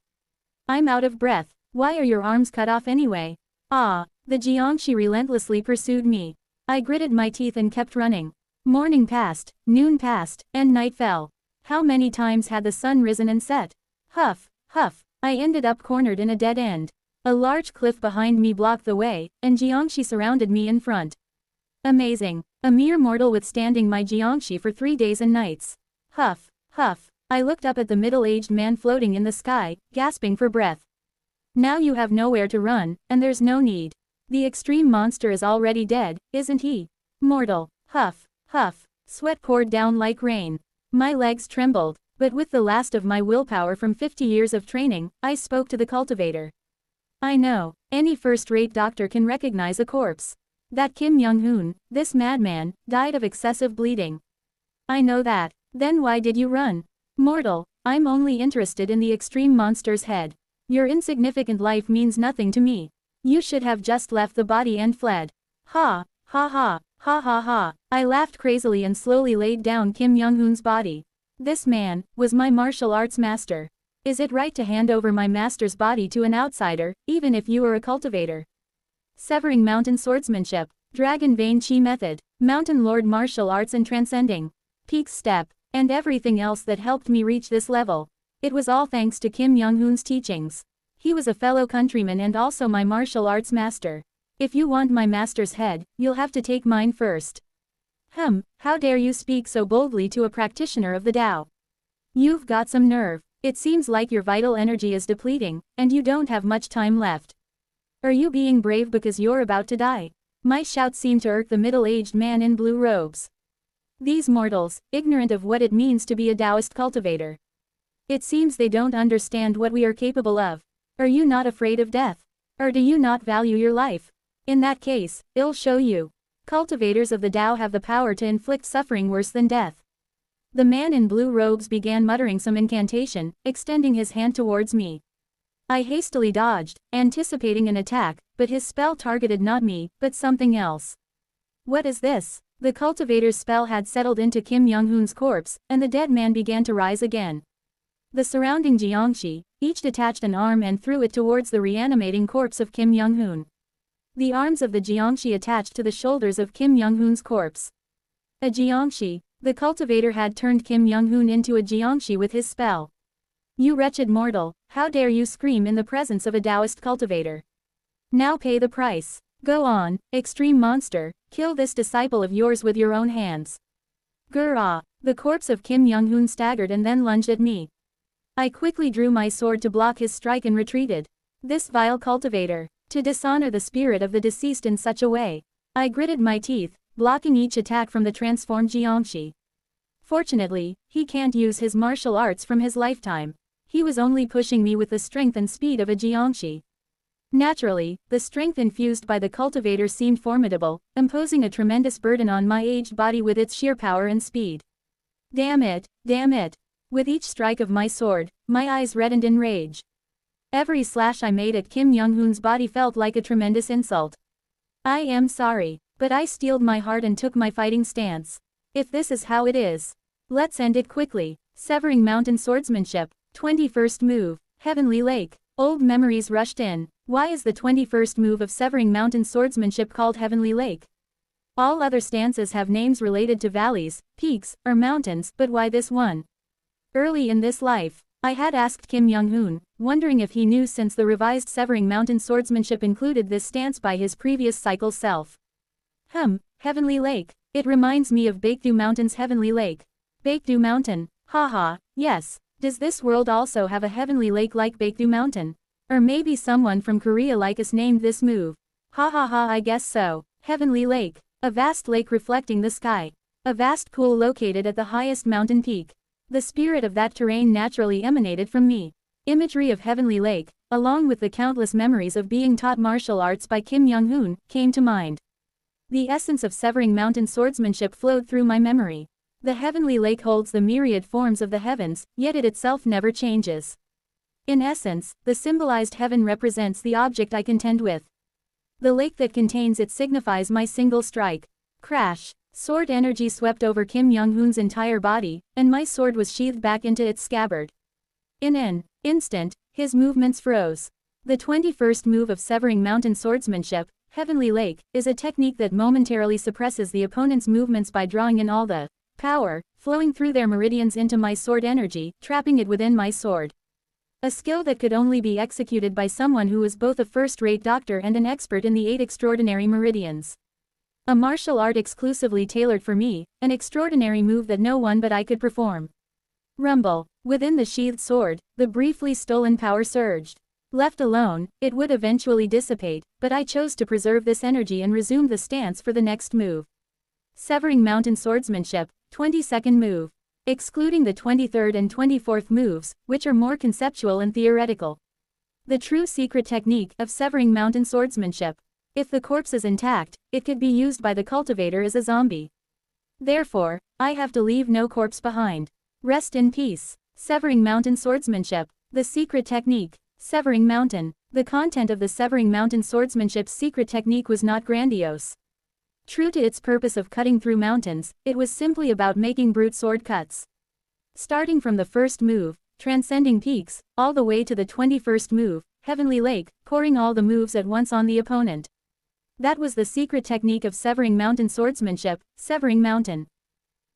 I'm out of breath. Why are your arms cut off anyway? Ah, the Jiangxi relentlessly pursued me. I gritted my teeth and kept running. Morning passed, noon passed, and night fell. How many times had the sun risen and set? Huff, huff. I ended up cornered in a dead end. A large cliff behind me blocked the way, and Jiangxi surrounded me in front. Amazing. A mere mortal withstanding my Jiangxi for 3 days and nights. Huff, huff. I looked up at the middle-aged man floating in the sky, gasping for breath. Now you have nowhere to run, and there's no need. The extreme monster is already dead, isn't he? Mortal. Huff, huff. Sweat poured down like rain. My legs trembled. But with the last of my willpower from 50 years of training, I spoke to the cultivator. I know, any first-rate doctor can recognize a corpse. That Kim Young-hoon, this madman, died of excessive bleeding. I know that. Then why did you run? Mortal, I'm only interested in the extreme monster's head. Your insignificant life means nothing to me. You should have just left the body and fled. Ha, ha ha, ha ha ha. I laughed crazily and slowly laid down Kim Young-hoon's body. This man was my martial arts master. Is it right to hand over my master's body to an outsider, even if you are a cultivator? Severing mountain swordsmanship, dragon vein chi method, mountain lord martial arts and transcending peak step, and everything else that helped me reach this level. It was all thanks to Kim Young-hoon's teachings. He was a fellow countryman and also my martial arts master. If you want my master's head, you'll have to take mine first. How dare you speak so boldly to a practitioner of the Tao? You've got some nerve. It seems like your vital energy is depleting, and you don't have much time left. Are you being brave because you're about to die? My shout seemed to irk the middle-aged man in blue robes. These mortals, ignorant of what it means to be a Taoist cultivator. It seems they don't understand what we are capable of. Are you not afraid of death? Or do you not value your life? In that case, I'll show you. Cultivators of the Tao have the power to inflict suffering worse than death. The man in blue robes began muttering some incantation, extending his hand towards me. I hastily dodged, anticipating an attack, but his spell targeted not me, but something else. What is this? The cultivator's spell had settled into Kim Young-hoon's corpse, and the dead man began to rise again. The surrounding Jiangxi, each detached an arm and threw it towards the reanimating corpse of Kim Young-hoon. The arms of the Jiangxi attached to the shoulders of Kim Young-hoon's corpse. A Jiangxi, The cultivator had turned Kim Young-hoon into a Jiangshi with his spell. You wretched mortal, how dare you scream in the presence of a Taoist cultivator? Now pay the price. Go on, extreme monster, kill this disciple of yours with your own hands. Grrrah! The corpse of Kim Young-hoon staggered and then lunged at me. I quickly drew my sword to block his strike and retreated. This vile cultivator, to dishonor the spirit of the deceased in such a way. I gritted my teeth, blocking each attack from the transformed Jiangshi. Fortunately, he can't use his martial arts from his lifetime. He was only pushing me with the strength and speed of a Jiangshi. Naturally, the strength infused by the cultivator seemed formidable, imposing a tremendous burden on my aged body with its sheer power and speed. Damn it, damn it. With each strike of my sword, my eyes reddened in rage. Every slash I made at Kim Young-hoon's body felt like a tremendous insult. I am sorry, but I steeled my heart and took my fighting stance. If this is how it is, let's end it quickly. Severing Mountain Swordsmanship, 21st move, Heavenly Lake. Old memories rushed in. Why is the 21st move of Severing Mountain Swordsmanship called Heavenly Lake? All other stances have names related to valleys, peaks, or mountains, but why this one? Early in this life, I had asked Kim Young-hoon, wondering if he knew since the revised Severing Mountain Swordsmanship included this stance by his previous cycle self. Heavenly Lake. It reminds me of Baekdu Mountain's Heavenly Lake. Baekdu Mountain, haha, yes. Does this world also have a heavenly lake like Baekdu Mountain? Or maybe someone from Korea like us named this move. Ha ha ha, I guess so. Heavenly Lake. A vast lake reflecting the sky. A vast pool located at the highest mountain peak. The spirit of that terrain naturally emanated from me. Imagery of Heavenly Lake, along with the countless memories of being taught martial arts by Kim Young-hoon, came to mind. The essence of Severing Mountain Swordsmanship flowed through my memory. The Heavenly Lake holds the myriad forms of the heavens, yet it itself never changes. In essence, the symbolized heaven represents the object I contend with. The lake that contains it signifies my single strike. Crash! Sword energy swept over Kim Young-hoon's entire body, and my sword was sheathed back into its scabbard. In an instant, his movements froze. The 21st move of Severing Mountain Swordsmanship, Heavenly Lake, is a technique that momentarily suppresses the opponent's movements by drawing in all the power flowing through their meridians into my sword energy, trapping it within my sword. A skill that could only be executed by someone who was both a first-rate doctor and an expert in the 8 extraordinary meridians. A martial art exclusively tailored for me, an extraordinary move that no one but I could perform. Rumble. Within the sheathed sword, the briefly stolen power surged. Left alone, it would eventually dissipate, but I chose to preserve this energy and resumed the stance for the next move. Severing Mountain Swordsmanship, 22nd move. Excluding the 23rd and 24th moves, which are more conceptual and theoretical. The true secret technique of Severing Mountain Swordsmanship. If the corpse is intact, it could be used by the cultivator as a zombie. Therefore, I have to leave no corpse behind. Rest in peace. Severing Mountain Swordsmanship. The secret technique. Severing Mountain. The content of the Severing Mountain Swordsmanship's secret technique was not grandiose. True to its purpose of cutting through mountains, it was simply about making brute sword cuts. Starting from the first move, transcending peaks, all the way to the 21st move, Heavenly Lake, pouring all the moves at once on the opponent. That was the secret technique of Severing Mountain Swordsmanship, Severing Mountain.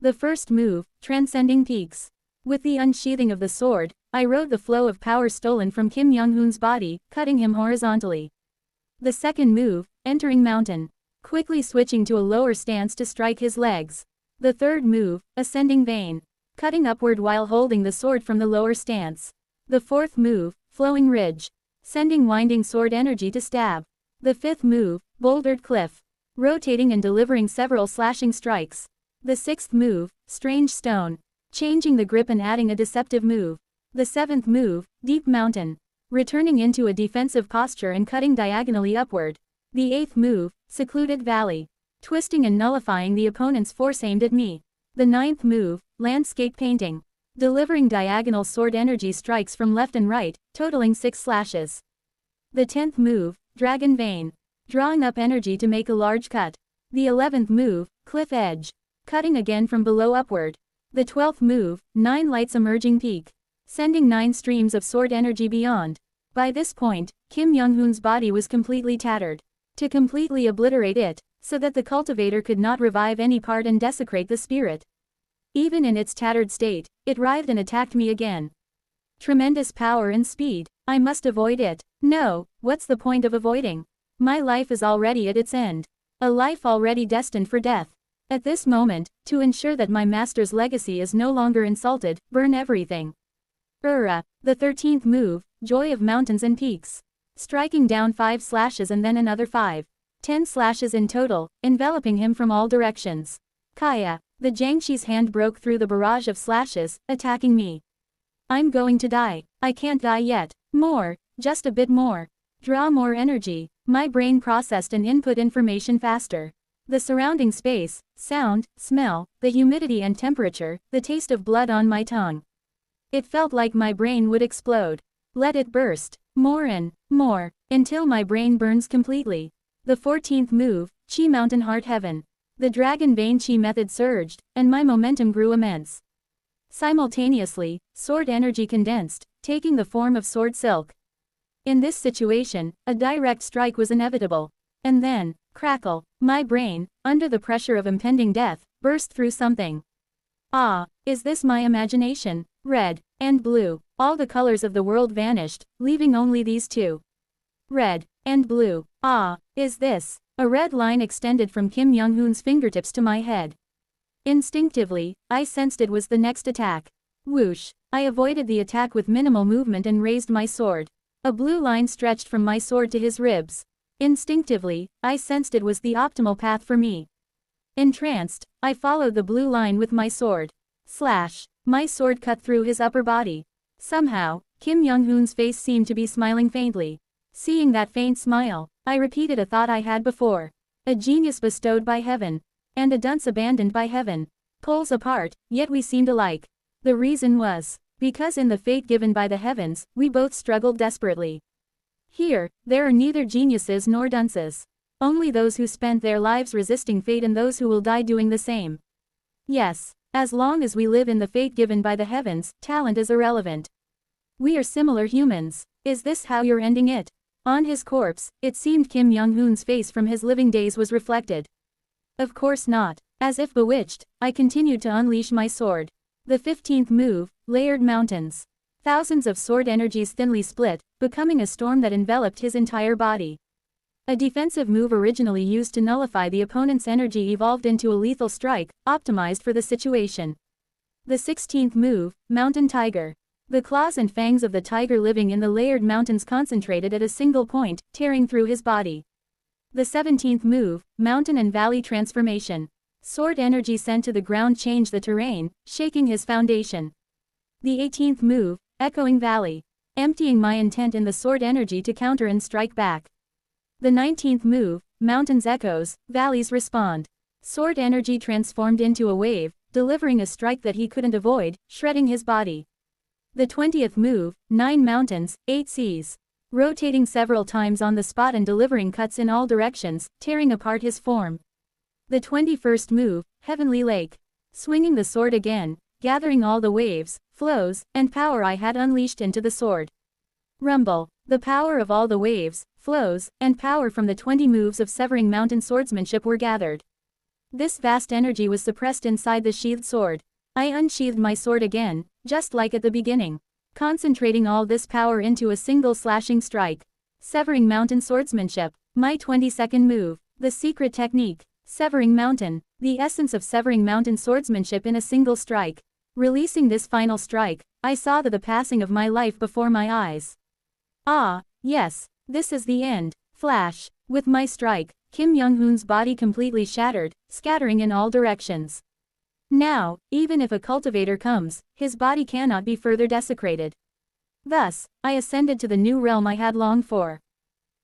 The first move, transcending peaks. With the unsheathing of the sword, I rode the flow of power stolen from Kim Young-hoon's body, cutting him horizontally. The second move, entering mountain. Quickly switching to a lower stance to strike his legs. The third move, ascending vein. Cutting upward while holding the sword from the lower stance. The fourth move, flowing ridge. Sending winding sword energy to stab. The fifth move, bouldered cliff. Rotating and delivering several slashing strikes. The sixth move, strange stone. Changing the grip and adding a deceptive move. The seventh move, deep mountain. Returning into a defensive posture and cutting diagonally upward. The eighth move, secluded valley. Twisting and nullifying the opponent's force aimed at me. The ninth move, landscape painting. Delivering diagonal sword energy strikes from left and right, totaling 6 slashes. The 10th move, dragon vein. Drawing up energy to make a large cut. The 11th move, cliff edge. Cutting again from below upward. The 12th move, 9 lights emerging peak. Sending 9 streams of sword energy beyond. By this point, Kim Young-hoon's body was completely tattered. To completely obliterate it, so that the cultivator could not revive any part and desecrate the spirit. Even in its tattered state, it writhed and attacked me again. Tremendous power and speed. I must avoid it. No, what's the point of avoiding? My life is already at its end. A life already destined for death. At this moment, to ensure that my master's legacy is no longer insulted, burn everything. The 13th move, Joy of Mountains and Peaks. Striking down 5 slashes and then another 5. 10 slashes in total, enveloping him from all directions. Kaya. The Jiangxi's hand broke through the barrage of slashes, attacking me. I'm going to die. I can't die yet. More. Just a bit more. Draw more energy. My brain processed and input information faster. The surrounding space, sound, smell, the humidity and temperature, the taste of blood on my tongue. It felt like my brain would explode. Let it burst. More and more, until my brain burns completely. The 14th move, Qi Mountain Heart Heaven. The Dragon Vein Qi method surged, and my momentum grew immense. Simultaneously, sword energy condensed, taking the form of sword silk. In this situation, a direct strike was inevitable. And then, crackle, my brain, under the pressure of impending death, burst through something. Ah, is this my imagination? Red and blue, all the colors of the world vanished, leaving only these two. Red and blue. Ah, is this? A red line extended from Kim Young-hoon's fingertips to my head. Instinctively, I sensed it was the next attack. Whoosh! I avoided the attack with minimal movement and raised my sword. A blue line stretched from my sword to his ribs. Instinctively, I sensed it was the optimal path for me. Entranced, I followed the blue line with my sword. Slash! My sword cut through his upper body. Somehow, Kim Young-hoon's face seemed to be smiling faintly. Seeing that faint smile, I repeated a thought I had before. A genius bestowed by heaven. And a dunce abandoned by heaven. Poles apart, yet we seemed alike. The reason was, because in the fate given by the heavens, we both struggled desperately. Here, there are neither geniuses nor dunces. Only those who spent their lives resisting fate and those who will die doing the same. Yes, as long as we live in the fate given by the heavens, talent is irrelevant. We are similar humans. Is this how you're ending it? On his corpse, it seemed Kim Young-hoon's face from his living days was reflected. Of course not. As if bewitched, I continued to unleash my sword. The 15th move, Layered Mountains. Thousands of sword energies thinly split, becoming a storm that enveloped his entire body. A defensive move originally used to nullify the opponent's energy evolved into a lethal strike, optimized for the situation. The 16th move, Mountain Tiger. The claws and fangs of the tiger living in the layered mountains concentrated at a single point, tearing through his body. The 17th move, Mountain and Valley Transformation. Sword energy sent to the ground changed the terrain, shaking his foundation. The 18th move, Echoing Valley. Emptying my intent in the sword energy to counter and strike back. The 19th move, Mountains Echoes, Valleys Respond. Sword energy transformed into a wave, delivering a strike that he couldn't avoid, shredding his body. The 20th move, 9 Mountains, 8 Seas. Rotating several times on the spot and delivering cuts in all directions, tearing apart his form. The 21st move, Heavenly Lake. Swinging the sword again, gathering all the waves, flows, and power I had unleashed into the sword. Rumble. The power of all the waves, flows, and power from the 20 moves of Severing Mountain swordsmanship were gathered. This vast energy was suppressed inside the sheathed sword. I unsheathed my sword again, just like at the beginning. Concentrating all this power into a single slashing strike. Severing Mountain swordsmanship. My 22nd move. The secret technique. Severing Mountain. The essence of Severing Mountain swordsmanship in a single strike. Releasing this final strike, I saw the passing of my life before my eyes. Ah, yes, this is the end. Flash. With my strike, Kim Young-hoon's body completely shattered, scattering in all directions. Now, even if a cultivator comes, his body cannot be further desecrated. Thus, I ascended to the new realm I had longed for.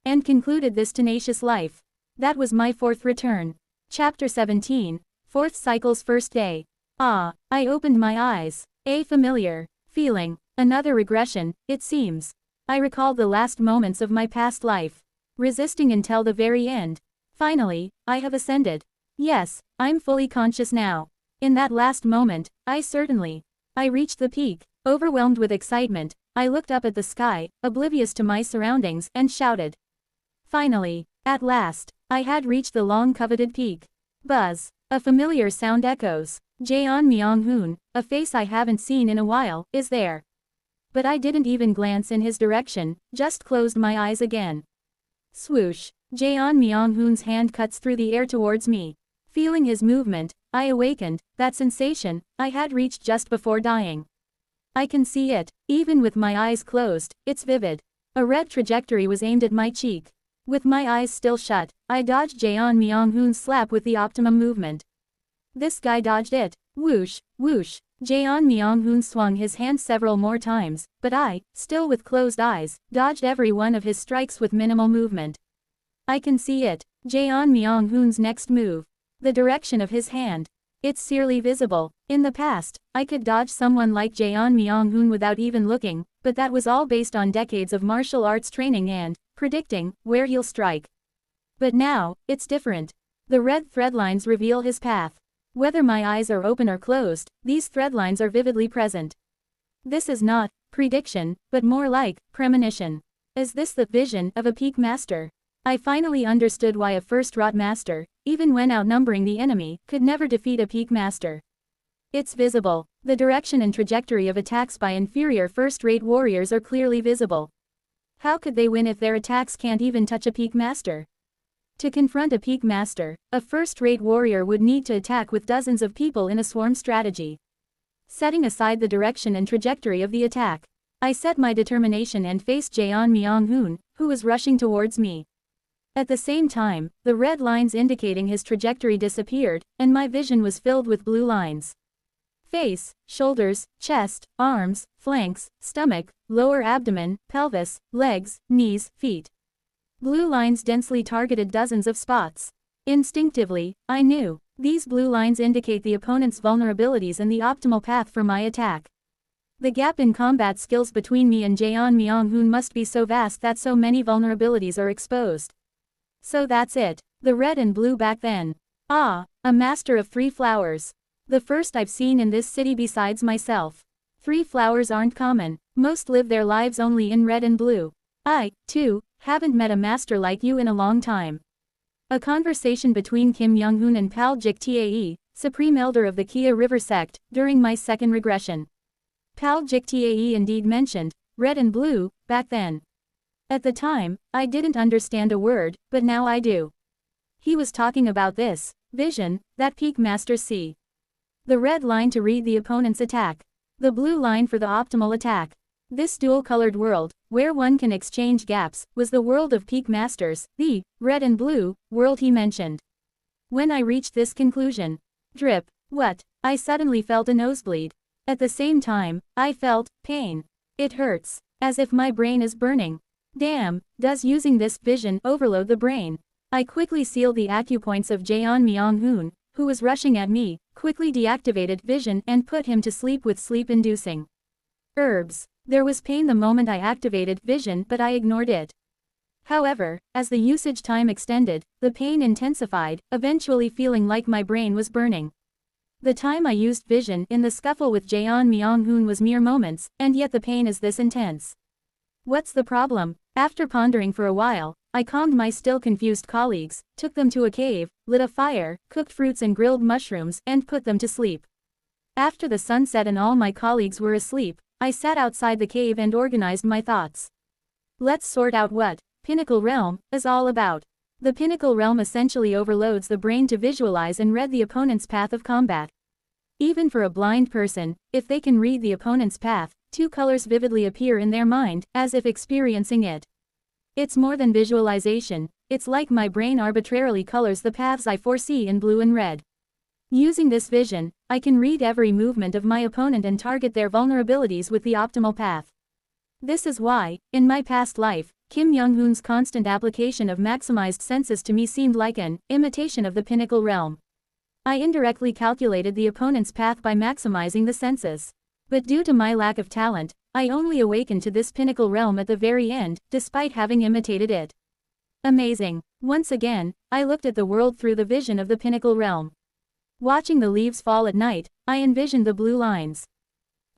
And concluded this tenacious life. That was my 4th return. Chapter 17, 4th Cycle's First Day. Ah, I opened my eyes. A familiar feeling. Another regression, it seems. I recalled the last moments of my past life. Resisting until the very end. Finally, I have ascended. Yes, I'm fully conscious now. In that last moment, I reached the peak. Overwhelmed with excitement, I looked up at the sky, oblivious to my surroundings, and shouted. Finally, at last, I had reached the long-coveted peak. Buzz. A familiar sound echoes. Jaeon Myung-hoon, a face I haven't seen in a while, is there. But I didn't even glance in his direction, just closed my eyes again. Swoosh. Jaeon Myung-hoon's hand cuts through the air towards me. Feeling his movement, I awakened. That sensation I had reached just before dying. I can see it, even with my eyes closed, it's vivid. A red trajectory was aimed at my cheek. With my eyes still shut, I dodged Jaeon Myung-hoon's slap with the optimum movement. This guy dodged it. Whoosh, whoosh. Jaeon Myung-hoon swung his hand several more times, but I, still with closed eyes, dodged every one of his strikes with minimal movement. I can see it. Jaeon Myung-hoon's next move. The direction of his hand. It's searely visible. In the past, I could dodge someone like Jaeon Myung-hoon without even looking, but that was all based on decades of martial arts training and predicting where he'll strike. But now, it's different. The red threadlines reveal his path. Whether my eyes are open or closed, these threadlines are vividly present. This is not prediction, but more like premonition. Is this the vision of a peak master? I finally understood why a first-rate master, even when outnumbering the enemy, could never defeat a peak master. It's visible. The direction and trajectory of attacks by inferior first-rate warriors are clearly visible. How could they win if their attacks can't even touch a peak master? To confront a peak master, a first-rate warrior would need to attack with dozens of people in a swarm strategy. Setting aside the direction and trajectory of the attack, I set my determination and faced Jaeon Myung-hoon, who was rushing towards me. At the same time, the red lines indicating his trajectory disappeared, and my vision was filled with blue lines. Face, shoulders, chest, arms, flanks, stomach, lower abdomen, pelvis, legs, knees, feet. Blue lines densely targeted dozens of spots. Instinctively, I knew. These blue lines indicate the opponent's vulnerabilities and the optimal path for my attack. The gap in combat skills between me and Jaeon Myung-hoon must be so vast that so many vulnerabilities are exposed. So that's it. The red and blue back then. Ah, a master of 3 flowers. The first I've seen in this city besides myself. 3 flowers aren't common. Most live their lives only in red and blue. I, too, haven't met a master like you in a long time. A conversation between Kim Young-hoon and Pal Jik Tae, Supreme Elder of the Kia River Sect, during my second regression. Pal Jik Tae indeed mentioned red and blue back then. At the time, I didn't understand a word, but now I do. He was talking about this vision that peak masters see. The red line to read the opponent's attack. The blue line for the optimal attack. This dual-colored world, where one can exchange gaps, was the world of peak masters, the red and blue world he mentioned. When I reached this conclusion, drip, what? I suddenly felt a nosebleed. At the same time, I felt pain. It hurts, as if my brain is burning. Damn, does using this vision overload the brain? I quickly sealed the acupoints of Jaeon Myung-hoon, who was rushing at me, quickly deactivated vision and put him to sleep with sleep-inducing herbs. There was pain the moment I activated vision, but I ignored it. However, as the usage time extended, the pain intensified, eventually feeling like my brain was burning. The time I used vision in the scuffle with Jaeon Myung-hoon was mere moments, and yet the pain is this intense. What's the problem? After pondering for a while, I calmed my still confused colleagues, took them to a cave, lit a fire, cooked fruits and grilled mushrooms, and put them to sleep. After the sun set and all my colleagues were asleep, I sat outside the cave and organized my thoughts. Let's sort out what Pinnacle Realm is all about. The Pinnacle Realm essentially overloads the brain to visualize and read the opponent's path of combat. Even for a blind person, if they can read the opponent's path, 2 colors vividly appear in their mind, as if experiencing it. It's more than visualization, it's like my brain arbitrarily colors the paths I foresee in blue and red. Using this vision, I can read every movement of my opponent and target their vulnerabilities with the optimal path. This is why, in my past life, Kim Young-hoon's constant application of maximized senses to me seemed like an imitation of the Pinnacle Realm. I indirectly calculated the opponent's path by maximizing the senses. But due to my lack of talent, I only awakened to this Pinnacle Realm at the very end, despite having imitated it. Amazing. Once again, I looked at the world through the vision of the Pinnacle Realm. Watching the leaves fall at night, I envisioned the blue lines.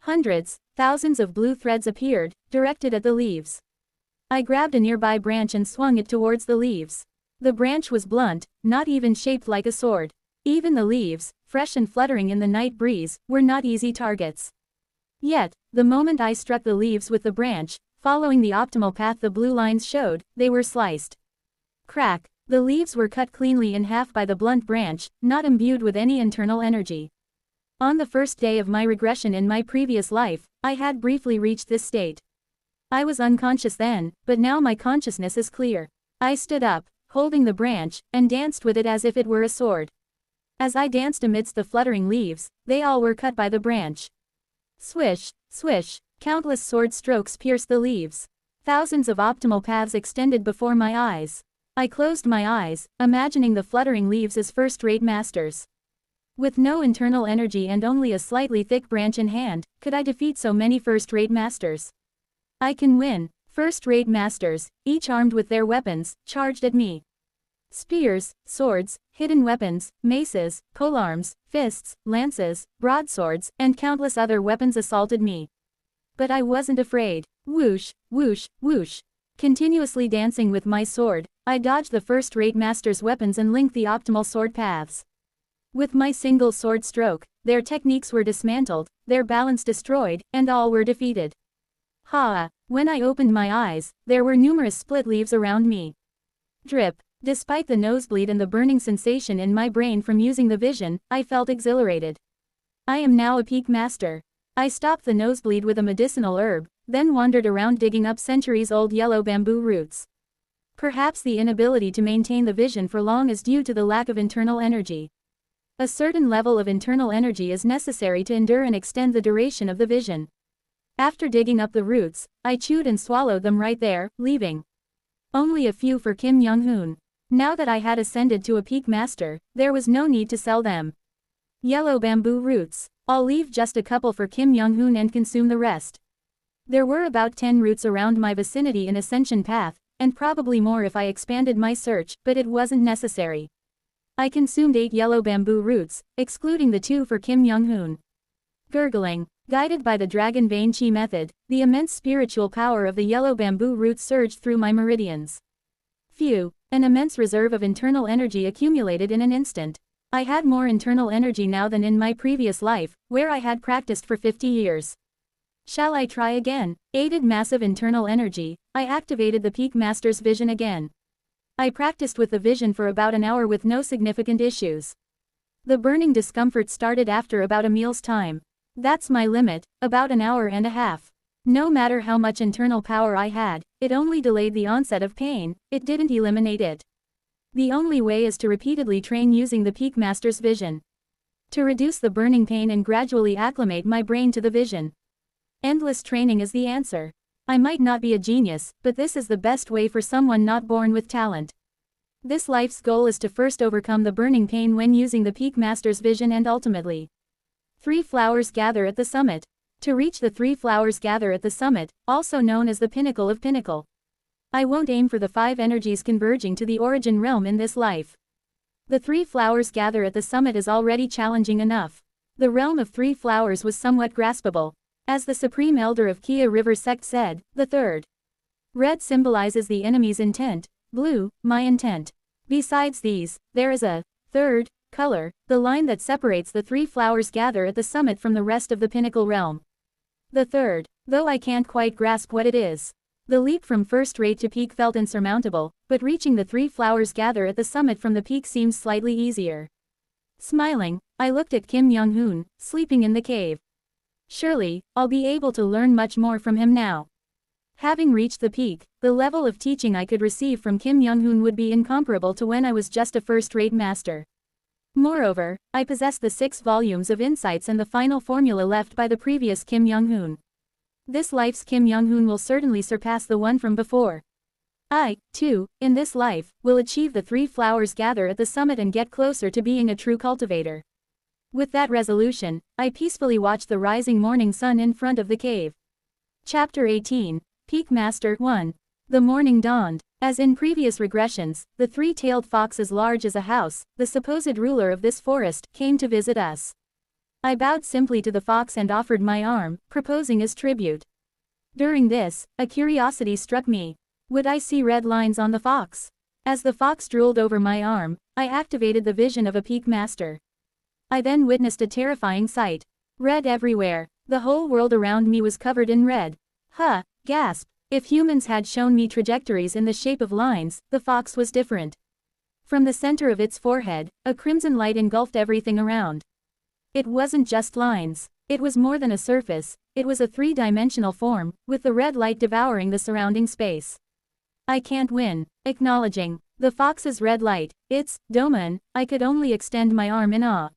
Hundreds, thousands of blue threads appeared, directed at the leaves. I grabbed a nearby branch and swung it towards the leaves. The branch was blunt, not even shaped like a sword. Even the leaves, fresh and fluttering in the night breeze, were not easy targets. Yet, the moment I struck the leaves with the branch, following the optimal path the blue lines showed, they were sliced. Crack! The leaves were cut cleanly in half by the blunt branch, not imbued with any internal energy. On the first day of my regression in my previous life, I had briefly reached this state. I was unconscious then, but now my consciousness is clear. I stood up, holding the branch, and danced with it as if it were a sword. As I danced amidst the fluttering leaves, they all were cut by the branch. Swish, swish, countless sword strokes pierced the leaves. Thousands of optimal paths extended before my eyes. I closed my eyes, imagining the fluttering leaves as first-rate masters. With no internal energy and only a slightly thick branch in hand, could I defeat so many first-rate masters? I can win. First-rate masters, each armed with their weapons, charged at me. Spears, swords, hidden weapons, maces, polearms, fists, lances, broadswords, and countless other weapons assaulted me. But I wasn't afraid. Whoosh, whoosh, whoosh. Continuously dancing with my sword, I dodged the first-rate master's weapons and linked the optimal sword paths. With my single sword stroke, their techniques were dismantled, their balance destroyed, and all were defeated. Ha! When I opened my eyes, there were numerous split leaves around me. Drip. Despite the nosebleed and the burning sensation in my brain from using the vision, I felt exhilarated. I am now a peak master. I stopped the nosebleed with a medicinal herb, then wandered around digging up centuries-old yellow bamboo roots. Perhaps the inability to maintain the vision for long is due to the lack of internal energy. A certain level of internal energy is necessary to endure and extend the duration of the vision. After digging up the roots, I chewed and swallowed them right there, leaving only a few for Kim Young-hoon. Now that I had ascended to a peak master, there was no need to sell them. Yellow bamboo roots. I'll leave just a couple for Kim Young-hoon and consume the rest. There were about 10 roots around my vicinity in Ascension Path, and probably more if I expanded my search, but it wasn't necessary. I consumed 8 yellow bamboo roots, excluding the 2 for Kim Young-hoon. Gurgling. Guided by the Dragon Vein Chi method, the immense spiritual power of the yellow bamboo roots surged through my meridians. Phew. An immense reserve of internal energy accumulated in an instant. I had more internal energy now than in my previous life, where I had practiced for 50 years. Shall I try again? Aided massive internal energy, I activated the Peak Master's vision again. I practiced with the vision for about an hour with no significant issues. The burning discomfort started after about a meal's time. That's my limit, about an hour and a half. No matter how much internal power I had, it only delayed the onset of pain, it didn't eliminate it. The only way is to repeatedly train using the Peak Master's vision. To reduce the burning pain and gradually acclimate my brain to the vision. Endless training is the answer. I might not be a genius, but this is the best way for someone not born with talent. This life's goal is to first overcome the burning pain when using the Peak Master's vision and ultimately 3 flowers gather at the summit. To reach the 3 flowers gather at the summit, also known as the pinnacle of pinnacle. I won't aim for the 5 energies converging to the origin realm in this life. The 3 flowers gather at the summit is already challenging enough. The realm of 3 flowers was somewhat graspable. As the Supreme Elder of Kia River Sect said, the third red symbolizes the enemy's intent, blue, my intent. Besides these, there is a third color, the line that separates the 3 flowers gather at the summit from the rest of the pinnacle realm. The third, though I can't quite grasp what it is. The leap from first rate to peak felt insurmountable, but reaching the 3 flowers gather at the summit from the peak seems slightly easier. Smiling, I looked at Kim Young-hoon, sleeping in the cave. Surely, I'll be able to learn much more from him now. Having reached the peak, the level of teaching I could receive from Kim Young-hoon would be incomparable to when I was just a first-rate master. Moreover, I possessed the 6 volumes of insights and the final formula left by the previous Kim Young-hoon. This life's Kim Young-hoon will certainly surpass the one from before. I, too, in this life, will achieve the 3 flowers gather at the summit and get closer to being a true cultivator. With that resolution, I peacefully watched the rising morning sun in front of the cave. Chapter 18. Peak Master 1. The morning dawned. As in previous regressions, the 3-tailed fox as large as a house, the supposed ruler of this forest, came to visit us. I bowed simply to the fox and offered my arm, proposing as tribute. During this, a curiosity struck me. Would I see red lines on the fox? As the fox drooled over my arm, I activated the vision of a peak master. I then witnessed a terrifying sight. Red everywhere. The whole world around me was covered in red. Gasp. If humans had shown me trajectories in the shape of lines, the fox was different. From the center of its forehead, a crimson light engulfed everything around. It wasn't just lines. It was more than a surface, it was a three-dimensional form, with the red light devouring the surrounding space. I can't win. Acknowledging the fox's red light, its domain, I could only extend my arm in awe.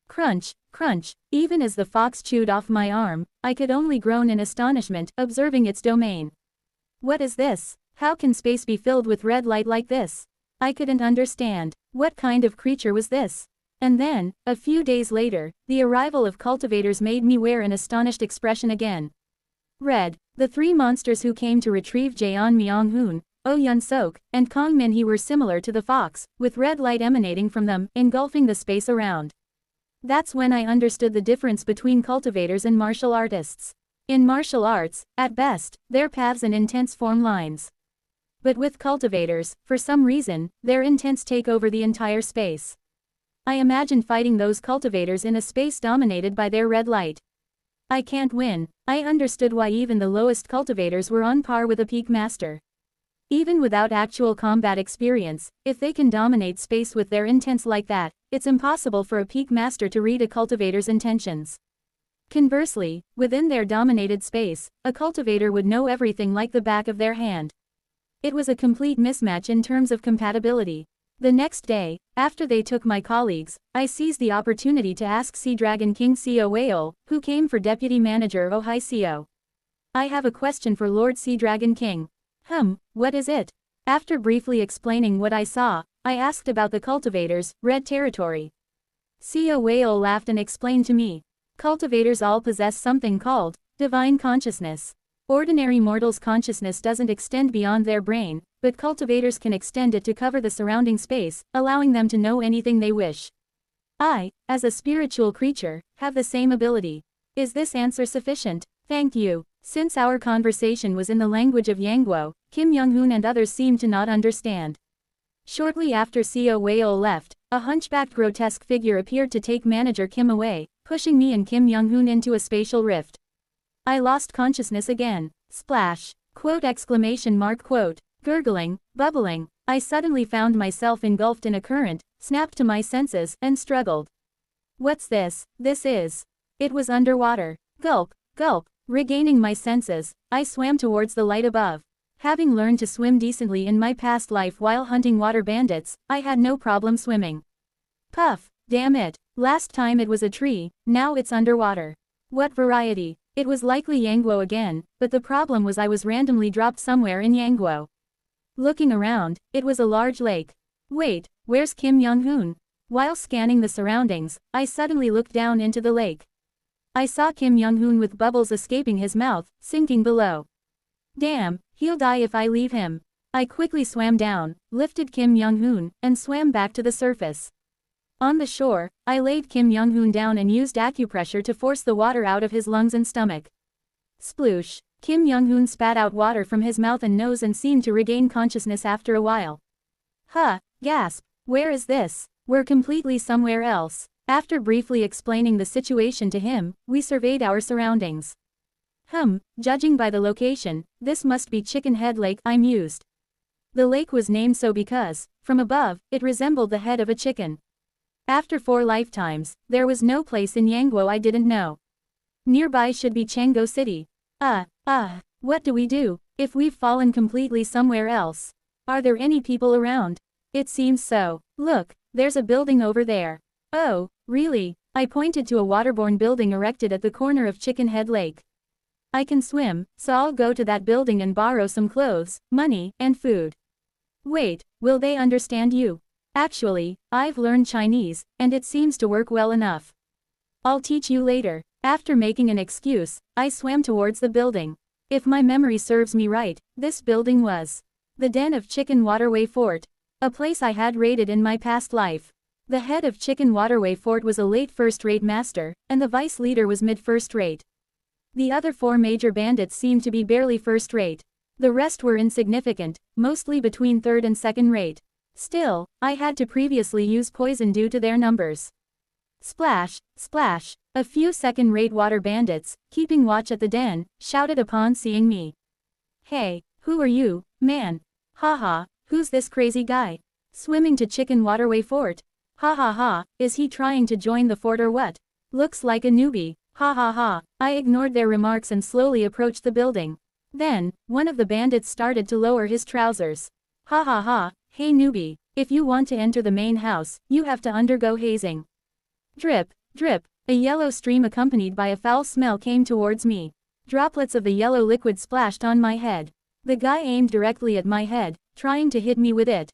Crunch, crunch, even as the fox chewed off my arm, I could only groan in astonishment, observing its domain. What is this? How can space be filled with red light like this? I couldn't understand. What kind of creature was this? And then, a few days later, the arrival of cultivators made me wear an astonished expression again. Red, the three monsters who came to retrieve Jaeon Myung-hoon, Oh Yun-sok, and Kong Min-hee were similar to the fox, with red light emanating from them, engulfing the space around. That's when I understood the difference between cultivators and martial artists. In martial arts, at best, their paths and intents form lines. But with cultivators, for some reason, their intents take over the entire space. I imagine fighting those cultivators in a space dominated by their red light. I can't win. I understood why even the lowest cultivators were on par with a peak master. Even without actual combat experience, if they can dominate space with their intents like that, it's impossible for a peak master to read a cultivator's intentions. Conversely, within their dominated space, a cultivator would know everything like the back of their hand. It was a complete mismatch in terms of compatibility. The next day, after they took my colleagues, I seized the opportunity to ask Sea Dragon King Seo Whale, who came for Deputy Manager Oh Hi Seo. I have a question for Lord Sea Dragon King. What is it? After briefly explaining what I saw, I asked about the cultivators, red territory. Seo Whale laughed and explained to me. Cultivators all possess something called divine consciousness. Ordinary mortals' consciousness doesn't extend beyond their brain, but cultivators can extend it to cover the surrounding space, allowing them to know anything they wish. I, as a spiritual creature, have the same ability. Is this answer sufficient? Thank you. Since our conversation was in the language of Yangguo, Kim Young-hoon and others seemed to not understand. Shortly after Seo Whale left, a hunchbacked grotesque figure appeared to take Manager Kim away, pushing me and Kim Young-hoon into a spatial rift. I lost consciousness again. Splash. Quote exclamation mark quote. Gurgling, bubbling, I suddenly found myself engulfed in a current, snapped to my senses, and struggled. What's this? This is. It was underwater. Gulp, gulp. Regaining my senses, I swam towards the light above. Having learned to swim decently in my past life while hunting water bandits, I had no problem swimming. Puff, damn it. Last time it was a tree, now it's underwater. What variety? It was likely Yangguo again, but the problem was I was randomly dropped somewhere in Yangguo. Looking around, it was a large lake. Wait, where's Kim Young-hoon? While scanning the surroundings, I suddenly looked down into the lake. I saw Kim Young-hoon with bubbles escaping his mouth, sinking below. Damn, he'll die if I leave him. I quickly swam down, lifted Kim Young-hoon, and swam back to the surface. On the shore, I laid Kim Young-hoon down and used acupressure to force the water out of his lungs and stomach. Sploosh. Kim Young-hoon spat out water from his mouth and nose and seemed to regain consciousness after a while. Gasp. Where is this? We're completely somewhere else. After briefly explaining the situation to him, we surveyed our surroundings. Judging by the location, this must be Chicken Head Lake, I mused. The lake was named so because, from above, it resembled the head of a chicken. After 4 lifetimes, there was no place in Yangguo I didn't know. Nearby should be Changguo City. What do we do, if we've fallen completely somewhere else? Are there any people around? It seems so. Look, there's a building over there. Oh, really? I pointed to a waterborne building erected at the corner of Chicken Head Lake. I can swim, so I'll go to that building and borrow some clothes, money, and food. Wait, will they understand you? Actually, I've learned Chinese, and it seems to work well enough. I'll teach you later. After making an excuse, I swam towards the building. If my memory serves me right, this building was the den of Chicken Waterway Fort, a place I had raided in my past life. The head of Chicken Waterway Fort was a late first-rate master, and the vice leader was mid-first-rate. The other 4 major bandits seemed to be barely first-rate. The rest were insignificant, mostly between third and second rate. Still, I had to previously use poison due to their numbers. Splash, splash. A few second-rate water bandits, keeping watch at the den, shouted upon seeing me. Hey, who are you, man? Haha, who's this crazy guy? Swimming to Chicken Waterway Fort? Ha ha ha, is he trying to join the fort or what? Looks like a newbie. Ha ha ha. I ignored their remarks and slowly approached the building. Then, one of the bandits started to lower his trousers. Ha ha ha, hey newbie, if you want to enter the main house, you have to undergo hazing. Drip, drip, a yellow stream accompanied by a foul smell came towards me. Droplets of the yellow liquid splashed on my head. The guy aimed directly at my head, trying to hit me with it.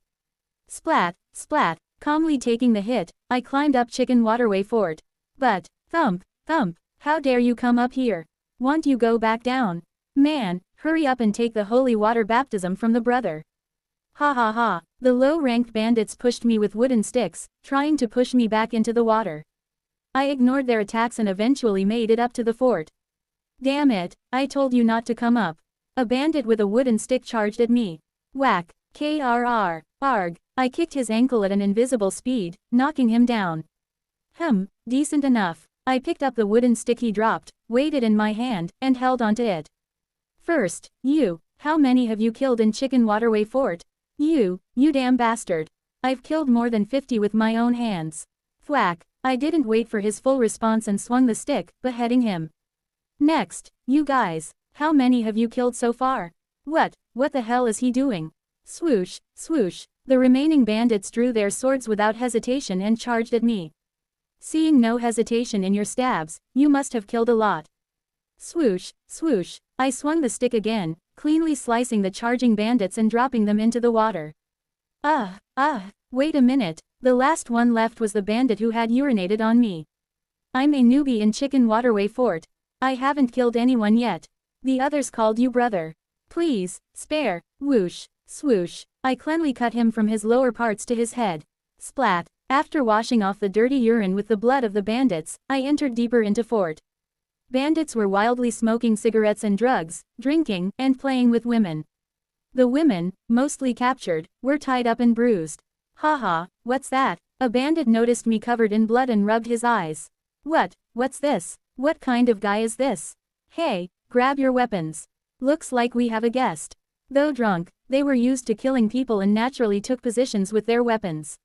Splat, splat, calmly taking the hit, I climbed up Chicken Waterway Fort. But, thump, thump, how dare you come up here? Won't you go back down? Man, hurry up and take the holy water baptism from the brother. Ha ha ha, the low-ranked bandits pushed me with wooden sticks, trying to push me back into the water. I ignored their attacks and eventually made it up to the fort. Damn it, I told you not to come up. A bandit with a wooden stick charged at me. Whack, krr, arg, I kicked his ankle at an invisible speed, knocking him down. Decent enough. I picked up the wooden stick he dropped, weighed it in my hand, and held onto it. First, you, how many have you killed in Chicken Waterway Fort? You damn bastard. I've killed more than 50 with my own hands. Thwack, I didn't wait for his full response and swung the stick, beheading him. Next, you guys, how many have you killed so far? What the hell is he doing? Swoosh, swoosh, the remaining bandits drew their swords without hesitation and charged at me. Seeing no hesitation in your stabs, you must have killed a lot. Swoosh, swoosh, I swung the stick again, cleanly slicing the charging bandits and dropping them into the water. Wait a minute, the last one left was the bandit who had urinated on me. I'm a newbie in Chicken Waterway Fort. I haven't killed anyone yet. The others called you brother. Please, spare, whoosh, swoosh, I cleanly cut him from his lower parts to his head. Splat, after washing off the dirty urine with the blood of the bandits, I entered deeper into fort. Bandits were wildly smoking cigarettes and drugs, drinking, and playing with women. The women, mostly captured, were tied up and bruised. Haha, what's that? A bandit noticed me covered in blood and rubbed his eyes. What's this? What kind of guy is this? Hey, grab your weapons. Looks like we have a guest. Though drunk, they were used to killing people and naturally took positions with their weapons.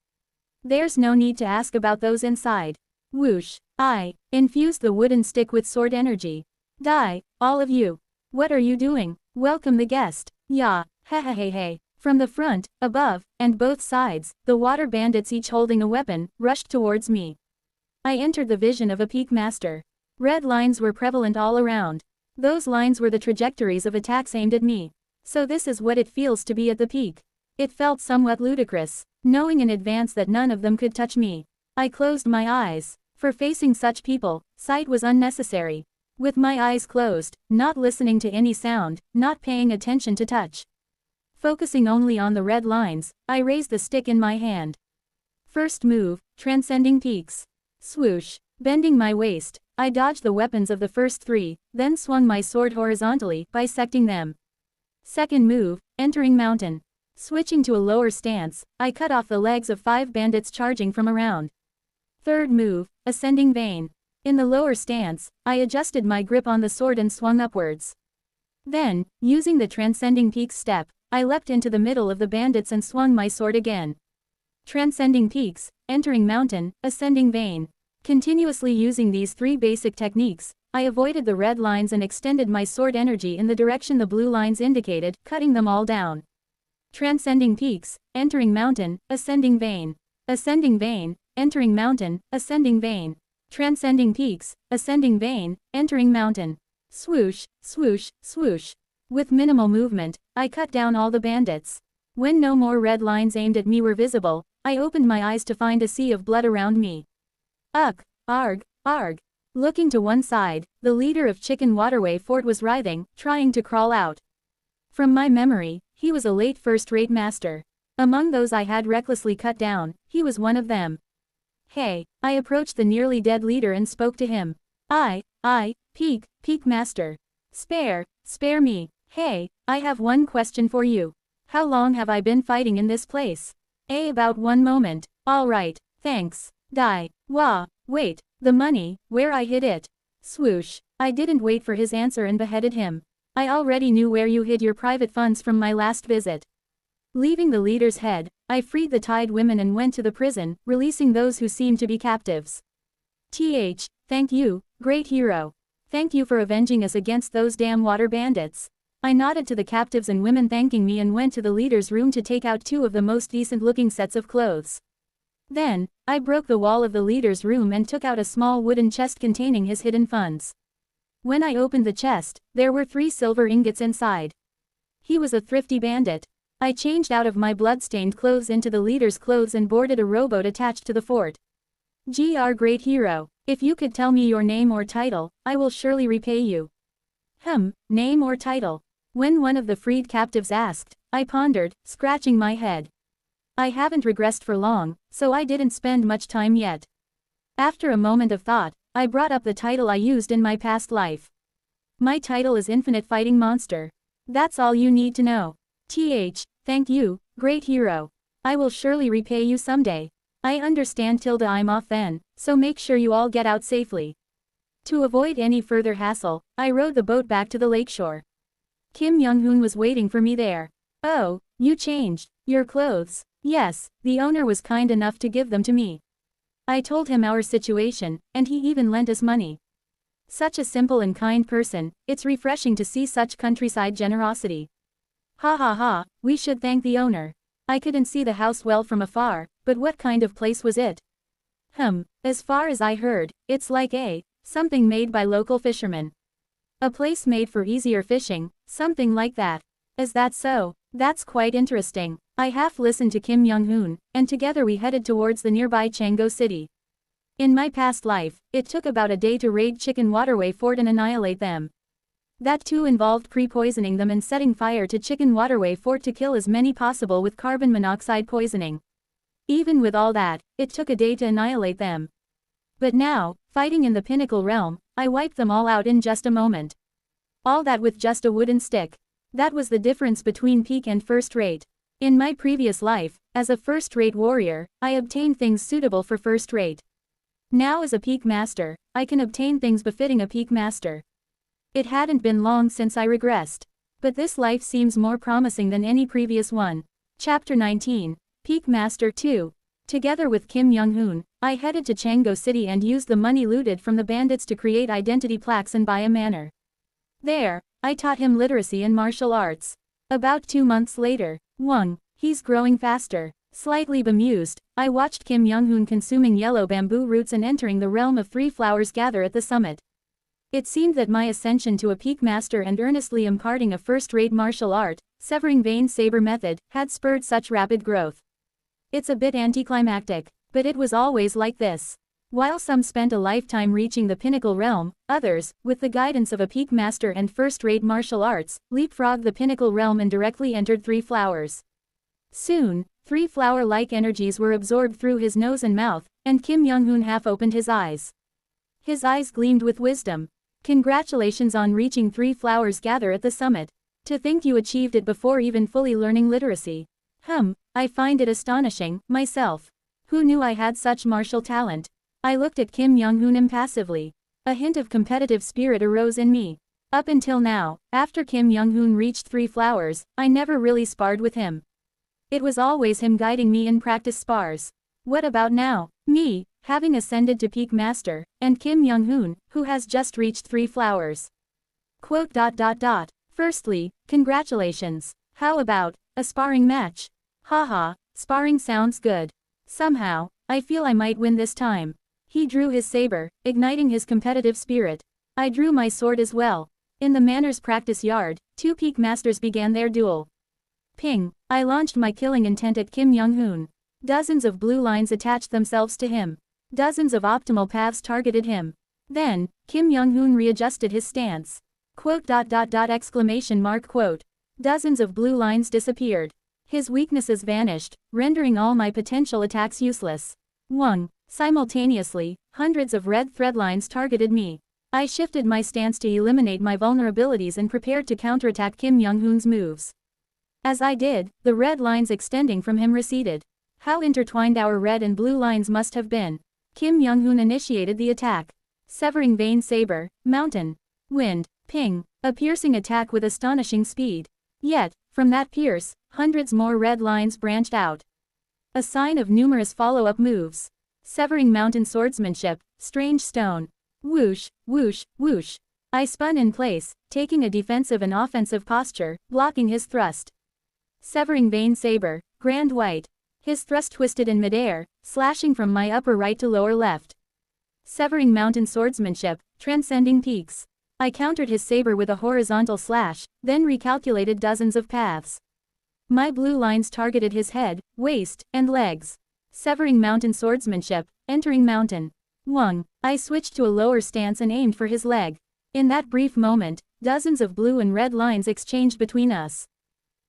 There's no need to ask about those inside. Whoosh, I infused the wooden stick with sword energy. Die, all of you. What are you doing? Welcome the guest. Yeah, hey. From the front, above, and both sides, the water bandits each holding a weapon, rushed towards me. I entered the vision of a peak master. Red lines were prevalent all around. Those lines were the trajectories of attacks aimed at me. So this is what it feels to be at the peak. It felt somewhat ludicrous, knowing in advance that none of them could touch me. I closed my eyes. For facing such people, sight was unnecessary. With my eyes closed, not listening to any sound, not paying attention to touch. Focusing only on the red lines, I raised the stick in my hand. First move, transcending peaks. Swoosh, bending my waist, I dodged the weapons of the first three, then swung my sword horizontally, bisecting them. Second move, entering mountain. Switching to a lower stance, I cut off the legs of 5 bandits charging from around. Third move, ascending vein. In the lower stance, I adjusted my grip on the sword and swung upwards. Then, using the transcending peaks step, I leapt into the middle of the bandits and swung my sword again. Transcending peaks, entering mountain, ascending vein. Continuously using these 3 basic techniques, I avoided the red lines and extended my sword energy in the direction the blue lines indicated, cutting them all down. Transcending peaks, entering mountain, ascending vein. Ascending vein, entering mountain, ascending vein. Transcending peaks, ascending vein, entering mountain. Swoosh, swoosh, swoosh. With minimal movement, I cut down all the bandits. When no more red lines aimed at me were visible, I opened my eyes to find a sea of blood around me. Ugh, arg, arg. Looking to one side, the leader of Chicken Waterway Fort was writhing, trying to crawl out. From my memory, he was a late first-rate master. Among those I had recklessly cut down, he was one of them. Hey, I approached the nearly dead leader and spoke to him. Peak master. Spare me. Hey, I have one question for you. How long have I been fighting in this place? About 1 moment. Alright, thanks. Die. Wah, wait, the money, where I hid it? Swoosh. I didn't wait for his answer and beheaded him. I already knew where you hid your private funds from my last visit. Leaving the leader's head, I freed the tied women and went to the prison, releasing those who seemed to be captives. Thank you, great hero. Thank you for avenging us against those damn water bandits. I nodded to the captives and women thanking me and went to the leader's room to take out 2 of the most decent-looking sets of clothes. Then, I broke the wall of the leader's room and took out a small wooden chest containing his hidden funds. When I opened the chest, there were 3 silver ingots inside. He was a thrifty bandit. I changed out of my blood-stained clothes into the leader's clothes and boarded a rowboat attached to the fort. Great hero, if you could tell me your name or title, I will surely repay you. Name or title? When one of the freed captives asked, I pondered, scratching my head. I haven't regressed for long, so I didn't spend much time yet. After a moment of thought, I brought up the title I used in my past life. My title is Infinite Fighting Monster. That's all you need to know. Thank you, great hero. I will surely repay you someday. I understand Tilda, I'm off then, so make sure you all get out safely. To avoid any further hassle, I rowed the boat back to the lakeshore. Kim Young-hoon was waiting for me there. Oh, you changed your clothes? Yes, the owner was kind enough to give them to me. I told him our situation, and he even lent us money. Such a simple and kind person, it's refreshing to see such countryside generosity. Ha ha ha, we should thank the owner. I couldn't see the house well from afar, but what kind of place was it? As far as I heard, it's like something made by local fishermen. A place made for easier fishing, something like that. Is that so? That's quite interesting. I half listened to Kim Young-hoon, and together we headed towards the nearby Chango City. In my past life, it took about a day to raid Chicken Waterway Fort and annihilate them. That too involved pre-poisoning them and setting fire to Chicken Waterway Fort to kill as many possible with carbon monoxide poisoning. Even with all that, it took a day to annihilate them. But now, fighting in the Pinnacle Realm, I wiped them all out in just a moment. All that with just a wooden stick. That was the difference between peak and first rate. In my previous life, as a first-rate warrior, I obtained things suitable for first rate. Now as a peak master, I can obtain things befitting a peak master. It hadn't been long since I regressed. But this life seems more promising than any previous one. Chapter 19, Peak Master 2. Together with Kim Young-hoon, I headed to Chango City and used the money looted from the bandits to create identity plaques and buy a manor. There, I taught him literacy and martial arts. About 2 months later, he's growing faster. Slightly bemused, I watched Kim Young-hoon consuming yellow bamboo roots and entering the realm of 3 flowers gather at the summit. It seemed that my ascension to a peak master and earnestly imparting a first-rate martial art, severing vein saber method, had spurred such rapid growth. It's a bit anticlimactic, but it was always like this. While some spent a lifetime reaching the pinnacle realm, others, with the guidance of a peak master and first-rate martial arts, leapfrogged the pinnacle realm and directly entered 3 flowers. Soon, 3 flower-like energies were absorbed through his nose and mouth, and Kim Young-hoon half opened his eyes. His eyes gleamed with wisdom. Congratulations on reaching 3 flowers gather at the summit. To think you achieved it before even fully learning literacy. I find it astonishing, myself. Who knew I had such martial talent? I looked at Kim Young-hoon impassively. A hint of competitive spirit arose in me. Up until now, after Kim Young-hoon reached 3 flowers, I never really sparred with him. It was always him guiding me in practice spars. What about now? Me, having ascended to peak master, and Kim Young-hoon, who has just reached 3 flowers. Firstly, congratulations. How about a sparring match? Haha, sparring sounds good. Somehow, I feel I might win this time. He drew his saber, igniting his competitive spirit. I drew my sword as well. In the manor's practice yard, 2 peak masters began their duel. Ping! I launched my killing intent at Kim Young-hoon. Dozens of blue lines attached themselves to him. Dozens of optimal paths targeted him. Then, Kim Young-hoon readjusted his stance. Exclamation mark quote. Dozens of blue lines disappeared. His weaknesses vanished, rendering all my potential attacks useless. Simultaneously, hundreds of red thread lines targeted me. I shifted my stance to eliminate my vulnerabilities and prepared to counterattack Kim Young-hoon's moves. As I did, the red lines extending from him receded. How intertwined our red and blue lines must have been. Kim Young-hoon initiated the attack. Severing Vein Saber, Mountain. Wind, Ping, a piercing attack with astonishing speed. Yet, from that pierce, hundreds more red lines branched out. A sign of numerous follow-up moves. Severing Mountain Swordsmanship, Strange Stone. Whoosh, whoosh, whoosh. I spun in place, taking a defensive and offensive posture, blocking his thrust. Severing Vein Saber, Grand White. His thrust twisted in midair, slashing from my upper right to lower left. Severing Mountain Swordsmanship, Transcending Peaks. I countered his saber with a horizontal slash, then recalculated dozens of paths. My blue lines targeted his head, waist, and legs. Severing Mountain Swordsmanship, Entering Mountain. Wung. I switched to a lower stance and aimed for his leg. In that brief moment, dozens of blue and red lines exchanged between us.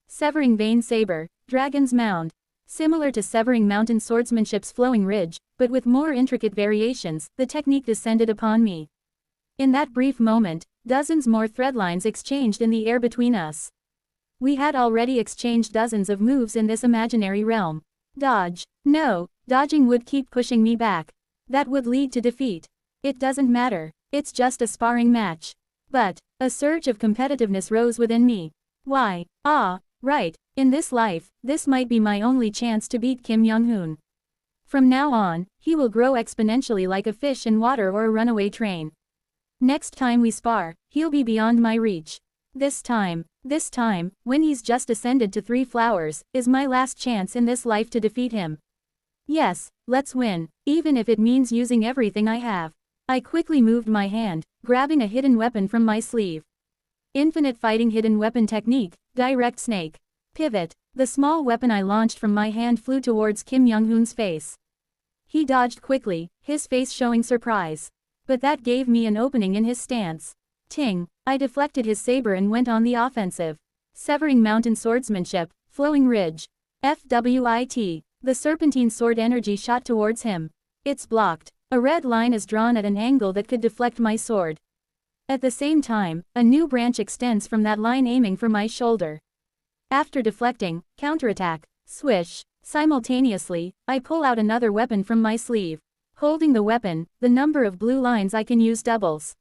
Severing Vein Saber, Dragon's Mound. Similar to Severing Mountain Swordsmanship's Flowing Ridge, but with more intricate variations, the technique descended upon me. In that brief moment, dozens more threadlines exchanged in the air between us. We had already exchanged dozens of moves in this imaginary realm. Dodge. No, dodging would keep pushing me back. That would lead to defeat. It doesn't matter, it's just a sparring match. But, a surge of competitiveness rose within me. Why, right, in this life, this might be my only chance to beat Kim Young-hoon. From now on, he will grow exponentially like a fish in water or a runaway train. Next time we spar, he'll be beyond my reach. This time, when he's just ascended to 3 flowers, is my last chance in this life to defeat him. Yes, let's win, even if it means using everything I have. I quickly moved my hand, grabbing a hidden weapon from my sleeve. Infinite Fighting Hidden Weapon Technique, Direct Snake. Pivot. The small weapon I launched from my hand flew towards Kim Young-hoon's face. He dodged quickly, his face showing surprise. But that gave me an opening in his stance. Ting. I deflected his saber and went on the offensive. Severing Mountain Swordsmanship, Flowing Ridge. FWIT. The serpentine sword energy shot towards him. It's blocked. A red line is drawn at an angle that could deflect my sword. At the same time, a new branch extends from that line aiming for my shoulder. After deflecting, counterattack, swish. Simultaneously, I pull out another weapon from my sleeve. Holding the weapon, the number of blue lines I can use doubles.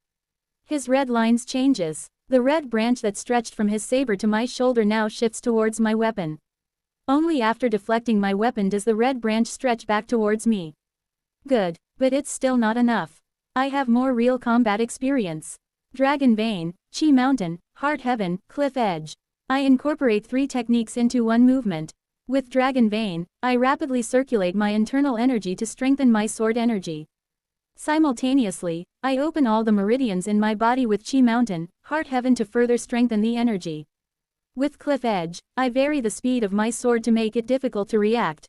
His red lines changes. The red branch that stretched from his saber to my shoulder now shifts towards my weapon. Only after deflecting my weapon does the red branch stretch back towards me. Good, but it's still not enough. I have more real combat experience. Dragon Vein, Chi Mountain, Heart Heaven, Cliff Edge. I incorporate 3 techniques into one movement. With Dragon Vein, I rapidly circulate my internal energy to strengthen my sword energy. Simultaneously, I open all the meridians in my body with Chi Mountain, Heart Heaven to further strengthen the energy. With Cliff Edge, I vary the speed of my sword to make it difficult to react.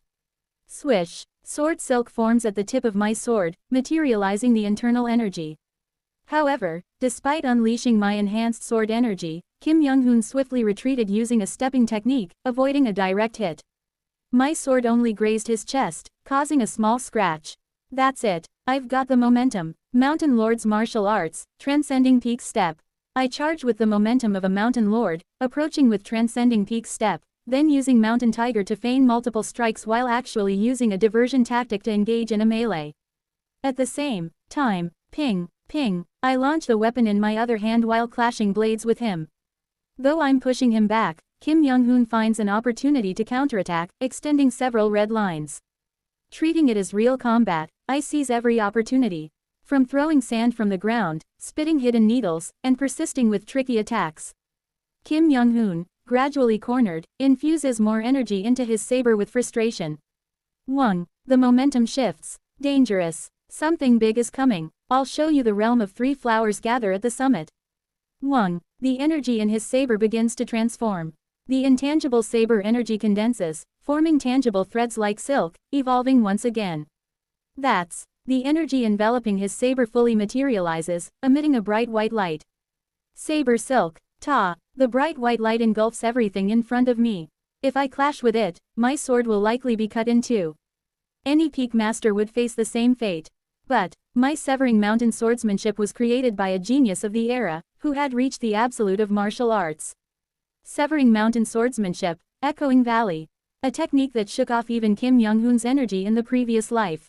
Swish. Sword silk forms at the tip of my sword, materializing the internal energy. However, despite unleashing my enhanced sword energy, Kim Young-hoon swiftly retreated using a stepping technique, avoiding a direct hit. My sword only grazed his chest, causing a small scratch. That's it. I've got the momentum. Mountain Lord's Martial Arts, Transcending Peak Step. I charge with the momentum of a Mountain Lord, approaching with Transcending Peak Step, then using Mountain Tiger to feign multiple strikes while actually using a diversion tactic to engage in a melee. At the same time, ping, ping, I launch the weapon in my other hand while clashing blades with him. Though I'm pushing him back, Kim Young-hoon finds an opportunity to counterattack, extending several red lines. Treating it as real combat, I seize every opportunity. From throwing sand from the ground, spitting hidden needles, and persisting with tricky attacks. Kim Young-hoon, gradually cornered, infuses more energy into his saber with frustration. Wung. The momentum shifts. Dangerous. Something big is coming. I'll show you the realm of 3 flowers gather at the summit. Wung. The energy in his saber begins to transform. The intangible saber energy condenses, forming tangible threads like silk, evolving once again. That's. The energy enveloping his saber fully materializes, emitting a bright white light. Saber silk. Ta. The bright white light engulfs everything in front of me. If I clash with it, my sword will likely be cut in 2. Any peak master would face the same fate. But, My Severing Mountain swordsmanship was created by a genius of the era, who had reached the absolute of martial arts. Severing Mountain swordsmanship, echoing valley. A technique that shook off even Kim Young-hoon's energy in the previous life.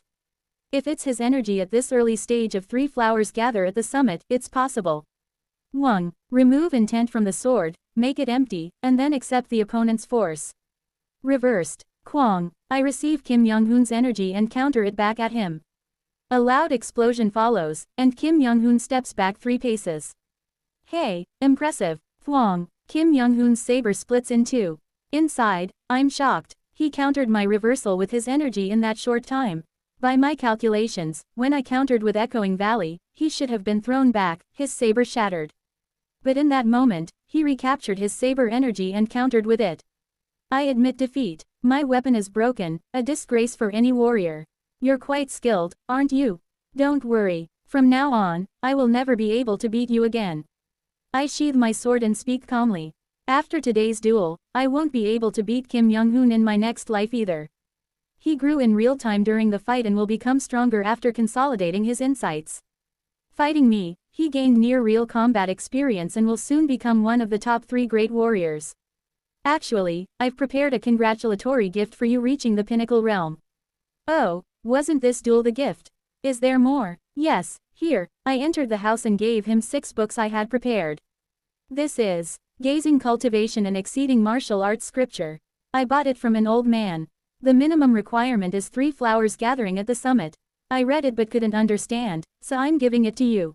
If it's his energy at this early stage of three flowers gather at the summit, it's possible. 1. Remove intent from the sword, make it empty, and then accept the opponent's force. Reversed. Kwang. I receive Kim Young-hoon's energy and counter it back at him. A loud explosion follows, and Kim Young-hoon steps back 3 paces. Hey, impressive. Thwong. Kim Young-hoon's saber splits in 2. Inside, I'm shocked. He countered my reversal with his energy in that short time. By my calculations, when I countered with Echoing Valley, he should have been thrown back, his saber shattered. But in that moment, he recaptured his saber energy and countered with it. I admit defeat. My weapon is broken, a disgrace for any warrior. You're quite skilled, aren't you? Don't worry. From now on, I will never be able to beat you again. I sheathe my sword and speak calmly. After today's duel, I won't be able to beat Kim Young-hoon in my next life either. He grew in real time during the fight and will become stronger after consolidating his insights. Fighting me, he gained near-real combat experience and will soon become one of the top 3 great warriors. Actually, I've prepared a congratulatory gift for you reaching the pinnacle realm. Oh, wasn't this duel the gift? Is there more? Yes, here. I entered the house and gave him 6 books I had prepared. This is Gazing Cultivation and Exceeding Martial Arts Scripture. I bought it from an old man. The minimum requirement is 3 flowers gathering at the summit. I read it but couldn't understand, so I'm giving it to you.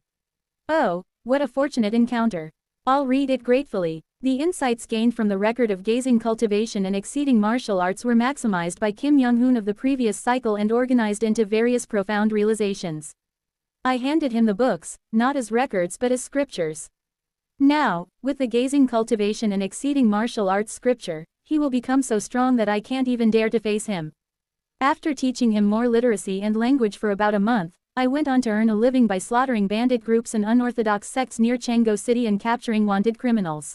Oh, what a fortunate encounter. I'll read it gratefully. The insights gained from the record of Gazing Cultivation and Exceeding Martial Arts were maximized by Kim Young-hoon of the previous cycle and organized into various profound realizations. I handed him the books, not as records but as scriptures. Now, with the Gazing Cultivation and Exceeding Martial Arts scripture, he will become so strong that I can't even dare to face him. After teaching him more literacy and language for about a month, I went on to earn a living by slaughtering bandit groups and unorthodox sects near Changgo City and capturing wanted criminals.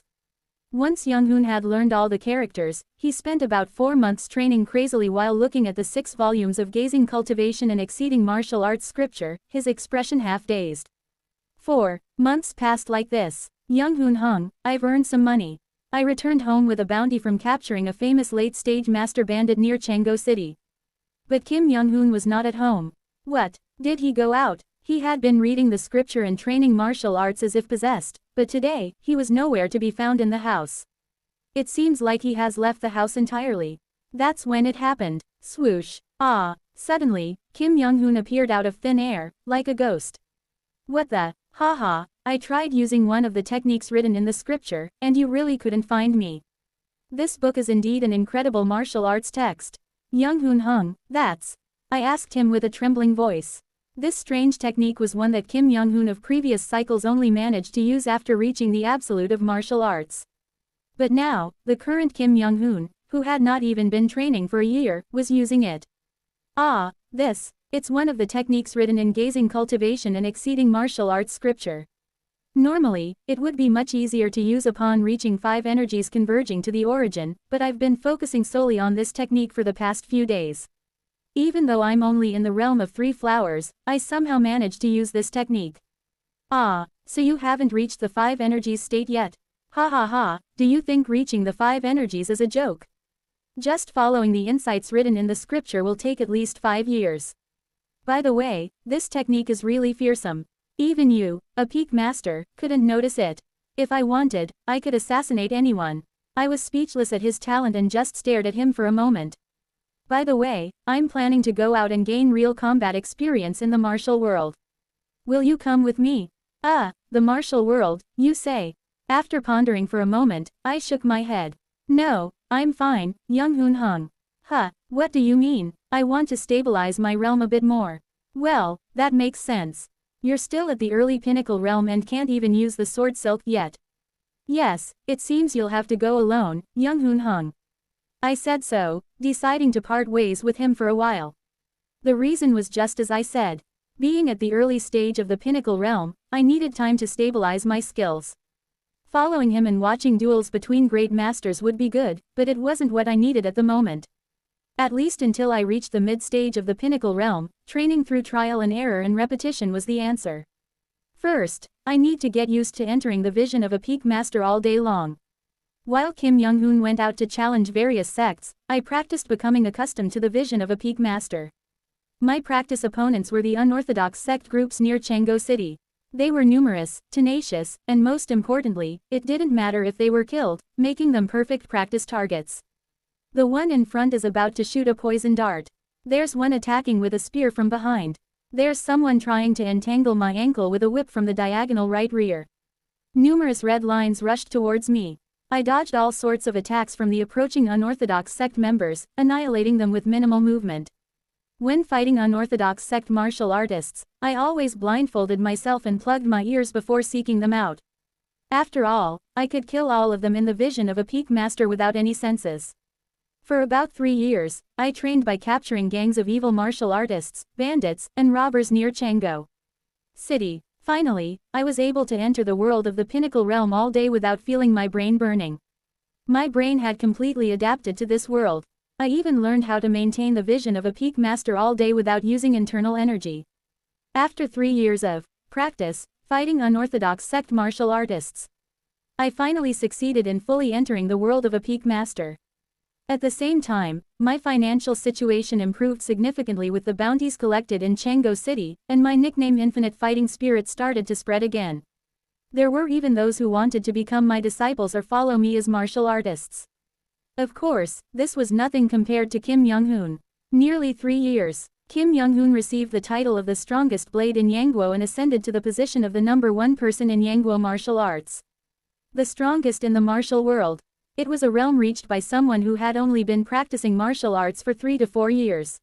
Once Young-hoon had learned all the characters, he spent about 4 months training crazily while looking at the 6 volumes of Gazing Cultivation and Exceeding Martial Arts scripture, his expression half-dazed. 4 months passed like this. Young-hoon hung, I've earned some money. I returned home with a bounty from capturing a famous late-stage master bandit near Changgo City. But Kim Young-hoon was not at home. What? Did he go out? He had been reading the scripture and training martial arts as if possessed, but today, he was nowhere to be found in the house. It seems like he has left the house entirely. That's when it happened. Swoosh. Ah. Suddenly, Kim Young-hoon appeared out of thin air, like a ghost. What the? Haha, I tried using one of the techniques written in the scripture, and you really couldn't find me. This book is indeed an incredible martial arts text. Young-hoon hung, that's. I asked him with a trembling voice. This strange technique was one that Kim Young-hoon of previous cycles only managed to use after reaching the absolute of martial arts. But now, the current Kim Young-hoon, who had not even been training for a year, was using it. Ah, it's one of the techniques written in Gazing Cultivation and Exceeding Martial Arts scripture. Normally, it would be much easier to use upon reaching 5 energies converging to the origin, but I've been focusing solely on this technique for the past few days. Even though I'm only in the realm of 3 flowers, I somehow managed to use this technique. Ah, so you haven't reached the 5 energies state yet? Ha ha ha, do you think reaching the 5 energies is a joke? Just following the insights written in the scripture will take at least 5 years. By the way, this technique is really fearsome. Even you, a peak master, couldn't notice it. If I wanted, I could assassinate anyone. I was speechless at his talent and just stared at him for a moment. By the way, I'm planning to go out and gain real combat experience in the martial world. Will you come with me? Ah, the martial world, you say? After pondering for a moment, I shook my head. No, I'm fine, Young-hoon hung. Huh, what do you mean? I want to stabilize my realm a bit more. Well, that makes sense. You're still at the early pinnacle realm and can't even use the sword silk yet. Yes, it seems you'll have to go alone, Young-hoon hung. I said so, deciding to part ways with him for a while. The reason was just as I said. Being at the early stage of the pinnacle realm, I needed time to stabilize my skills. Following him and watching duels between great masters would be good, but it wasn't what I needed at the moment. At least until I reached the mid-stage of the pinnacle realm, training through trial and error and repetition was the answer. First, I need to get used to entering the vision of a peak master all day long. While Kim Young-hoon went out to challenge various sects, I practiced becoming accustomed to the vision of a peak master. My practice opponents were the unorthodox sect groups near Changgo City. They were numerous, tenacious, and most importantly, it didn't matter if they were killed, making them perfect practice targets. The one in front is about to shoot a poison dart. There's one attacking with a spear from behind. There's someone trying to entangle my ankle with a whip from the diagonal right rear. Numerous red lines rushed towards me. I dodged all sorts of attacks from the approaching unorthodox sect members, annihilating them with minimal movement. When fighting unorthodox sect martial artists, I always blindfolded myself and plugged my ears before seeking them out. After all, I could kill all of them in the vision of a peak master without any senses. For about 3 years, I trained by capturing gangs of evil martial artists, bandits, and robbers near Changgo City. Finally, I was able to enter the world of the pinnacle realm all day without feeling my brain burning. My brain had completely adapted to this world. I even learned how to maintain the vision of a peak master all day without using internal energy. After 3 years of practice, fighting unorthodox sect martial artists, I finally succeeded in fully entering the world of a peak master. At the same time, my financial situation improved significantly with the bounties collected in Changgo City, and my nickname Infinite Fighting Spirit started to spread again. There were even those who wanted to become my disciples or follow me as martial artists. Of course, this was nothing compared to Kim Young-hoon. Nearly 3 years, Kim Young-hoon received the title of the strongest blade in Yangguo and ascended to the position of the #1 person in Yangguo martial arts. The strongest in the martial world. It was a realm reached by someone who had only been practicing martial arts for 3 to 4 years.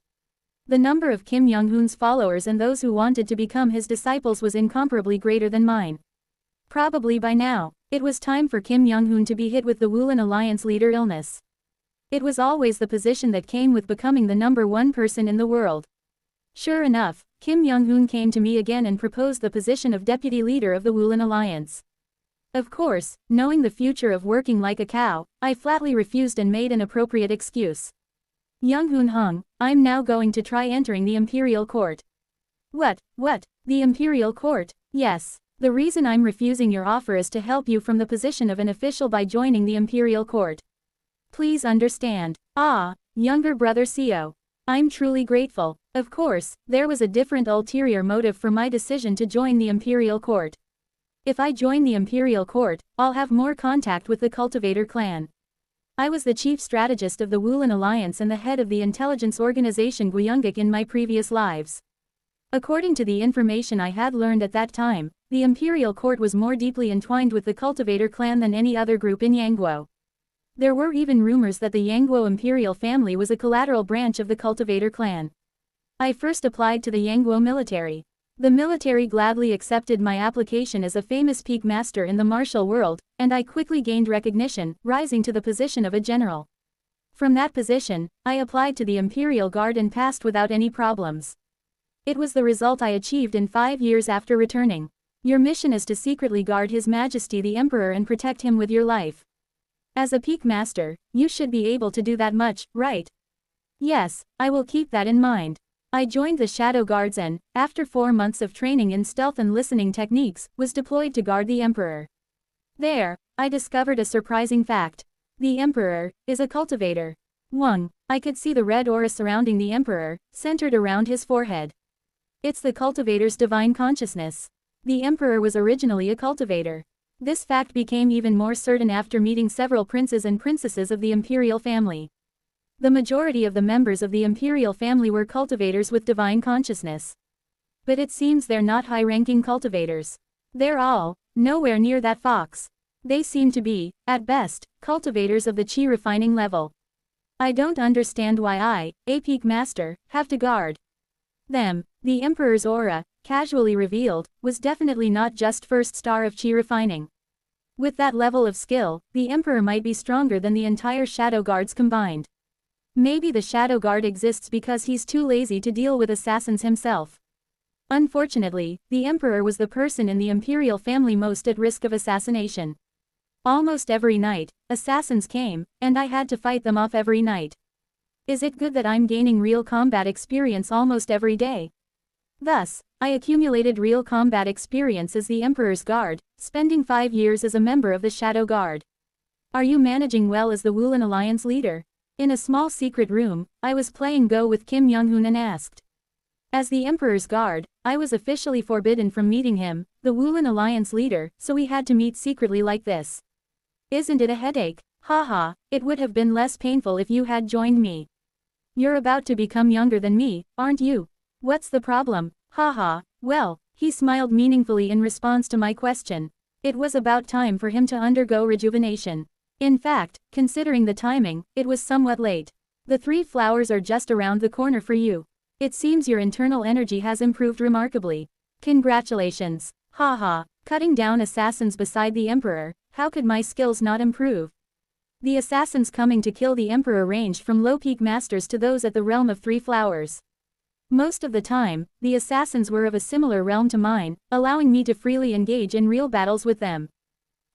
The number of Kim Young-hoon's followers and those who wanted to become his disciples was incomparably greater than mine. Probably by now, it was time for Kim Young-hoon to be hit with the Woolan Alliance leader illness. It was always the position that came with becoming the #1 person in the world. Sure enough, Kim Young-hoon came to me again and proposed the position of deputy leader of the Woolan Alliance. Of course, knowing the future of working like a cow, I flatly refused and made an appropriate excuse. Young-hoon hung, I'm now going to try entering the Imperial Court. What, the Imperial Court? Yes, the reason I'm refusing your offer is to help you from the position of an official by joining the Imperial Court. Please understand. Ah, younger brother Seo. I'm truly grateful. Of course, there was a different ulterior motive for my decision to join the Imperial Court. If I join the Imperial Court, I'll have more contact with the Cultivator clan. I was the chief strategist of the Woolan Alliance and the head of the intelligence organization Guyungguk in my previous lives. According to the information I had learned at that time, the Imperial Court was more deeply entwined with the Cultivator clan than any other group in Yangguo. There were even rumors that the Yangguo Imperial family was a collateral branch of the Cultivator clan. I first applied to the Yangguo military. The military gladly accepted my application as a famous peak master in the martial world, and I quickly gained recognition, rising to the position of a general. From that position, I applied to the Imperial Guard and passed without any problems. It was the result I achieved in 5 years after returning. Your mission is to secretly guard His Majesty the Emperor and protect him with your life. As a peak master, you should be able to do that much, right? Yes, I will keep that in mind. I joined the Shadow Guards and, after 4 months of training in stealth and listening techniques, was deployed to guard the Emperor. There, I discovered a surprising fact. The Emperor is a cultivator. I could see the red aura surrounding the Emperor, centered around his forehead. It's the cultivator's divine consciousness. The Emperor was originally a cultivator. This fact became even more certain after meeting several princes and princesses of the imperial family. The majority of the members of the imperial family were cultivators with divine consciousness. But it seems they're not high-ranking cultivators. They're all nowhere near that fox. They seem to be, at best, cultivators of the chi refining level. I don't understand why I, a peak master, have to guard them. The Emperor's aura, casually revealed, was definitely not just first star of chi refining. With that level of skill, the Emperor might be stronger than the entire Shadow Guards combined. Maybe the Shadow Guard exists because he's too lazy to deal with assassins himself. Unfortunately, the Emperor was the person in the imperial family most at risk of assassination. Almost every night, assassins came, and I had to fight them off every night. Is it good that I'm gaining real combat experience almost every day? Thus, I accumulated real combat experience as the Emperor's Guard, spending 5 years as a member of the Shadow Guard. Are you managing well as the Woolan Alliance leader? In a small secret room, I was playing Go with Kim Young-hoon and asked. As the Emperor's Guard, I was officially forbidden from meeting him, the Woolan Alliance leader, so we had to meet secretly like this. Isn't it a headache? Haha, it would have been less painful if you had joined me. You're about to become younger than me, aren't you? What's the problem? Haha, well, he smiled meaningfully in response to my question. It was about time for him to undergo rejuvenation. In fact, considering the timing, it was somewhat late. The 3 flowers are just around the corner for you. It seems your internal energy has improved remarkably. Congratulations. Haha, cutting down assassins beside the Emperor, how could my skills not improve? The assassins coming to kill the Emperor ranged from low-peak masters to those at the realm of 3 flowers. Most of the time, the assassins were of a similar realm to mine, allowing me to freely engage in real battles with them.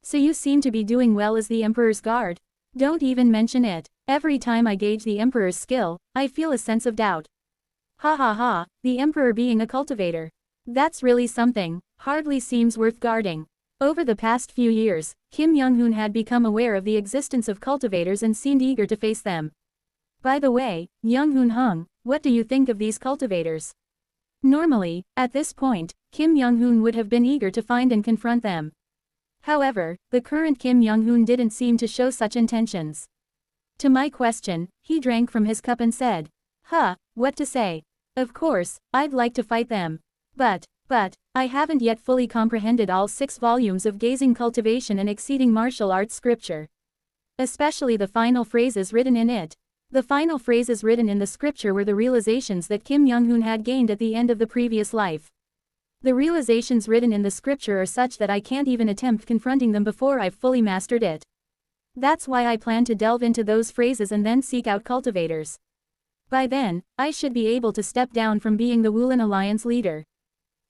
So you seem to be doing well as the Emperor's Guard? Don't even mention it. Every time I gauge the Emperor's skill, I feel a sense of doubt. Ha ha ha, the Emperor being a cultivator. That's really something, hardly seems worth guarding. Over the past few years, Kim Young-hoon had become aware of the existence of cultivators and seemed eager to face them. By the way, Young-hoon Hung, what do you think of these cultivators? Normally, at this point, Kim Young-hoon would have been eager to find and confront them. However, the current Kim Young-hoon didn't seem to show such intentions. To my question, he drank from his cup and said, what to say? Of course, I'd like to fight them. But, I haven't yet fully comprehended all 6 volumes of Gazing Cultivation and Exceeding Martial Arts scripture. Especially the final phrases written in it. The final phrases written in the scripture were the realizations that Kim Young-hoon had gained at the end of the previous life. The realizations written in the scripture are such that I can't even attempt confronting them before I've fully mastered it. That's why I plan to delve into those phrases and then seek out cultivators. By then, I should be able to step down from being the Woolan Alliance leader.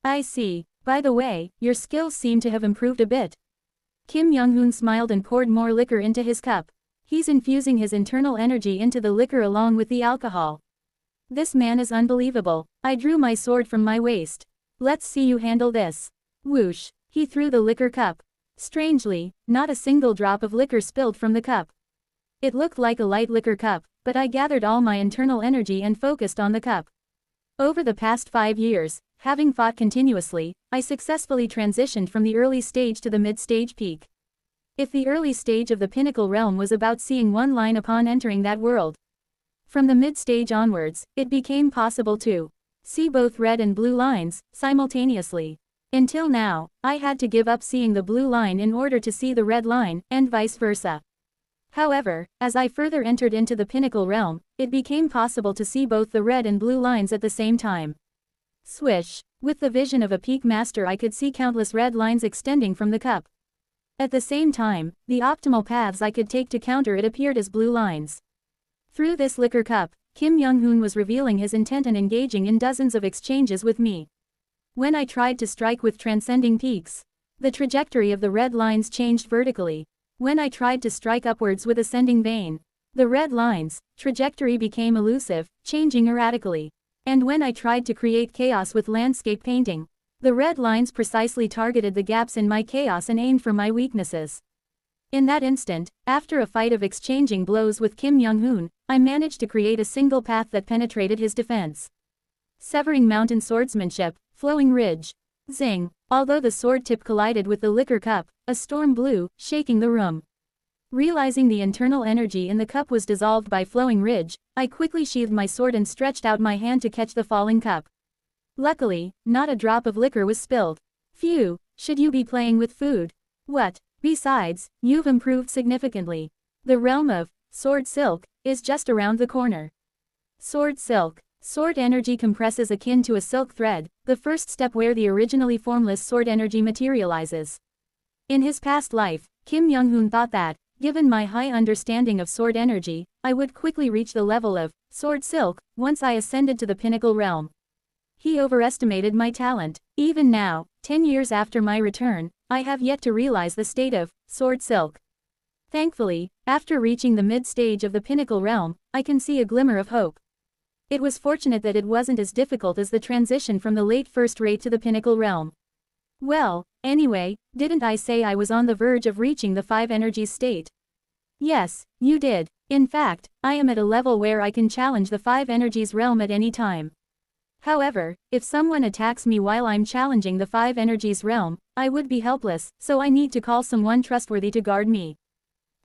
I see. By the way, your skills seem to have improved a bit. Kim Young-hoon smiled and poured more liquor into his cup. He's infusing his internal energy into the liquor along with the alcohol. This man is unbelievable. I drew my sword from my waist. Let's see you handle this. Whoosh. He threw the liquor cup. Strangely, not a single drop of liquor spilled from the cup. It looked like a light liquor cup, but I gathered all my internal energy and focused on the cup. Over the past 5 years, having fought continuously, I successfully transitioned from the early stage to the mid-stage peak. If the early stage of the pinnacle realm was about seeing one line upon entering that world, from the mid-stage onwards, it became possible to see both red and blue lines simultaneously. Until now, I had to give up seeing the blue line in order to see the red line, and vice versa. However, as I further entered into the pinnacle realm, it became possible to see both the red and blue lines at the same time. Swish! With the vision of a peak master, I could see countless red lines extending from the cup. At the same time, the optimal paths I could take to counter it appeared as blue lines. Through this liquor cup, Kim Young-hoon was revealing his intent and engaging in dozens of exchanges with me. When I tried to strike with transcending peaks, the trajectory of the red lines changed vertically. When I tried to strike upwards with ascending vein, the red lines' trajectory became elusive, changing erratically. And when I tried to create chaos with landscape painting, the red lines precisely targeted the gaps in my chaos and aimed for my weaknesses. In that instant, after a fight of exchanging blows with Kim Young-hoon, I managed to create a single path that penetrated his defense. Severing mountain swordsmanship, flowing ridge. Zing! Although the sword tip collided with the liquor cup, a storm blew, shaking the room. Realizing the internal energy in the cup was dissolved by flowing ridge, I quickly sheathed my sword and stretched out my hand to catch the falling cup. Luckily, not a drop of liquor was spilled. Phew, should you be playing with food? What? Besides, you've improved significantly. The realm of sword silk is just around the corner. Sword silk. Sword energy compresses akin to a silk thread, the first step where the originally formless sword energy materializes. In his past life, Kim Young-hoon thought that, given my high understanding of sword energy, I would quickly reach the level of sword silk once I ascended to the pinnacle realm. He overestimated my talent. Even now, 10 years after my return, I have yet to realize the state of sword silk. Thankfully, after reaching the mid-stage of the pinnacle realm, I can see a glimmer of hope. It was fortunate that it wasn't as difficult as the transition from the late first rate to the pinnacle realm. Well, anyway, didn't I say I was on the verge of reaching the 5 energies state? Yes, you did. In fact, I am at a level where I can challenge the 5 energies realm at any time. However, if someone attacks me while I'm challenging the 5 energies realm, I would be helpless, so I need to call someone trustworthy to guard me.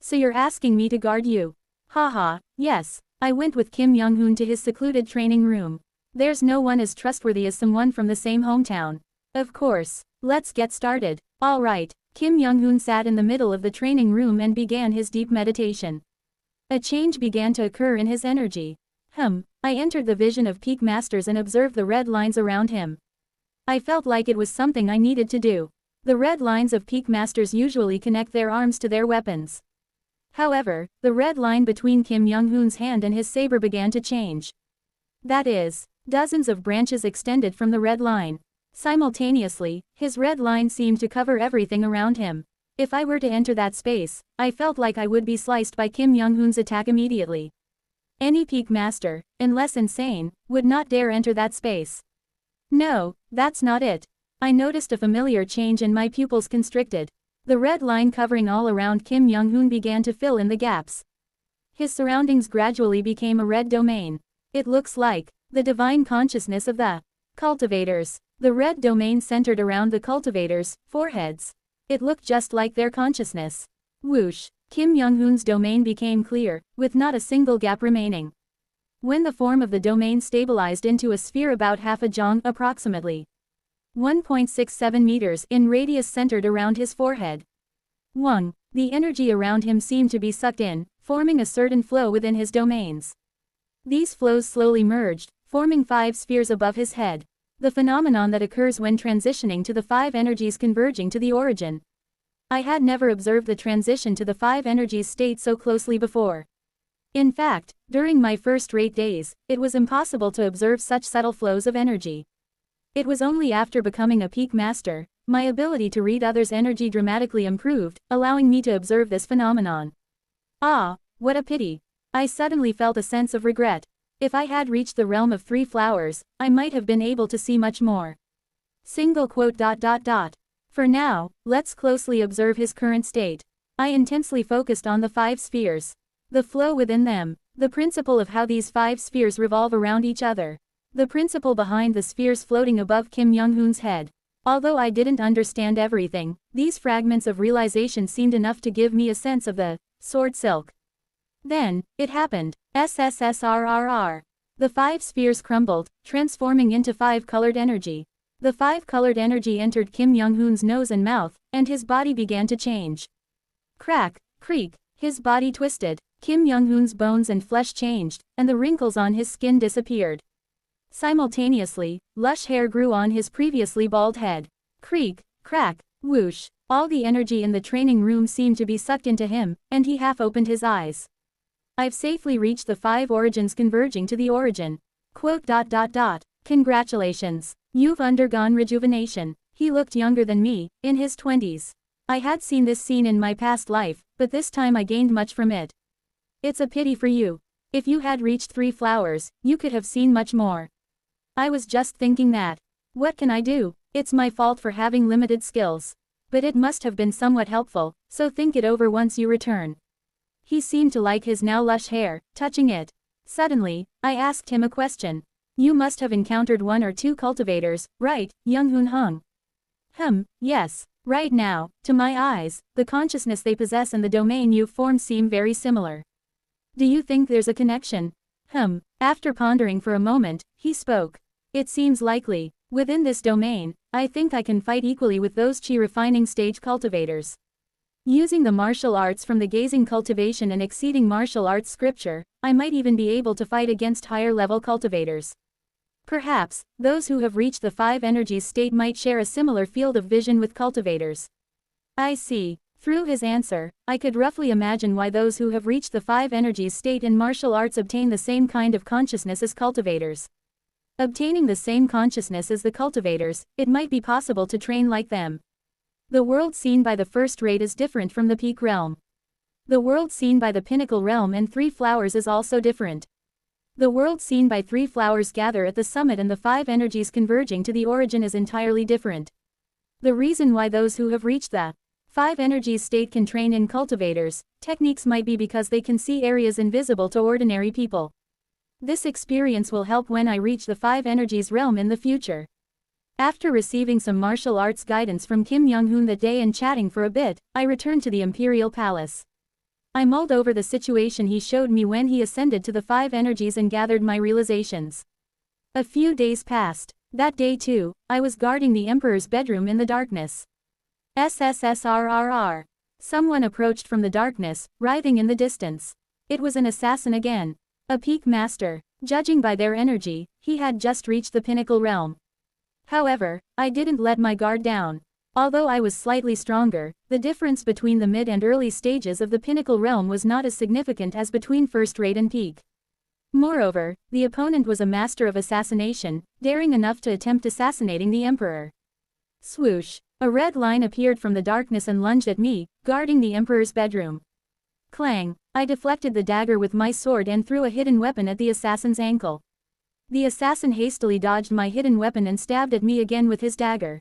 So you're asking me to guard you? Haha, yes. I went with Kim Young-hoon to his secluded training room. There's no one as trustworthy as someone from the same hometown. Of course. Let's get started. Alright. Kim Young-hoon sat in the middle of the training room and began his deep meditation. A change began to occur in his energy. I entered the vision of peak masters and observed the red lines around him. I felt like it was something I needed to do. The red lines of peak masters usually connect their arms to their weapons. However, the red line between Kim Young-hoon's hand and his saber began to change. That is, dozens of branches extended from the red line. Simultaneously, his red line seemed to cover everything around him. If I were to enter that space, I felt like I would be sliced by Kim Young-hoon's attack immediately. Any peak master, unless insane, would not dare enter that space. No, that's not it. I noticed a familiar change and my pupils constricted. The red line covering all around Kim Young-hoon began to fill in the gaps. His surroundings gradually became a red domain. It looks like the divine consciousness of the cultivators. The red domain centered around the cultivators' foreheads. It looked just like their consciousness. Whoosh! Kim Young-hoon's domain became clear, with not a single gap remaining. When the form of the domain stabilized into a sphere about half a jong approximately 1.67 meters in radius centered around his forehead. The energy around him seemed to be sucked in, forming a certain flow within his domains. These flows slowly merged, forming 5 spheres above his head. The phenomenon that occurs when transitioning to the 5 energies converging to the origin. I had never observed the transition to the 5 energies state so closely before. In fact, during my first-rate days, it was impossible to observe such subtle flows of energy. It was only after becoming a peak master, my ability to read others' energy dramatically improved, allowing me to observe this phenomenon. Ah, what a pity. I suddenly felt a sense of regret. If I had reached the realm of 3 flowers, I might have been able to see much more. For now, let's closely observe his current state. I intensely focused on the 5 spheres. The flow within them, the principle of how these 5 spheres revolve around each other. The principle behind the spheres floating above Kim Young-hoon's head. Although I didn't understand everything, these fragments of realization seemed enough to give me a sense of the sword silk. Then, it happened. SSSRRR. The 5 spheres crumbled, transforming into 5-colored energy. The 5-colored energy entered Kim Young-hoon's nose and mouth, and his body began to change. Crack, creak, his body twisted. Kim Young-hoon's bones and flesh changed, and the wrinkles on his skin disappeared. Simultaneously, lush hair grew on his previously bald head. Creak, crack, whoosh, all the energy in the training room seemed to be sucked into him, and he half opened his eyes. I've safely reached the 5 origins converging to the origin. Congratulations. You've undergone rejuvenation. He looked younger than me, in his 20s. I had seen this scene in my past life, but this time I gained much from it. It's a pity for you. If you had reached 3 flowers, you could have seen much more. I was just thinking that. What can I do? It's my fault for having limited skills. But it must have been somewhat helpful, so think it over once you return. He seemed to like his now lush hair, touching it. Suddenly, I asked him a question. You must have encountered 1 or 2 cultivators, right, Young-hoon Hung? Yes. Right now, to my eyes, the consciousness they possess and the domain you've formed seem very similar. Do you think there's a connection? After pondering for a moment, he spoke. It seems likely. Within this domain, I think I can fight equally with those chi refining stage cultivators. Using the martial arts from the gazing cultivation and exceeding martial arts scripture, I might even be able to fight against higher level cultivators. Perhaps, those who have reached the 5 energies state might share a similar field of vision with cultivators. I see. Through his answer, I could roughly imagine why those who have reached the 5 energies state in martial arts obtain the same kind of consciousness as cultivators. Obtaining the same consciousness as the cultivators, it might be possible to train like them. The world seen by the first rate is different from the peak realm. The world seen by the pinnacle realm and three flowers is also different. The world seen by three flowers gather at the summit and the five energies converging to the origin is entirely different. The reason why those who have reached the five energies state can train in cultivators techniques might be because they can see areas invisible to ordinary people. This experience will help when I reach the five energies realm in the future. After receiving some martial arts guidance from Kim Young-hoon that day and chatting for a bit, I returned to the Imperial Palace. I mulled over the situation he showed me when he ascended to the five energies and gathered my realizations. A few days passed. That day too, I was guarding the Emperor's bedroom in the darkness. SSSRRR. Someone approached from the darkness, writhing in the distance. It was an assassin again. A peak master. Judging by their energy, he had just reached the pinnacle realm. However, I didn't let my guard down. Although I was slightly stronger, the difference between the mid and early stages of the pinnacle realm was not as significant as between first rate and peak. Moreover, the opponent was a master of assassination, daring enough to attempt assassinating the Emperor. Swoosh! A red line appeared from the darkness and lunged at me, guarding the Emperor's bedroom. Clang! I deflected the dagger with my sword and threw a hidden weapon at the assassin's ankle. The assassin hastily dodged my hidden weapon and stabbed at me again with his dagger.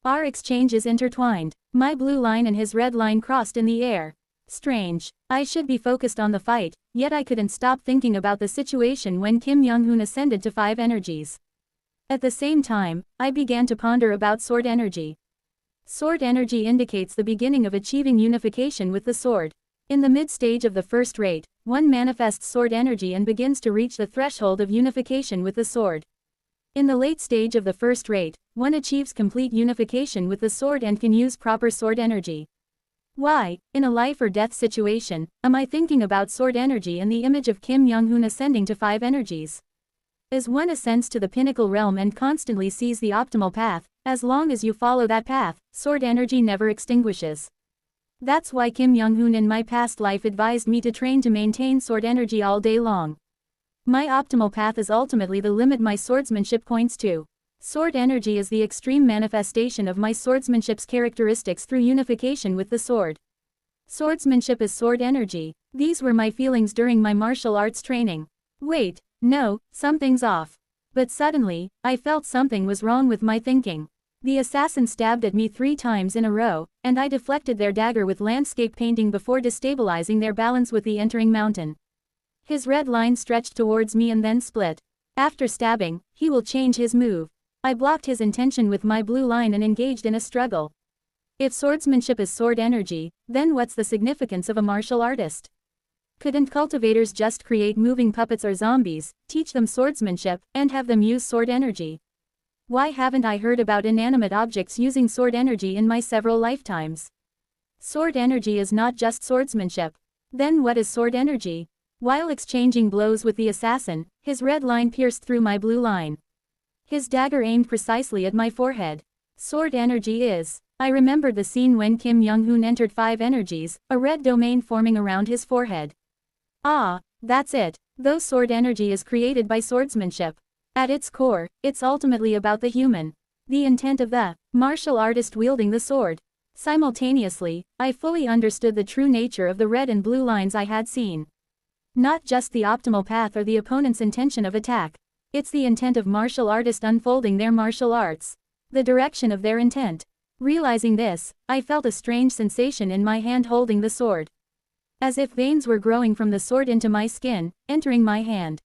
Our exchanges intertwined. My blue line and his red line crossed in the air. Strange. I should be focused on the fight, yet I couldn't stop thinking about the situation when Kim Young-hoon ascended to five energies. At the same time, I began to ponder about sword energy. Sword energy indicates the beginning of achieving unification with the sword. In the mid-stage of the first rate, one manifests sword energy and begins to reach the threshold of unification with the sword. In the late stage of the first rate, one achieves complete unification with the sword and can use proper sword energy. Why, in a life or death situation, am I thinking about sword energy and the image of Kim Young-hoon ascending to five energies? As one ascends to the pinnacle realm and constantly sees the optimal path, as long as you follow that path, sword energy never extinguishes. That's why Kim Young-hoon in my past life advised me to train to maintain sword energy all day long. My optimal path is ultimately the limit my swordsmanship points to. Sword energy is the extreme manifestation of my swordsmanship's characteristics through unification with the sword. Swordsmanship is sword energy. These were my feelings during my martial arts training. Wait, no, something's off. But suddenly, I felt something was wrong with my thinking. The assassin stabbed at me 3 times in a row, and I deflected their dagger with landscape painting before destabilizing their balance with the entering mountain. His red line stretched towards me and then split. After stabbing, he will change his move. I blocked his intention with my blue line and engaged in a struggle. If swordsmanship is sword energy, then what's the significance of a martial artist? Couldn't cultivators just create moving puppets or zombies, teach them swordsmanship, and have them use sword energy? Why haven't I heard about inanimate objects using sword energy in my several lifetimes? Sword energy is not just swordsmanship. Then what is sword energy? While exchanging blows with the assassin, his red line pierced through my blue line. His dagger aimed precisely at my forehead. Sword energy is. I remembered the scene when Kim Young-hoon entered five energies, a red domain forming around his forehead. Ah, that's it. Though sword energy is created by swordsmanship. At its core, it's ultimately about the human. The intent of the martial artist wielding the sword. Simultaneously, I fully understood the true nature of the red and blue lines I had seen. Not just the optimal path or the opponent's intention of attack. It's the intent of martial artist unfolding their martial arts. The direction of their intent. Realizing this, I felt a strange sensation in my hand holding the sword. As if veins were growing from the sword into my skin, entering my hand.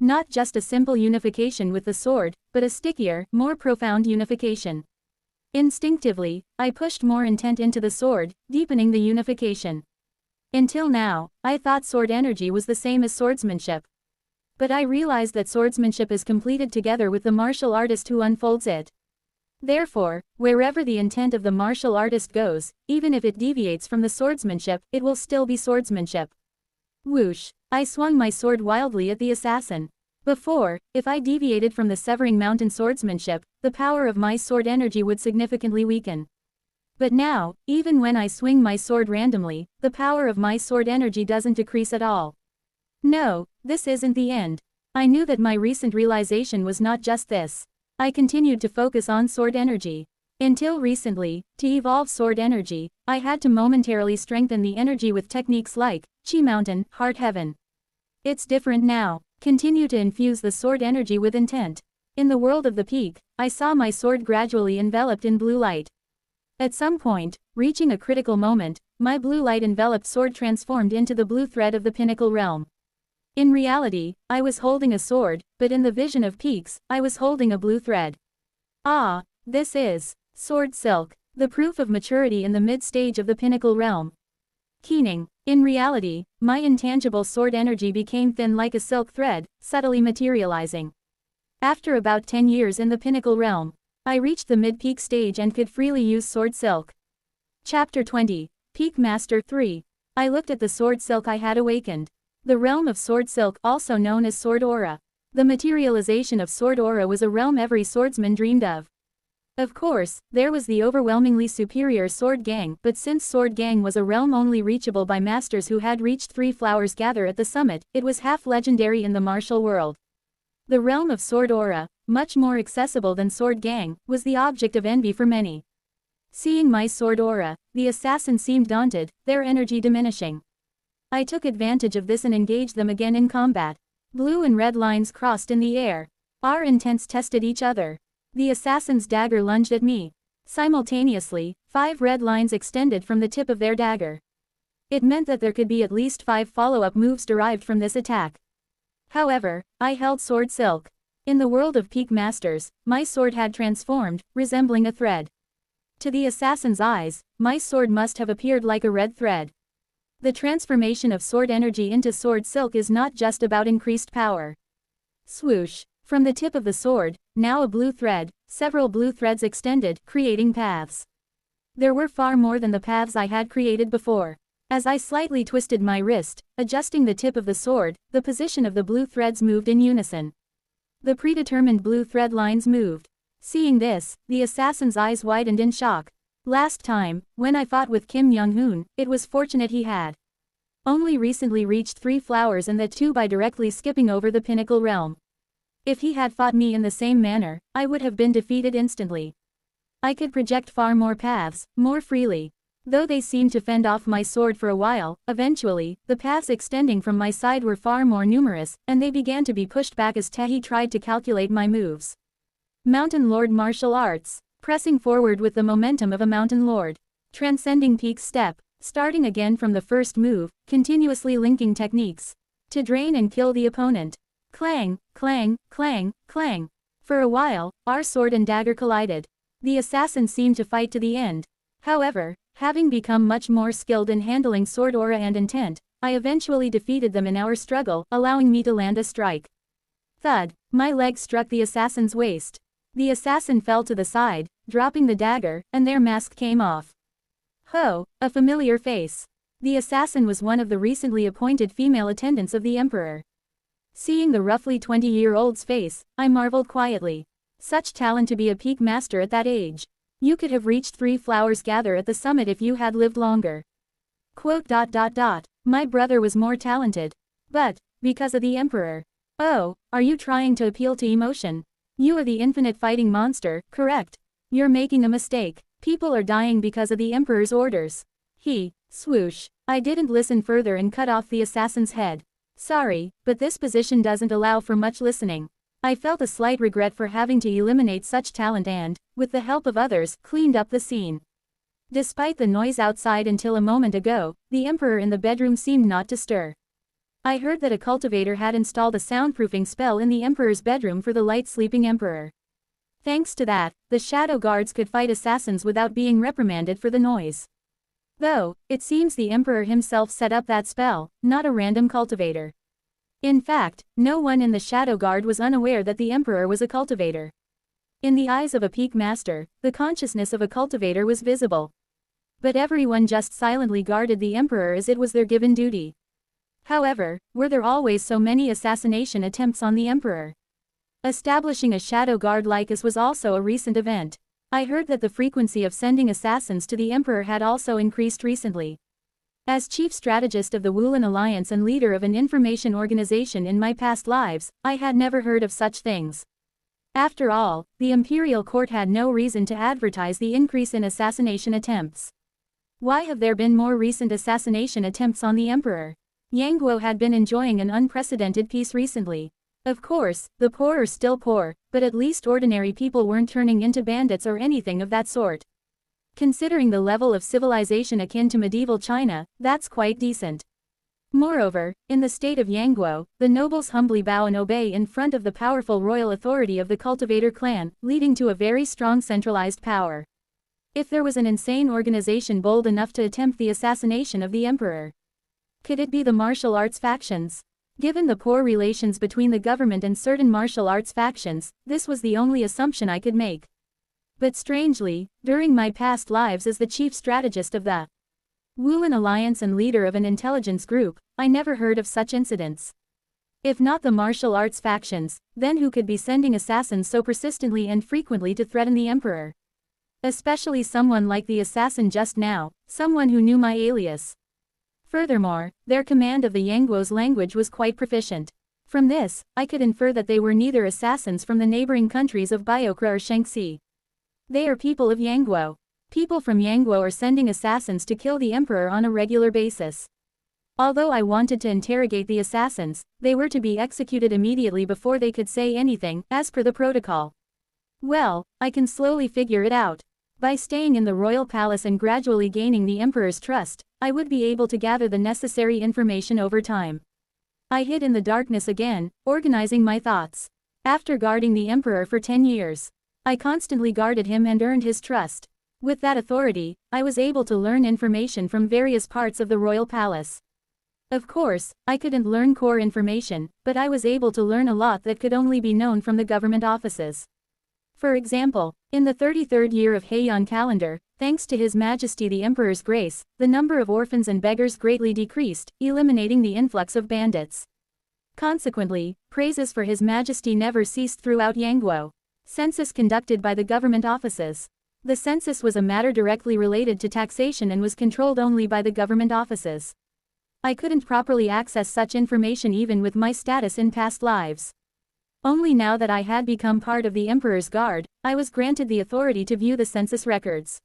Not just a simple unification with the sword, but a stickier, more profound unification. Instinctively, I pushed more intent into the sword, deepening the unification. Until now, I thought sword energy was the same as swordsmanship. But I realized that swordsmanship is completed together with the martial artist who unfolds it. Therefore, wherever the intent of the martial artist goes, even if it deviates from the swordsmanship, it will still be swordsmanship. Whoosh! I swung my sword wildly at the assassin. Before, if I deviated from the Severing Mountain swordsmanship, the power of my sword energy would significantly weaken. But now, even when I swing my sword randomly, the power of my sword energy doesn't decrease at all. No, this isn't the end. I knew that my recent realization was not just this. I continued to focus on sword energy. Until recently, to evolve sword energy, I had to momentarily strengthen the energy with techniques like Chi Mountain, Heart Heaven. It's different now. Continue to infuse the sword energy with intent. In the world of the peak, I saw my sword gradually enveloped in blue light. At some point, reaching a critical moment, my blue light enveloped sword transformed into the blue thread of the pinnacle realm. In reality, I was holding a sword, but in the vision of peaks, I was holding a blue thread. Ah, this is sword silk, the proof of maturity in the mid-stage of the pinnacle realm. Keening. In reality, my intangible sword energy became thin like a silk thread, subtly materializing. After about 10 years in the pinnacle realm, I reached the mid-peak stage and could freely use sword silk. Chapter 20. Peak Master 3. I looked at the sword silk I had awakened. The realm of sword silk, also known as sword aura. The materialization of sword aura was a realm every swordsman dreamed of. Of course, there was the overwhelmingly superior sword gang, but since sword gang was a realm only reachable by masters who had reached 3 flowers gather at the summit, it was half legendary in the martial world. The realm of sword aura, much more accessible than sword gang, was the object of envy for many. Seeing my sword aura, the assassins seemed daunted, their energy diminishing. I took advantage of this and engaged them again in combat. Blue and red lines crossed in the air. Our intents tested each other. The assassin's dagger lunged at me. Simultaneously, 5 red lines extended from the tip of their dagger. It meant that there could be at least 5 follow-up moves derived from this attack. However, I held sword silk. In the world of peak masters, my sword had transformed, resembling a thread. To the assassin's eyes, my sword must have appeared like a red thread. The transformation of sword energy into sword silk is not just about increased power. Swoosh. From the tip of the sword, now a blue thread, several blue threads extended, creating paths. There were far more than the paths I had created before. As I slightly twisted my wrist, adjusting the tip of the sword, the position of the blue threads moved in unison. The predetermined blue thread lines moved. Seeing this, the assassin's eyes widened in shock. Last time, when I fought with Kim Young-hoon, it was fortunate he had only recently reached 3 flowers and that too by directly skipping over the pinnacle realm. If he had fought me in the same manner, I would have been defeated instantly. I could project far more paths, more freely. Though they seemed to fend off my sword for a while, eventually, the paths extending from my side were far more numerous, and they began to be pushed back as Tehi tried to calculate my moves. Mountain Lord Martial Arts. Pressing forward with the momentum of a mountain lord. Transcending peak step. Starting again from the first move, continuously linking techniques. To drain and kill the opponent. Clang, clang, clang, clang. For a while, our sword and dagger collided. The assassin seemed to fight to the end. However, having become much more skilled in handling sword aura and intent, I eventually defeated them in our struggle, allowing me to land a strike. Thud, my leg struck the assassin's waist. The assassin fell to the side, dropping the dagger, and their mask came off. Ho, a familiar face. The assassin was one of the recently appointed female attendants of the Emperor. Seeing the roughly 20-year-old's face, I marveled quietly. Such talent to be a peak master at that age. You could have reached 3 flowers gather at the summit if you had lived longer. Quote. My brother was more talented. But, because of the Emperor. Oh, are you trying to appeal to emotion? You are the infinite fighting monster, correct? You're making a mistake. People are dying because of the Emperor's orders. Swoosh. I didn't listen further and cut off the assassin's head. Sorry, but this position doesn't allow for much listening. I felt a slight regret for having to eliminate such talent and, with the help of others, cleaned up the scene. Despite the noise outside until a moment ago, the Emperor in the bedroom seemed not to stir. I heard that a cultivator had installed a soundproofing spell in the Emperor's bedroom for the light-sleeping Emperor. Thanks to that, the shadow guards could fight assassins without being reprimanded for the noise. Though, it seems the Emperor himself set up that spell, not a random cultivator. In fact, no one in the Shadow Guard was unaware that the Emperor was a cultivator. In the eyes of a peak master, the consciousness of a cultivator was visible. But everyone just silently guarded the Emperor as it was their given duty. However, were there always so many assassination attempts on the Emperor? Establishing a Shadow Guard like us was also a recent event. I heard that the frequency of sending assassins to the Emperor had also increased recently. As chief strategist of the Wulin Alliance and leader of an information organization in my past lives, I had never heard of such things. After all, the imperial court had no reason to advertise the increase in assassination attempts. Why have there been more recent assassination attempts on the emperor? Yangguo had been enjoying an unprecedented peace recently. Of course, the poor are still poor, but at least ordinary people weren't turning into bandits or anything of that sort. Considering the level of civilization akin to medieval China, that's quite decent. Moreover, in the state of Yangguo, the nobles humbly bow and obey in front of the powerful royal authority of the cultivator clan, leading to a very strong centralized power. If there was an insane organization bold enough to attempt the assassination of the emperor, could it be the martial arts factions? Given the poor relations between the government and certain martial arts factions, this was the only assumption I could make. But strangely, during my past lives as the chief strategist of the Wulan Alliance and leader of an intelligence group, I never heard of such incidents. If not the martial arts factions, then who could be sending assassins so persistently and frequently to threaten the emperor? Especially someone like the assassin just now, someone who knew my alias. Furthermore, their command of the Yangguo's language was quite proficient. From this, I could infer that they were neither assassins from the neighboring countries of Biokra or Shaanxi. They are people of Yangguo. People from Yangguo are sending assassins to kill the emperor on a regular basis. Although I wanted to interrogate the assassins, they were to be executed immediately before they could say anything, as per the protocol. Well, I can slowly figure it out. By staying in the royal palace and gradually gaining the emperor's trust, I would be able to gather the necessary information over time. I hid in the darkness again, organizing my thoughts. After guarding the emperor for 10 years, I constantly guarded him and earned his trust. With that authority, I was able to learn information from various parts of the royal palace. Of course, I couldn't learn core information, but I was able to learn a lot that could only be known from the government offices. For example, in the 33rd year of Heian calendar, thanks to His Majesty the Emperor's grace, the number of orphans and beggars greatly decreased, eliminating the influx of bandits. Consequently, praises for His Majesty never ceased throughout Yangguo. Census conducted by the government offices. The census was a matter directly related to taxation and was controlled only by the government offices. I couldn't properly access such information even with my status in past lives. Only now that I had become part of the Emperor's Guard, I was granted the authority to view the census records.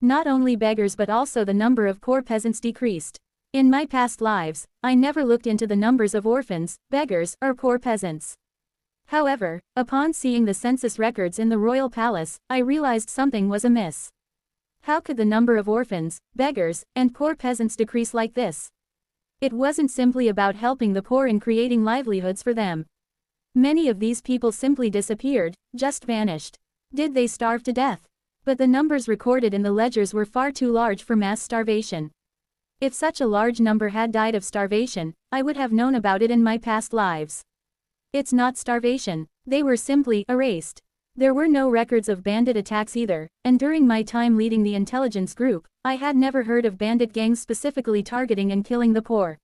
Not only beggars but also the number of poor peasants decreased. In my past lives, I never looked into the numbers of orphans, beggars, or poor peasants. However, upon seeing the census records in the royal palace, I realized something was amiss. How could the number of orphans, beggars, and poor peasants decrease like this? It wasn't simply about helping the poor and creating livelihoods for them. Many of these people simply disappeared, just vanished. Did they starve to death? But the numbers recorded in the ledgers were far too large for mass starvation. If such a large number had died of starvation, I would have known about it in my past lives. It's not starvation, they were simply erased. There were no records of bandit attacks either, and during my time leading the intelligence group, I had never heard of bandit gangs specifically targeting and killing the poor.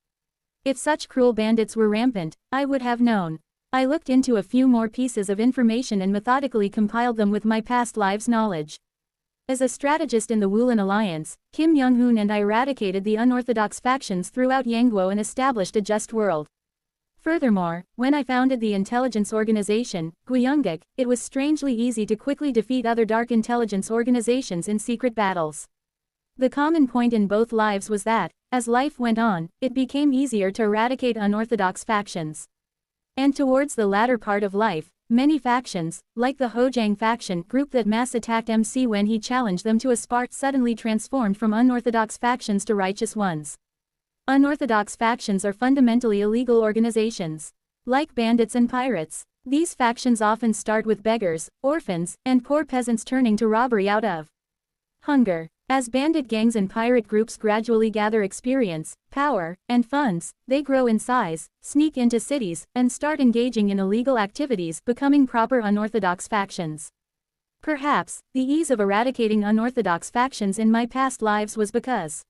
If such cruel bandits were rampant, I would have known. I looked into a few more pieces of information and methodically compiled them with my past lives' knowledge. As a strategist in the Wulan Alliance, Kim Young-hoon and I eradicated the unorthodox factions throughout Yangguo and established a just world. Furthermore, when I founded the intelligence organization, Guiyungguk, it was strangely easy to quickly defeat other dark intelligence organizations in secret battles. The common point in both lives was that, as life went on, it became easier to eradicate unorthodox factions. And towards the latter part of life, many factions, like the Hojang faction group that mass attacked MC when he challenged them to a spart, suddenly transformed from unorthodox factions to righteous ones. Unorthodox factions are fundamentally illegal organizations. Like bandits and pirates, these factions often start with beggars, orphans, and poor peasants turning to robbery out of hunger. As bandit gangs and pirate groups gradually gather experience, power, and funds, they grow in size, sneak into cities, and start engaging in illegal activities, becoming proper unorthodox factions. Perhaps, the ease of eradicating unorthodox factions in my past lives was because,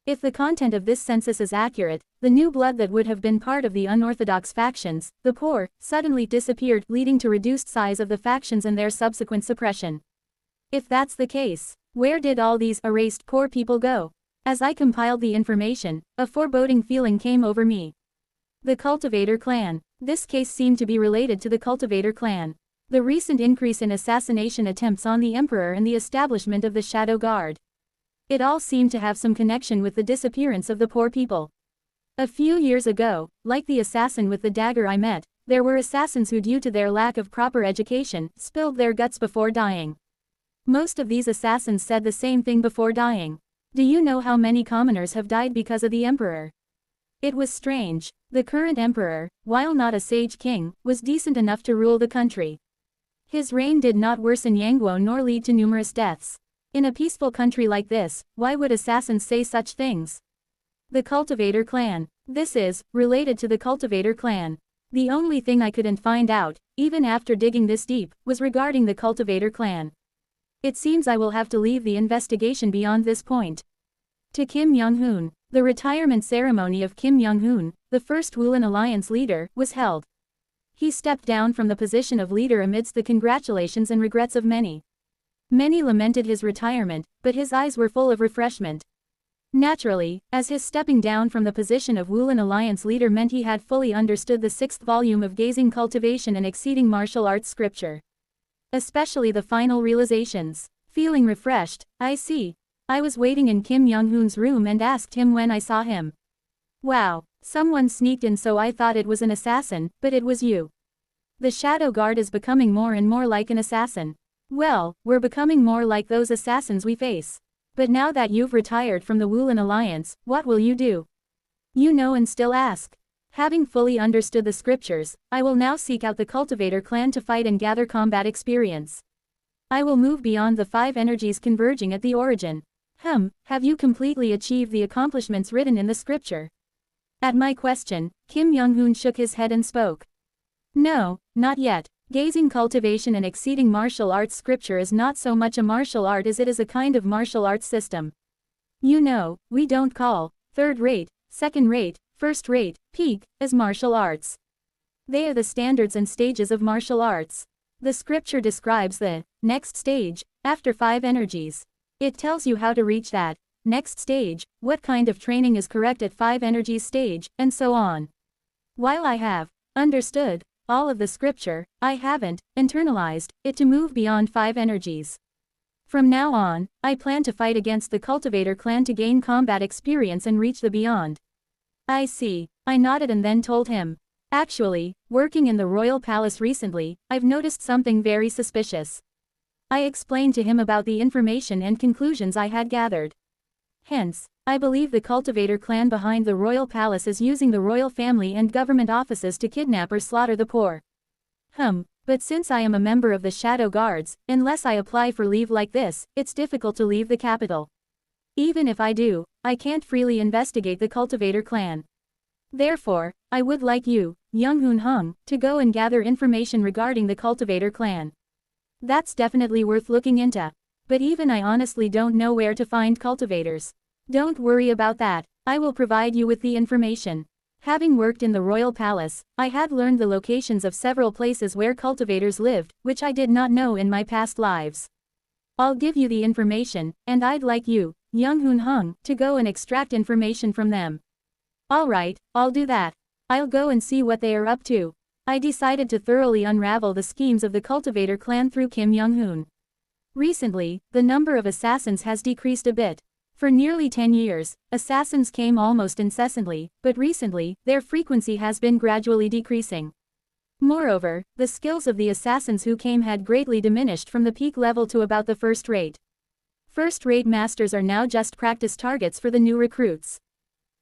if the content of this census is accurate, the new blood that would have been part of the unorthodox factions, the poor, suddenly disappeared, leading to reduced size of the factions and their subsequent suppression. If that's the case, where did all these erased poor people go? As I compiled the information, a foreboding feeling came over me. The cultivator clan. This case seemed to be related to the cultivator clan. The recent increase in assassination attempts on the Emperor and the establishment of the Shadow Guard. It all seemed to have some connection with the disappearance of the poor people. A few years ago, like the assassin with the dagger I met, there were assassins who, due to their lack of proper education, spilled their guts before dying. Most of these assassins said the same thing before dying. Do you know how many commoners have died because of the Emperor? It was strange. The current Emperor, while not a sage king, was decent enough to rule the country. His reign did not worsen Yangguo nor lead to numerous deaths. In a peaceful country like this, why would assassins say such things? The Cultivator clan. This is related to the Cultivator clan. The only thing I couldn't find out, even after digging this deep, was regarding the Cultivator clan. It seems I will have to leave the investigation beyond this point. To Kim Young-hoon. The retirement ceremony of Kim Young-hoon, the first Wulin Alliance leader, was held. He stepped down from the position of leader amidst the congratulations and regrets of many. Many lamented his retirement, but his eyes were full of refreshment. Naturally, as his stepping down from the position of Wulin Alliance leader meant he had fully understood the 6th volume of Gazing Cultivation and Exceeding Martial Arts scripture. Especially the final realizations. Feeling refreshed, I see. I was waiting in Kim Young-hoon's room and asked him when I saw him. Wow, someone sneaked in, so I thought it was an assassin, but it was you. The Shadow Guard is becoming more and more like an assassin. Well, we're becoming more like those assassins we face. But now that you've retired from the Wulin Alliance, what will you do? You know, and still ask. Having fully understood the scriptures, I will now seek out the Cultivator clan to fight and gather combat experience. I will move beyond the 5 energies converging at the origin. Have you completely achieved the accomplishments written in the scripture? At my question, Kim Young-hoon shook his head and spoke. No, not yet. Gazing Cultivation and Exceeding Martial Arts scripture is not so much a martial art as it is a kind of martial arts system. You know, we don't call third-rate, second-rate, first-rate, peak, as martial arts. They are the standards and stages of martial arts. The scripture describes the next stage, after 5 energies. It tells you how to reach that next stage, what kind of training is correct at 5 energies stage, and so on. While I have understood all of the scripture, I haven't internalized it to move beyond 5 energies. From now on, I plan to fight against the Cultivator clan to gain combat experience and reach the beyond. I see. I nodded and then told him. Actually, working in the royal palace recently, I've noticed something very suspicious. I explained to him about the information and conclusions I had gathered. Hence, I believe the Cultivator clan behind the royal palace is using the royal family and government offices to kidnap or slaughter the poor. But since I am a member of the Shadow Guards, unless I apply for leave like this, it's difficult to leave the capital. Even if I do, I can't freely investigate the Cultivator clan. Therefore, I would like you, Young-hoon Hung, to go and gather information regarding the Cultivator clan. That's definitely worth looking into. But even I honestly don't know where to find cultivators. Don't worry about that, I will provide you with the information. Having worked in the royal palace, I had learned the locations of several places where cultivators lived, which I did not know in my past lives. I'll give you the information, and I'd like you, Young-hoon Hung, to go and extract information from them. Alright, I'll do that. I'll go and see what they are up to. I decided to thoroughly unravel the schemes of the Cultivator clan through Kim Young-hoon. Recently, the number of assassins has decreased a bit. For nearly 10 years, assassins came almost incessantly, but recently, their frequency has been gradually decreasing. Moreover, the skills of the assassins who came had greatly diminished from the peak level to about the first rate. First-rate masters are now just practice targets for the new recruits.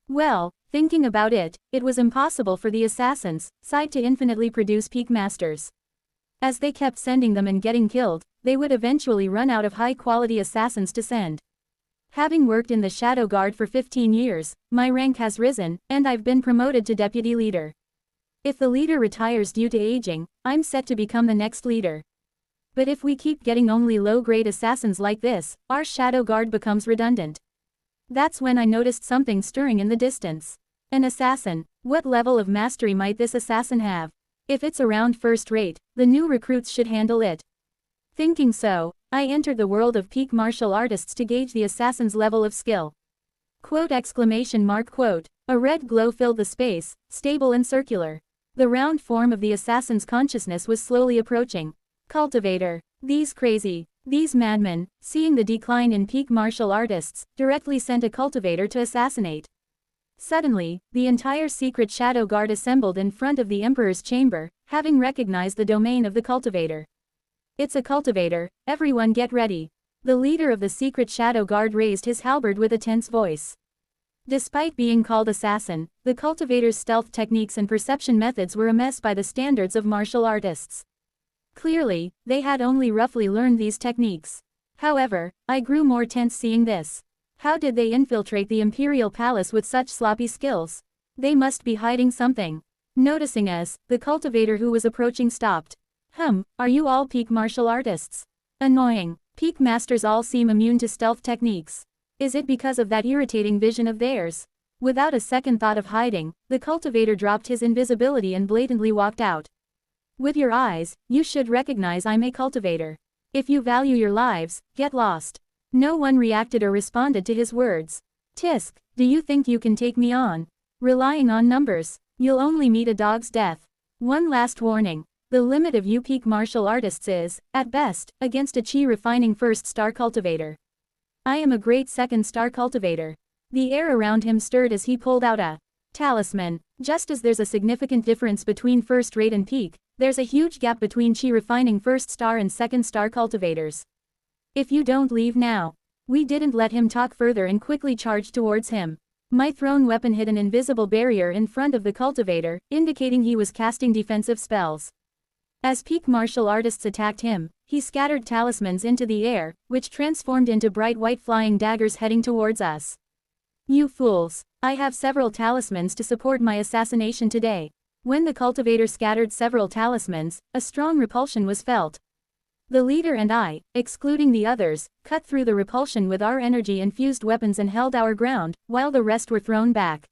Well, thinking about it, it was impossible for the assassins' side to infinitely produce peak masters. As they kept sending them and getting killed, they would eventually run out of high-quality assassins to send. Having worked in the Shadow Guard for 15 years, my rank has risen, and I've been promoted to deputy leader. If the leader retires due to aging, I'm set to become the next leader. But if we keep getting only low-grade assassins like this, our Shadow Guard becomes redundant. That's when I noticed something stirring in the distance. An assassin. What level of mastery might this assassin have? If it's around first rate, the new recruits should handle it. Thinking so, I entered the world of peak martial artists to gauge the assassin's level of skill. Quote! A red glow filled the space, stable and circular. The round form of the assassin's consciousness was slowly approaching. Cultivator. These madmen, seeing the decline in peak martial artists, directly sent a cultivator to assassinate. Suddenly, the entire secret shadow guard assembled in front of the Emperor's chamber, having recognized the domain of the cultivator. It's a cultivator, everyone get ready. The leader of the secret shadow guard raised his halberd with a tense voice. Despite being called assassin, the cultivator's stealth techniques and perception methods were a mess by the standards of martial artists. Clearly, they had only roughly learned these techniques. However, I grew more tense seeing this. How did they infiltrate the imperial palace with such sloppy skills? They must be hiding something. Noticing us, the cultivator who was approaching stopped. Are you all peak martial artists? Annoying. Peak masters all seem immune to stealth techniques. Is it because of that irritating vision of theirs? Without a second thought of hiding, the cultivator dropped his invisibility and blatantly walked out. With your eyes, you should recognize I'm a cultivator. If you value your lives, get lost. No one reacted or responded to his words. Tisk, do you think you can take me on? Relying on numbers, you'll only meet a dog's death. One last warning. The limit of you peak martial artists is, at best, against a chi refining first star cultivator. I am a great second star cultivator. The air around him stirred as he pulled out a talisman. Just as there's a significant difference between first rate and peak, there's a huge gap between chi refining first star and second star cultivators. If you don't leave now. We didn't let him talk further and quickly charged towards him. My thrown weapon hit an invisible barrier in front of the cultivator, indicating he was casting defensive spells. As peak martial artists attacked him, he scattered talismans into the air, which transformed into bright white flying daggers heading towards us. You fools! I have several talismans to support my assassination today. When the cultivator scattered several talismans, a strong repulsion was felt. The leader and I, excluding the others, cut through the repulsion with our energy-infused weapons and held our ground, while the rest were thrown back.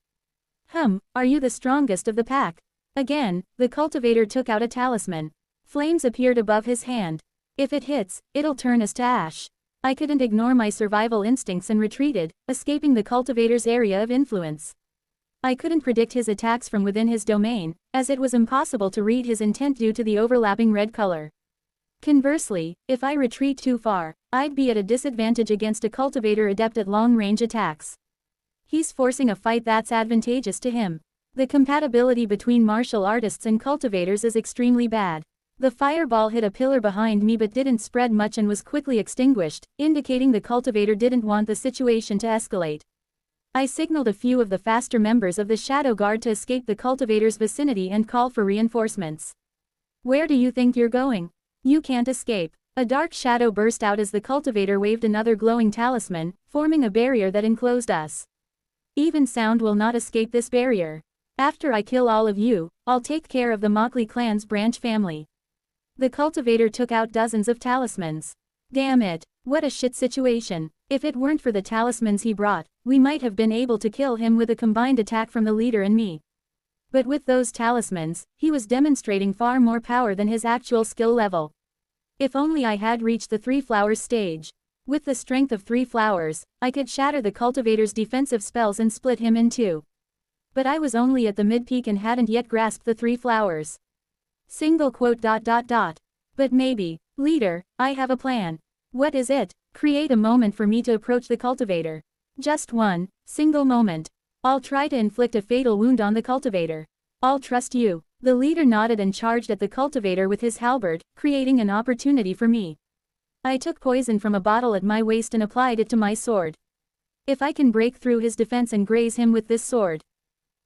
Are you the strongest of the pack? Again, the cultivator took out a talisman. Flames appeared above his hand. If it hits, it'll turn us to ash. I couldn't ignore my survival instincts and retreated, escaping the cultivator's area of influence. I couldn't predict his attacks from within his domain, as it was impossible to read his intent due to the overlapping red color. Conversely, if I retreat too far, I'd be at a disadvantage against a cultivator adept at long-range attacks. He's forcing a fight that's advantageous to him. The compatibility between martial artists and cultivators is extremely bad. The fireball hit a pillar behind me but didn't spread much and was quickly extinguished, indicating the cultivator didn't want the situation to escalate. I signaled a few of the faster members of the Shadow Guard to escape the cultivator's vicinity and call for reinforcements. Where do you think you're going? You can't escape. A dark shadow burst out as the cultivator waved another glowing talisman, forming a barrier that enclosed us. Even sound will not escape this barrier. After I kill all of you, I'll take care of the Mockley clan's branch family. The cultivator took out dozens of talismans. Damn it, what a shit situation. If it weren't for the talismans he brought, we might have been able to kill him with a combined attack from the leader and me. But with those talismans, he was demonstrating far more power than his actual skill level. If only I had reached the 3 flowers stage. With the strength of 3 flowers, I could shatter the cultivator's defensive spells and split him in 2. But I was only at the mid-peak and hadn't yet grasped the 3 flowers. But maybe, leader, I have a plan. What is it? Create a moment for me to approach the cultivator. Just one, single moment. I'll try to inflict a fatal wound on the cultivator. I'll trust you. The leader nodded and charged at the cultivator with his halberd, creating an opportunity for me. I took poison from a bottle at my waist and applied it to my sword. If I can break through his defense and graze him with this sword,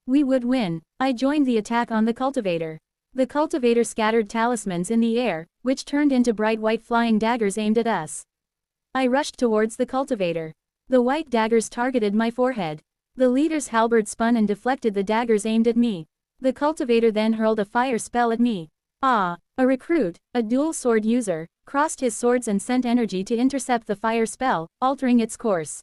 we would win. I joined the attack on the cultivator. The cultivator scattered talismans in the air, which turned into bright white flying daggers aimed at us. I rushed towards the cultivator. The white daggers targeted my forehead. The leader's halberd spun and deflected the daggers aimed at me. The cultivator then hurled a fire spell at me. A recruit, a dual sword user, crossed his swords and sent energy to intercept the fire spell, altering its course.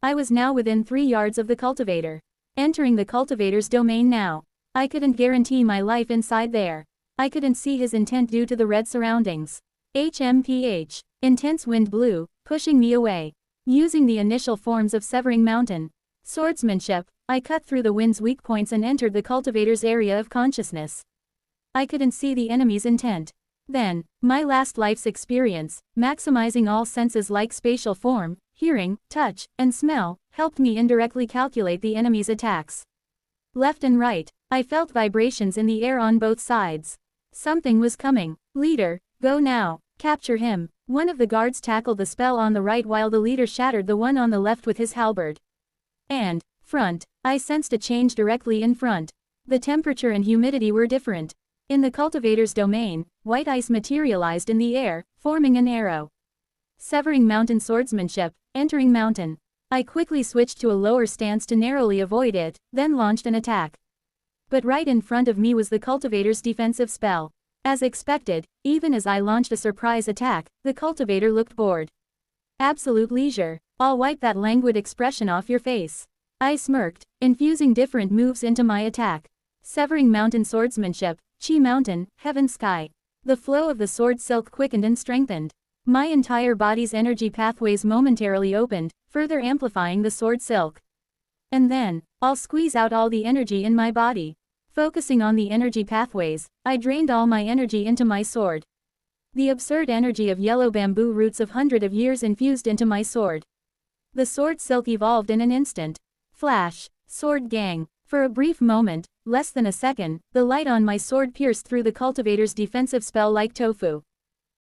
I was now within 3 yards of the cultivator. Entering the cultivator's domain now. I couldn't guarantee my life inside there. I couldn't see his intent due to the red surroundings. HMPH. Intense wind blew, pushing me away. Using the initial forms of Severing Mountain swordsmanship, I cut through the wind's weak points and entered the cultivator's area of consciousness. I couldn't see the enemy's intent. Then, my last life's experience, maximizing all senses like spatial form, hearing, touch, and smell, helped me indirectly calculate the enemy's attacks. Left and right, I felt vibrations in the air on both sides. Something was coming. Leader, go now. Capture him. One of the guards tackled the spell on the right while the leader shattered the one on the left with his halberd. And, front, I sensed a change directly in front. The temperature and humidity were different. In the cultivator's domain, white ice materialized in the air, forming an arrow. Severing mountain swordsmanship, entering mountain. I quickly switched to a lower stance to narrowly avoid it, then launched an attack. But right in front of me was the cultivator's defensive spell. As expected, even as I launched a surprise attack, the cultivator looked bored. Absolute leisure. I'll wipe that languid expression off your face. I smirked, infusing different moves into my attack. Severing mountain swordsmanship, Chi mountain, heaven sky. The flow of the sword silk quickened and strengthened. My entire body's energy pathways momentarily opened, further amplifying the sword silk. And then, I'll squeeze out all the energy in my body. Focusing on the energy pathways, I drained all my energy into my sword. The absurd energy of yellow bamboo roots of hundreds of years infused into my sword. The sword silk evolved in an instant. Flash, sword gang. For a brief moment, less than a second, the light on my sword pierced through the cultivator's defensive spell like tofu.